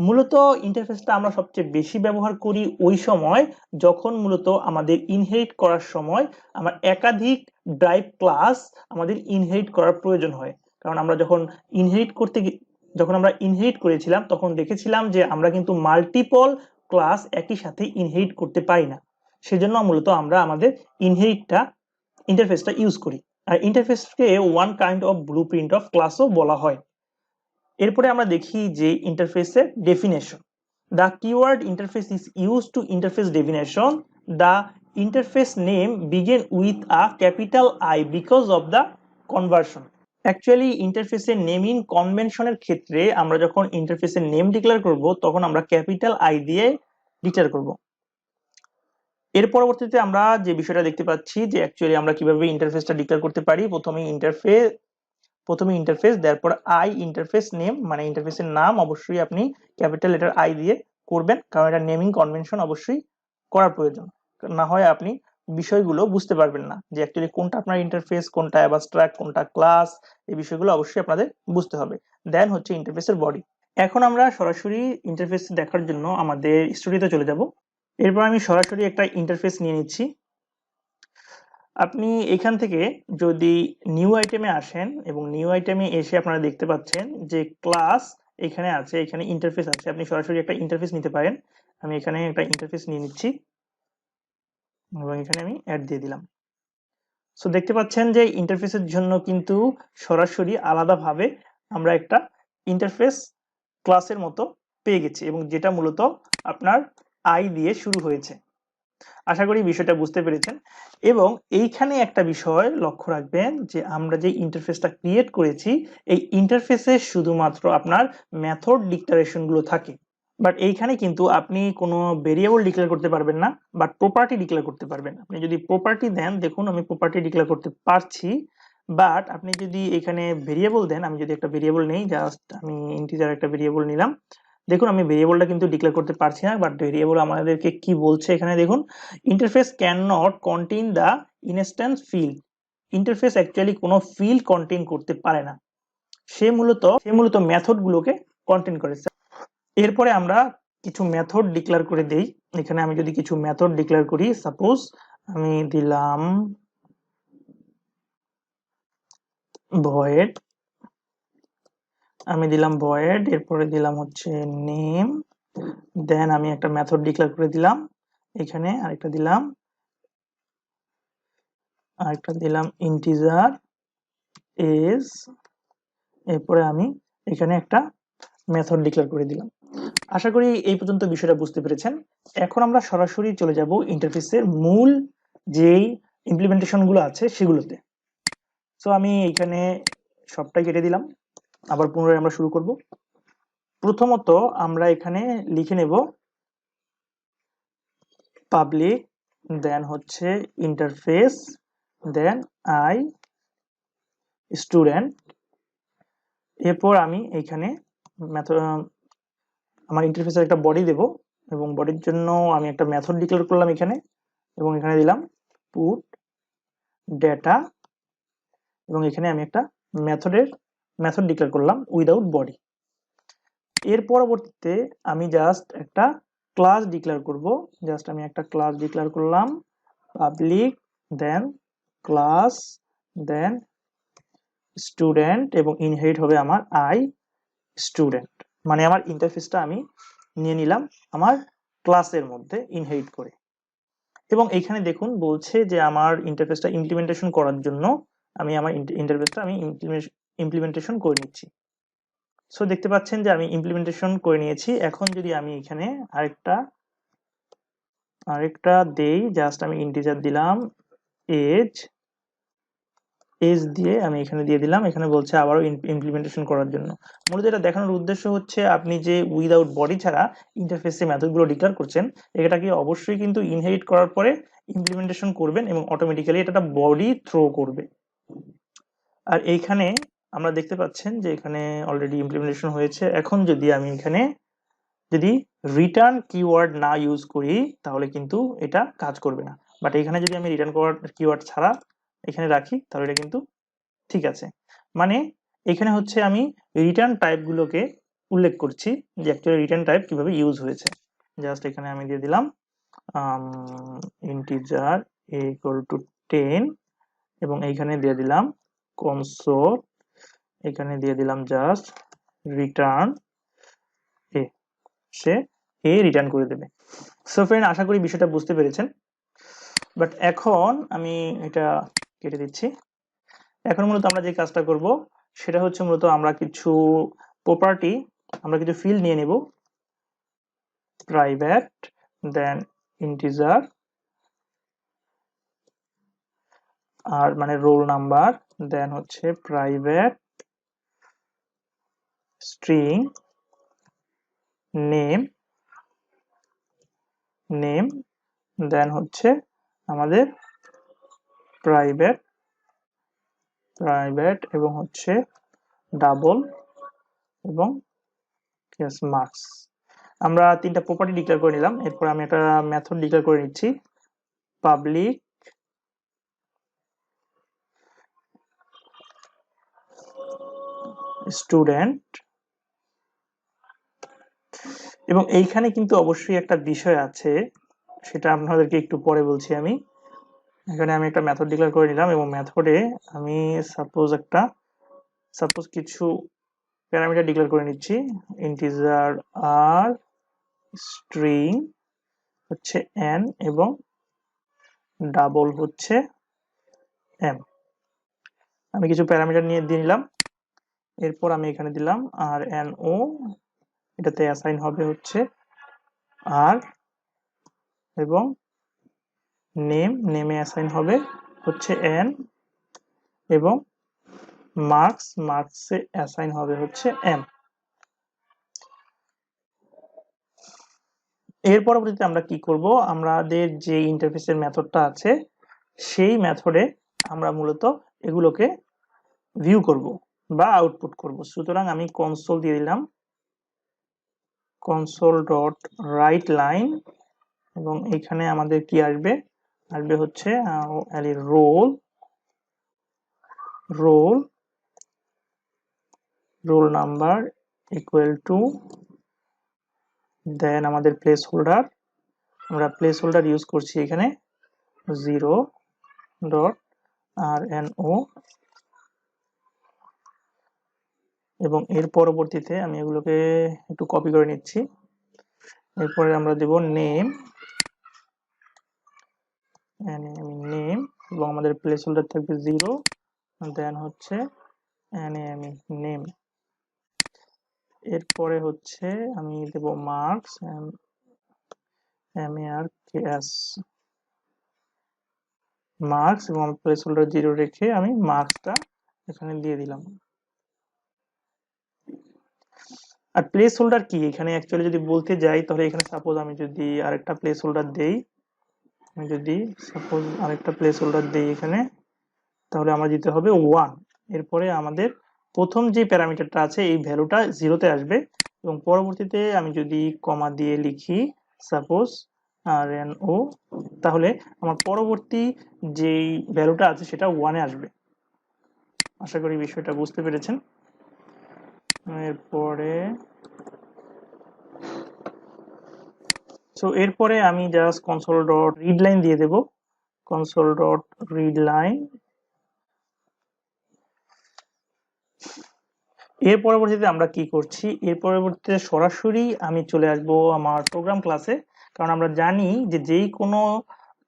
মূলত ইন্টারফেসটা আমরা সবচেয়ে বেশি ব্যবহার করি ওই সময় যখন মূলত আমাদের ইনহেরিট করার সময় আমার একাধিক ড্রাইভ ক্লাস আমাদের ইনহেরিট করার প্রয়োজন হয়। কারণ আমরা যখন ইনহেরিট করেছিলাম তখন দেখেছিলাম যে আমরা কিন্তু মাল্টিপল ক্লাস একই সাথে ইনহেরিট করতে পারি না। সেজন্য মূলত আমরা আমাদের ইন্টারফেসটা ইউজ করি। আর ইন্টারফেসকে one kind of blueprint of ক্লাসও বলা হয়। এরপরে আমরা দেখি যে ইন্টারফেসের definition. The keyword interface is use to interface definition. The interface name begin with a capital I because of the conversion. Actually ইন্টারফেসের নেমিং কনভেনশনের ক্ষেত্রে আমরা যখন ইন্টারফেসের নেম ডিক্লেয়ার করব তখন আমরা ক্যাপিটাল আই দিয়ে ডিক্লেয়ার করব। এর পরবর্তীতে আমরা যে বিষয়টা দেখতে পাচ্ছি যে অ্যাকচুয়ালি আমরা কিভাবে ইন্টারফেসটা ডিক্লেয়ার করতে পারি। প্রথমে ইন্টারফেস, তারপর আই ইন্টারফেস নেম, মানে ইন্টারফেসের নাম অবশ্যই আপনি ক্যাপিটাল লেটার আই দিয়ে করবেন, কারণ এটা নেমিং কনভেনশন অবশ্যই করার প্রয়োজন। না হয় আপনি বিষয়গুলো বুঝতে পারবেন না যে অ্যাকচুয়ালি কোনটা আপনার ইন্টারফেস, কোনটা অ্যাবস্ট্রাক্ট, কোনটা ক্লাস, এই বিষয়গুলো অবশ্যই আপনাদের বুঝতে হবে। দেন হচ্ছে ইন্টারফেসের বডি। এখন আমরা সরাসরি ইন্টারফেস দেখার জন্য আমাদের স্টুডিওতে চলে যাব। এরপর আমি সরাসরি একটা ইন্টারফেস নিয়ে নিচ্ছি। আপনি এখান থেকে যদি নিউ আইটেমে আসেন এবং নিউ আইটেমে এসে আপনারা দেখতে পাচ্ছেন যে ক্লাস এখানে আছে, এখানে ইন্টারফেস আছে, আপনি সরাসরি একটা ইন্টারফেস নিতে পারেন। আমি এখানে একটা ইন্টারফেস নিয়ে নিচ্ছি এবং এখানে আমি অ্যাড দিয়ে দিলাম। সো দেখতে পাচ্ছেন যে ইন্টারফেসের জন্য কিন্তু সরাসরি আলাদাভাবে আমরা একটা ইন্টারফেস ক্লাসের মতো পেয়ে গেছি, এবং যেটা মূলত আপনার আই দিয়ে শুরু হয়েছে। আশা করি বিষয়টা বুঝতে পেরেছেন। এবং এইখানে একটা বিষয় লক্ষ্য রাখবেন যে আমরা যে ইন্টারফেসটা ক্রিয়েট করেছি এই ইন্টারফেসে শুধুমাত্র আপনার মেথড ডিক্লারেশন গুলো থাকে, বাট এইখানে কিন্তু আপনি কোনো ভেরিয়েবল ডিক্লেয়ার করতে পারবেন না, বাট প্রপার্টি ডিক্লেয়ার করতে পারবেন। আপনি যদি প্রপার্টি দেন, দেখুন আমি প্রপার্টি ডিক্লেয়ার করতে পারছি, বাট আপনি যদি এখানে ভেরিয়েবল দেন, আমি যদি একটা ভেরিয়েবল নেই, জাস্ট আমি ইন্টিজার একটা ভেরিয়েবল নিলাম, দেখুন আমি ভেরিয়েবলটা কিন্তু ডিক্লেয়ার করতে পারছি না, বাট ভেরিয়েবল আমাদেরকে কি বলছে এখানে দেখুন, interface can not contain the instance field. Interface actually কোনো ফিল্ড কন্টেইন করতে পারে না, সে মূলত মেথড গুলোকে কন্টেইন করে। এরপরে আমরা কিছু মেথড ডিক্লেয়ার করে দেই। এখানে আমি যদি কিছু মেথড ডিক্লেয়ার করি, সাপোজ আমি দিলাম ভয়েড, এরপরে দিলাম হচ্ছে নেম, দেন আমি একটা মেথড ডিক্লেয়ার করে দিলাম, এখানে আরেকটা দিলাম ইন্টিজার এজ, এরপরে আমি এখানে একটা মেথড ডিক্লেয়ার করে দিলাম। আশা করি এই পর্যন্ত বিষয়টা বুঝতে পেরেছেন। এখন আমরা সরাসরি চলে যাব ইন্টারফেসের মূল যেই ইমপ্লিমেন্টেশন গুলো আছে সেগুলোতে। সো আমি এখানে সবটাই কেটে দিলাম, আবার পুনরায় আমরা শুরু করব। প্রথমত আমরা এখানে লিখে নেব পাবলিক, দেন হচ্ছে ইন্টারফেস, দেন আই স্টুডেন্ট। এরপর আমি এখানে আমার ইন্টারফেসের একটা বডি দেব, এবং বডির জন্য আমি একটা মেথড ডিক্লেয়ার করলাম এখানে, এবং এখানে দিলাম পুট ডেটা, এবং এখানে আমি একটা মেথড ডিক্লেয়ার করলাম উইদাউট বডি। এর পরবর্তীতে আমি জাস্ট একটা ক্লাস ডিক্লেয়ার করব। জাস্ট আমি একটা ক্লাস ডিক্লেয়ার করলাম, পাবলিক, দেন ক্লাস, দেন স্টুডেন্ট, এবং ইনহেরিট হবে আমার আই স্টুডেন্ট। মানে আমার ইন্টারফেসটা আমি নিয়ে নিলাম আমার ক্লাসের মধ্যে ইনহেরিট করে। এবং এইখানে দেখুন বলছে যে আমার ইন্টারফেসটা ইমপ্লিমেন্টেশন করার জন্য আমি আমার ইন্টারফেসটা আমি ইমপ্লিমেন্টেশন করে নিচ্ছি। সো দেখতে পাচ্ছেন যে আমি ইমপ্লিমেন্টেশন করে নিয়েছি। এখন যদি আমি এখানে আরেকটা দেই, জাস্ট আমি ইন্টিজার দিলাম এজ দিয়ে আমি এখানে দিয়ে দিলাম। এখানে বলছে আবারও ইমপ্লিমেন্টেশন করার জন্য। মূলত এটা দেখানোর উদ্দেশ্য হচ্ছে আপনি যে উইদাউট বডি ছাড়া ইন্টারফেসে মেথডগুলো ডিক্লেয়ার করছেন, এটাকে অবশ্যই কিন্তু ইনহেরিট করার পরে ইমপ্লিমেন্টেশন করবেন এবং অটোমেটিক্যালি এটা বডি থ্রো করবে। আর এইখানে আমরা দেখতে পাচ্ছেন যে এখানে অলরেডি ইমপ্লিমেন্টেশন হয়েছে। এখন যদি আমি এখানে যদি রিটার্ন কিওয়ার্ড না ইউজ করি তাহলে কিন্তু এটা কাজ করবে না। বাট এখানে যদি আমি রিটার্ন কিওয়ার্ড ছাড়া এখানে রাখি তাহলে এটা কিন্তু ঠিক আছে। মানে এখানে হচ্ছে আমি রিটার্ন টাইপগুলোকে উল্লেখ করছি যে অ্যাকচুয়ালি রিটার্ন টাইপ কিভাবে ইউজ হয়েছে। জাস্ট এখানে আমি দিয়ে দিলাম ইন্টিজার =10 এবং এইখানে দিয়ে দিলাম কনসোল, এখানে দিয়ে দিলাম জাস্ট রিটার্ন এ, সে এ রিটার্ন করে দেবে। সো ফ্রেন্ড, আশা করি বিষয়টা বুঝতে পেরেছেন। বাট এখন আমি এটা কেটে দিচ্ছি। এখন মূলত আমরা যে কাজটা করব সেটা হচ্ছে মূলত আমরা কিছু প্রপার্টি, আমরা কিছু ফিল্ড নিয়ে নেব, প্রাইভেট, দেন ইন্টিজার, আর মানে রোল নাম্বার, দেন হচ্ছে প্রাইভেট স্ট্রিং নেম, দেন হচ্ছে আমাদের প্রাইভেট এবং হচ্ছে ডাবল এবং মার্কস। আমরা তিনটা প্রপার্টি ডিক্লেয়ার করে নিলাম। এরপর আমি একটা মেথড ডিক্লেয়ার করে নিচ্ছি, পাবলিক স্টুডেন্ট। এবং এইখানে কিন্তু অবশ্যই একটা বিষয় আছে, সেটা আপনাদেরকে একটু পরে বলছি। আমি এখানে আমি একটা মেথড ডিক্লেয়ার করে নিলাম এবং মেথডে আমি সাপোজ কিছু প্যারামিটার ডিক্লেয়ার করে নিচ্ছি, ইন্টিজার আর, স্ট্রিং হচ্ছে n এবং ডাবল হচ্ছে m। আমি কিছু প্যারামিটার নিয়ে দিয়ে নিলাম। এরপর আমি এখানে দিলাম আর এন ও, এটাতে অ্যাসাইন হবে হচ্ছে আর, এবং নেমে অ্যাসাইন হবে হচ্ছে n, এবং মার্কসে অ্যাসাইন হবে হচ্ছে m। এর পরবর্তীতে আমরা কি করব, আমাদের যে ইন্টারফেসের মেথডটা আছে সেই মেথডে আমরা মূলত এগুলোকে ভিউ করব বা আউটপুট করব। সুতরাং আমি কনসোল দিয়ে দিলাম, কনসোল ডট রাইট লাইন, এবং এখানে আমাদের কি আসবে হচ্ছে রোল নাম্বার ইকুয়াল টু, দেন আমাদের প্লেস হোল্ডার, আমরা প্লেস হোল্ডার ইউজ করছি এখানে 0.rno, এবং এর পরবর্তীতে আমি এগুলোকে একটু কপি করে নিচ্ছি। এরপরে আমরা দেব নেম, এবং আমাদের প্লেস হোল্ডার থাকবে 0, দেন হচ্ছে নেম। এরপরে হচ্ছে আমি দেব মার্কস, মার্কস, এবং প্লেস হোল্ডার 0 রেখে আমি মার্কসটা এখানে দিয়ে দিলাম। আর প্লেস হোল্ডার কি এখানে অ্যাকচুয়ালি যদি বলতে যাই তাহলে এখানে সাপোজ আমি যদি আরেকটা প্লেস হোল্ডার দেই, এখানে, তাহলে আমার দিতে হবে 1। এরপরে আমাদের প্রথম যে প্যারামিটারটা আছে এই ভ্যালুটা 0-তে আসবে, এবং পরবর্তীতে আমি যদি কমা দিয়ে লিখি সাপোজ RNO, তাহলে আমার পরবর্তী যেই ভ্যালুটা আছে সেটা 1 এ আসবে। আশা করি বিষয়টা বুঝতে পেরেছেন। এরপরে আমি just console dot read line দিয়ে দেব, কনসোল ডট রিড লাইন। এর পরবর্তীতে আমরা কি করছি, এর পরবর্তীতে সরাসরি আমি চলে আসব আমার প্রোগ্রাম ক্লাসে, কারণ আমরা জানি যে যেই কোনো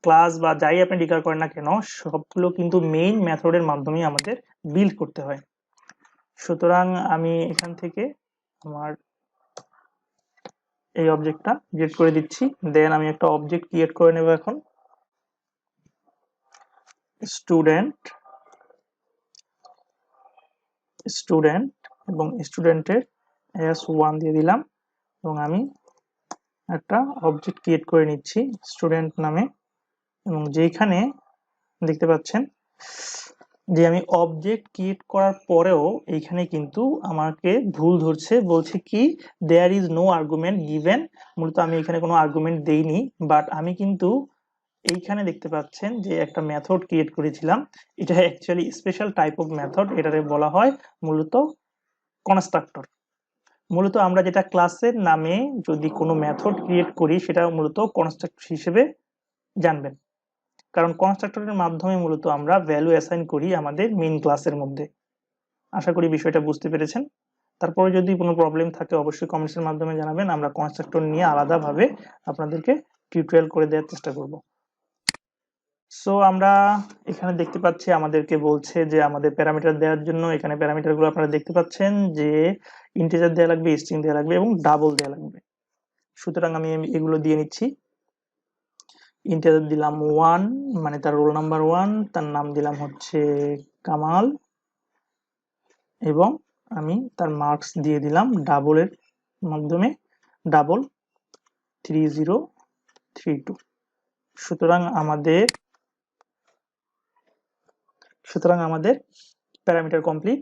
ক্লাস বা যাই আপনি ডিক্লেয়ার করেন না কেন সবগুলো কিন্তু মেইন মেথডের মাধ্যমে আমাদের বিল্ড করতে হয়। সুতরাং আমি এখান থেকে আমার এই অবজেক্টটা ক্রিয়েট করে দিচ্ছি, দেন আমি একটা অবজেক্ট ক্রিয়েট করে নেব এখন, স্টুডেন্ট এবং স্টুডেন্টের s1 দিয়ে দিলাম, এবং আমি একটা অবজেক্ট ক্রিয়েট করে নিচ্ছি স্টুডেন্ট নামে, এবং যেখানে দেখতে পাচ্ছেন যে আমি অবজেক্ট ক্রিয়েট করার পরেও এইখানে কিন্তু আমাকে ভুল ধরছে, বলছে কি there is no argument given. মূলত আমি এখানে কোনো আর্গুমেন্ট দেইনি, বাট আমি কিন্তু এইখানে দেখতে পাচ্ছেন যে একটা মেথড ক্রিয়েট করেছিলাম, এটা actually special type of method, এটারে বলা হয় মূলত কনস্ট্রাক্টর। মূলত আমরা যেটা ক্লাসের নামে যদি কোনো মেথড ক্রিয়েট করি সেটা মূলত কনস্ট্রাক্টর হিসেবে জানবেন, কারণ কনস্ট্রাক্টরের মাধ্যমে মূলত আমরা ভ্যালু অ্যাসাইন করি আমাদের মেইন ক্লাসের মধ্যে। আশা করি বিষয়টা বুঝতে পেরেছেন। তারপরে যদি কোনো প্রবলেম থাকে অবশ্যই কমেন্টসের মাধ্যমে জানাবেন, আমরা কনস্ট্রাক্টর নিয়ে আলাদাভাবে আপনাদেরকে টিউটোরিয়াল করে দেওয়ার চেষ্টা করব। সো আমরা এখানে দেখতে পাচ্ছি আমাদেরকে বলছে যে আমাদের প্যারামিটার দেওয়ার জন্য এখানে প্যারামিটারগুলো আপনারা দেখতে পাচ্ছেন যে ইন্টিজার দেওয়া লাগবে, স্ট্রিং দেওয়া লাগবে এবং ডাবল দেওয়া লাগবে। সুতরাং আমি এগুলো দিয়ে নিচ্ছি। ইন্টিজার দিলাম 1, মানে তার রোল নাম্বার 1, তার নাম দিলাম হচ্ছে কামাল, এবং আমি তার মার্কস দিয়ে দিলাম ডাবলের মাধ্যমে ডাবল 3032। সুতরাং আমাদের প্যারামিটার কমপ্লিট।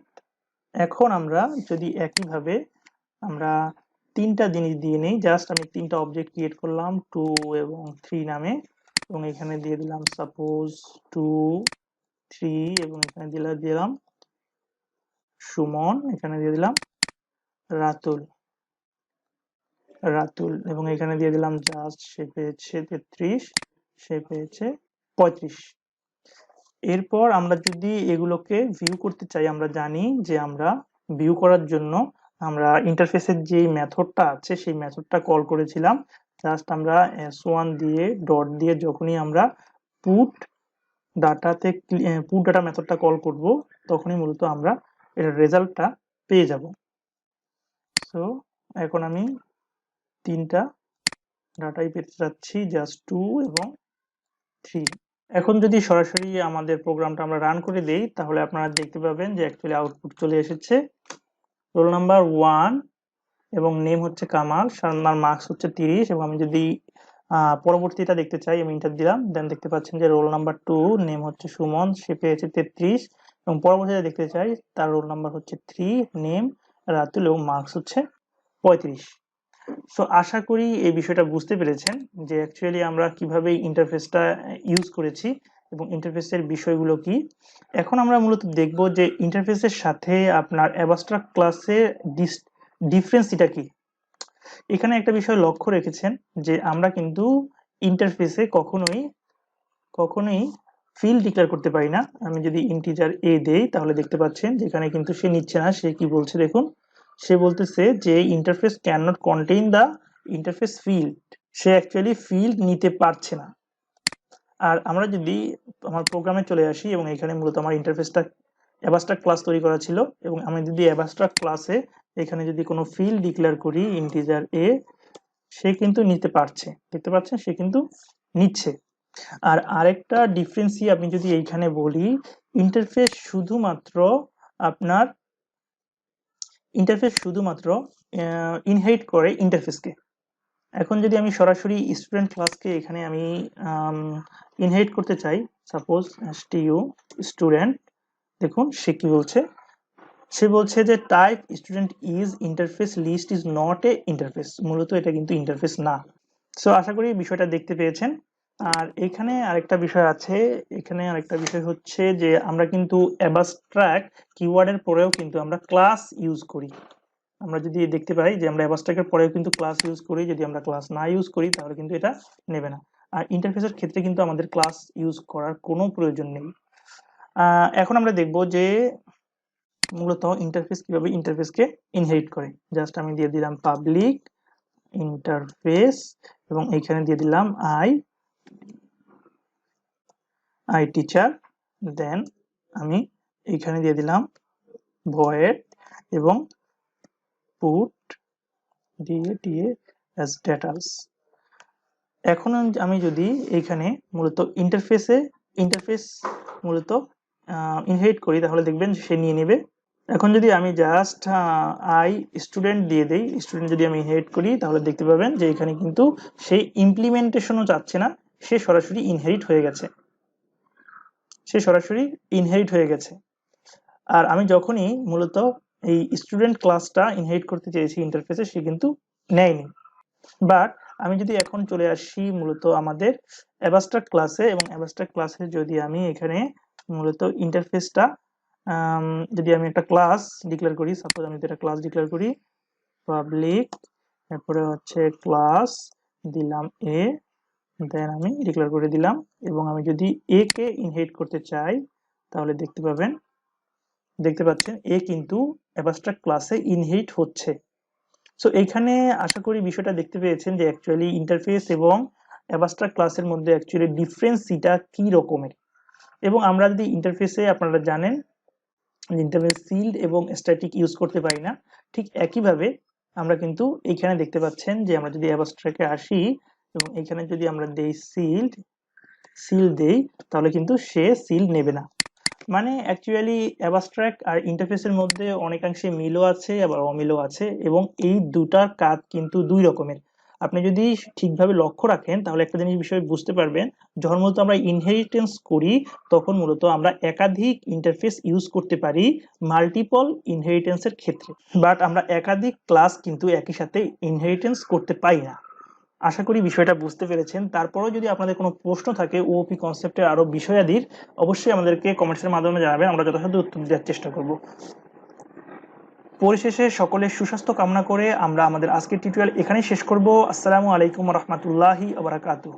এখন আমরা যদি একইভাবে আমরা তিনটা জিনিস দিয়ে নেই, জাস্ট আমি তিনটা অবজেক্ট ক্রিয়েট করলাম 2 এবং 3 নামে, এবং এখানে দিয়ে দিলাম সাপোজ 2 3, এবং এখানে দিলাম সুমন, এখানে দিয়ে দিলাম রাতুল, এবং এখানে দিয়ে দিলাম জাস্ট সে পেয়েছে 33, সে পেয়েছে 35। এরপর আমরা যদি এগুলোকে ভিউ করতে চাই, আমরা জানি যে আমরা ভিউ করার জন্য আমরা ইন্টারফেসের যে মেথডটা আছে সেই মেথডটা কল করেছিলাম। জাস্ট আমরা s1 দিয়ে ডট দিয়ে যখনই আমরা পুট ডাটা মেথডটা কল করব তখনই মূলত আমরা এর রেজাল্টটা পেয়ে যাব। সো এখন আমি তিনটা ডাটাই পেতে যাচ্ছি, জাস্ট 2 এবং 3। এখন যদি সরাসরি আমাদের প্রোগ্রামটা আমরা রান করে দেই তাহলে আপনারা দেখতে পাবেন যে অ্যাকচুয়ালি আউটপুট চলে এসেছে, রোল নাম্বার 1 এবং নেম হচ্ছে কামাল, সান্নার মার্কস হচ্ছে 30, এবং আমি যদি পরবর্তীটা দেখতে চাই আমি এন্টার দিলাম, দেন দেখতে পাচ্ছেন যে রোল নাম্বার 2 নেম হচ্ছে সুমন, সে পেয়েছে 33, এবং পরবর্তীতে দেখতে চাই তার রোল নাম্বার হচ্ছে 3 নেম রাতুল এবং মার্কস হচ্ছে 35। সো আশা করি এই বিষয়টা বুঝতে পেরেছেন যে অ্যাকচুয়ালি আমরা কিভাবে ইন্টারফেসটা ইউজ করেছি এবং ইন্টারফেসের বিষয়গুলো কি। এখন আমরা মূলত দেখব যে ইন্টারফেসের সাথে আপনার অ্যাবস্ট্রাক্ট ক্লাসের ডিফারেন্সটা কি। এখানে একটা বিষয় লক্ষ্য রেখেছেন যে আমরা কিন্তু ইন্টারফেসে কখনোই ফিল্ড ডিক্লেয়ার করতে পারি না। আমি যদি ইন্টিজার a দেই তাহলে দেখতে পাচ্ছেন যেখানে কিন্তু সে নিচ্ছে না, সে কি বলছে দেখুন, সে বলতেছে যে interface can not contain the interface field, say actually field নিতে পারছে না। আর আমরা যদি আমার প্রোগ্রামে চলে আসি এবং এখানে মূলত আমার ইন্টারফেসটা অ্যাবস্ট্রাক্ট ক্লাস তৈরি করা ছিল, এবং আমি যদি অ্যাবস্ট্রাক্ট ক্লাসে এখানে যদি কোনো ফিল্ড ডিক্লেয়ার করি ইন্টিজার a, সে কিন্তু নিতে পারছে, দেখতে পাচ্ছেন সে কিন্তু নিচ্ছে। আর আরেকটা ডিফারেন্সই আপনি যদি এইখানে বলি, ইন্টারফেস শুধুমাত্র ইনহেরিট করে ইন্টারফেসকে। এখন যদি আমি সরাসরি স্টুডেন্ট ক্লাসকে এখানে আমি ইনহেরিট করতে চাই, সাপোজ স্টু স্টুডেন্ট, দেখুন সে কি বলছে, সে বলছে যে type student is interface list is not a interface, মূলত এটা কিন্তু ইন্টারফেস না। সো আশা করি বিষয়টা দেখতে পেয়েছেন। আর এখানে আরেকটা বিষয় আছে, এখানে আরেকটা বিষয় হচ্ছে যে আমরা কিন্তু abstract কিওয়ার্ডের পরেও কিন্তু আমরা ক্লাস ইউজ করি। আমরা যদি দেখতে পাই যে আমরা abstract এর পরেও কিন্তু ক্লাস ইউজ করি, যদি আমরা ক্লাস না ইউজ করি তাহলে কিন্তু এটা নেবে না। আর ইন্টারফেসের ক্ষেত্রে কিন্তু আমাদের ক্লাস ইউজ করার কোনো প্রয়োজন নেই। এখন আমরা দেখব যে মূলত ইন্টারফেস কিভাবে ইন্টারফেসকে ইনহেরিট করে। জাস্ট আমি দিয়ে দিলাম পাবলিক ইন্টারফেস এবং এইখানে দিয়ে দিলাম আই টিচার, দেন আমি এইখানে দিয়ে দিলাম ভয়েড এবং পুট দিয়ে অ্যাজ ডেটাস। এখন আমি যদি এইখানে মূলত ইন্টারফেস মূলত ইনহেরিট করি তাহলে দেখবেন সে নিয়ে নেবে। এখন যদি আমি জাস্ট আই স্টুডেন্ট দিয়ে দেই, স্টুডেন্ট যদি আমি ইনহেরিট করি তাহলে দেখতে পাবেন যে এখানে কিন্তু সেই ইমপ্লিমেন্টেশনও চাচ্ছে না, সে সরাসরি ইনহেরিট হয়ে গেছে। আর আমি যখনই মূলত এই স্টুডেন্ট ক্লাসটা ইনহেরিট করতে চেয়েছি ইন্টারফেসে, সে কিন্তু নেয়নি। বাট আমি যদি এখন চলে আসি মূলত আমাদের abstract ক্লাসে, এবং abstract ক্লাসে যদি আমি এখানে মূলত ইন্টারফেসটা যদি আমি একটা ক্লাস ডিক্লেয়ার করি, সাপোজ আমি একটা ক্লাস ডিক্লেয়ার করি পাবলিক, তারপরে হচ্ছে ক্লাস দিলাম এ, দেন আমি ডিক্লেয়ার করে দিলাম, এবং আমি যদি এ কে ইনহেরিট করতে চাই তাহলে দেখতে পাচ্ছেন এ কিন্তু abstract ক্লাসে ইনহেরিট হচ্ছে। সো এইখানে আশা করি বিষয়টা দেখতে পেয়েছেন যে অ্যাকচুয়ালি ইন্টারফেস এবং abstract ক্লাসের মধ্যে অ্যাকচুয়ালি ডিফারেন্সটা কি রকমের। এবং আমরা যদি ইন্টারফেসে, আপনারা জানেন ইন্টারফেস সিল্ড এবং স্ট্যাটিক ইউজ করতে পারি না, ঠিক একইভাবে আমরা কিন্তু এইখানে দেখতে পাচ্ছেন যে আমরা যদি abstract-এ আসি এবং এখানে যদি আমরা দেই সিল দেই তাহলে কিন্তু সে সিল নেবে না। মানে অ্যাকচুয়ালি abstract আর ইন্টারফেসের মধ্যে অনেকাংশে মিলও আছে আবার অমিলও আছে, এবং এই দুটার কাজ কিন্তু দুই রকমের। আপনি যদি ঠিকভাবে লক্ষ্য রাখেন তাহলে একটা জিনিস বিষয় বুঝতে পারবেন, যখন মূলত আমরা ইনহেরিটেন্স করি তখন মূলত আমরা একাধিক ইন্টারফেস ইউজ করতে পারি মাল্টিপল ইনহেরিটেন্সের ক্ষেত্রে, বাট আমরা একাধিক ক্লাস কিন্তু একই সাথে ইনহেরিটেন্স করতে পারি না। আশা করি বিষয়টা বুঝতে পেরেছেন। তারপরেও যদি আপনাদের কোনো প্রশ্ন থাকে ওওপি কনসেপ্টের আরো বিষয়াদির, অবশ্যই আমাদেরকে কমেন্টসের মাধ্যমে জানাবেন, আমরা যথাসাধ্য উত্তর দেওয়ার চেষ্টা করব। পরিশেষে সকলের সুস্বাস্থ্য কামনা করে আমরা আমাদের আজকের টিউটোরিয়াল এখানেই শেষ করব। আসসালামু আলাইকুম ওয়া রাহমাতুল্লাহি ওয়া বারাকাতুহু।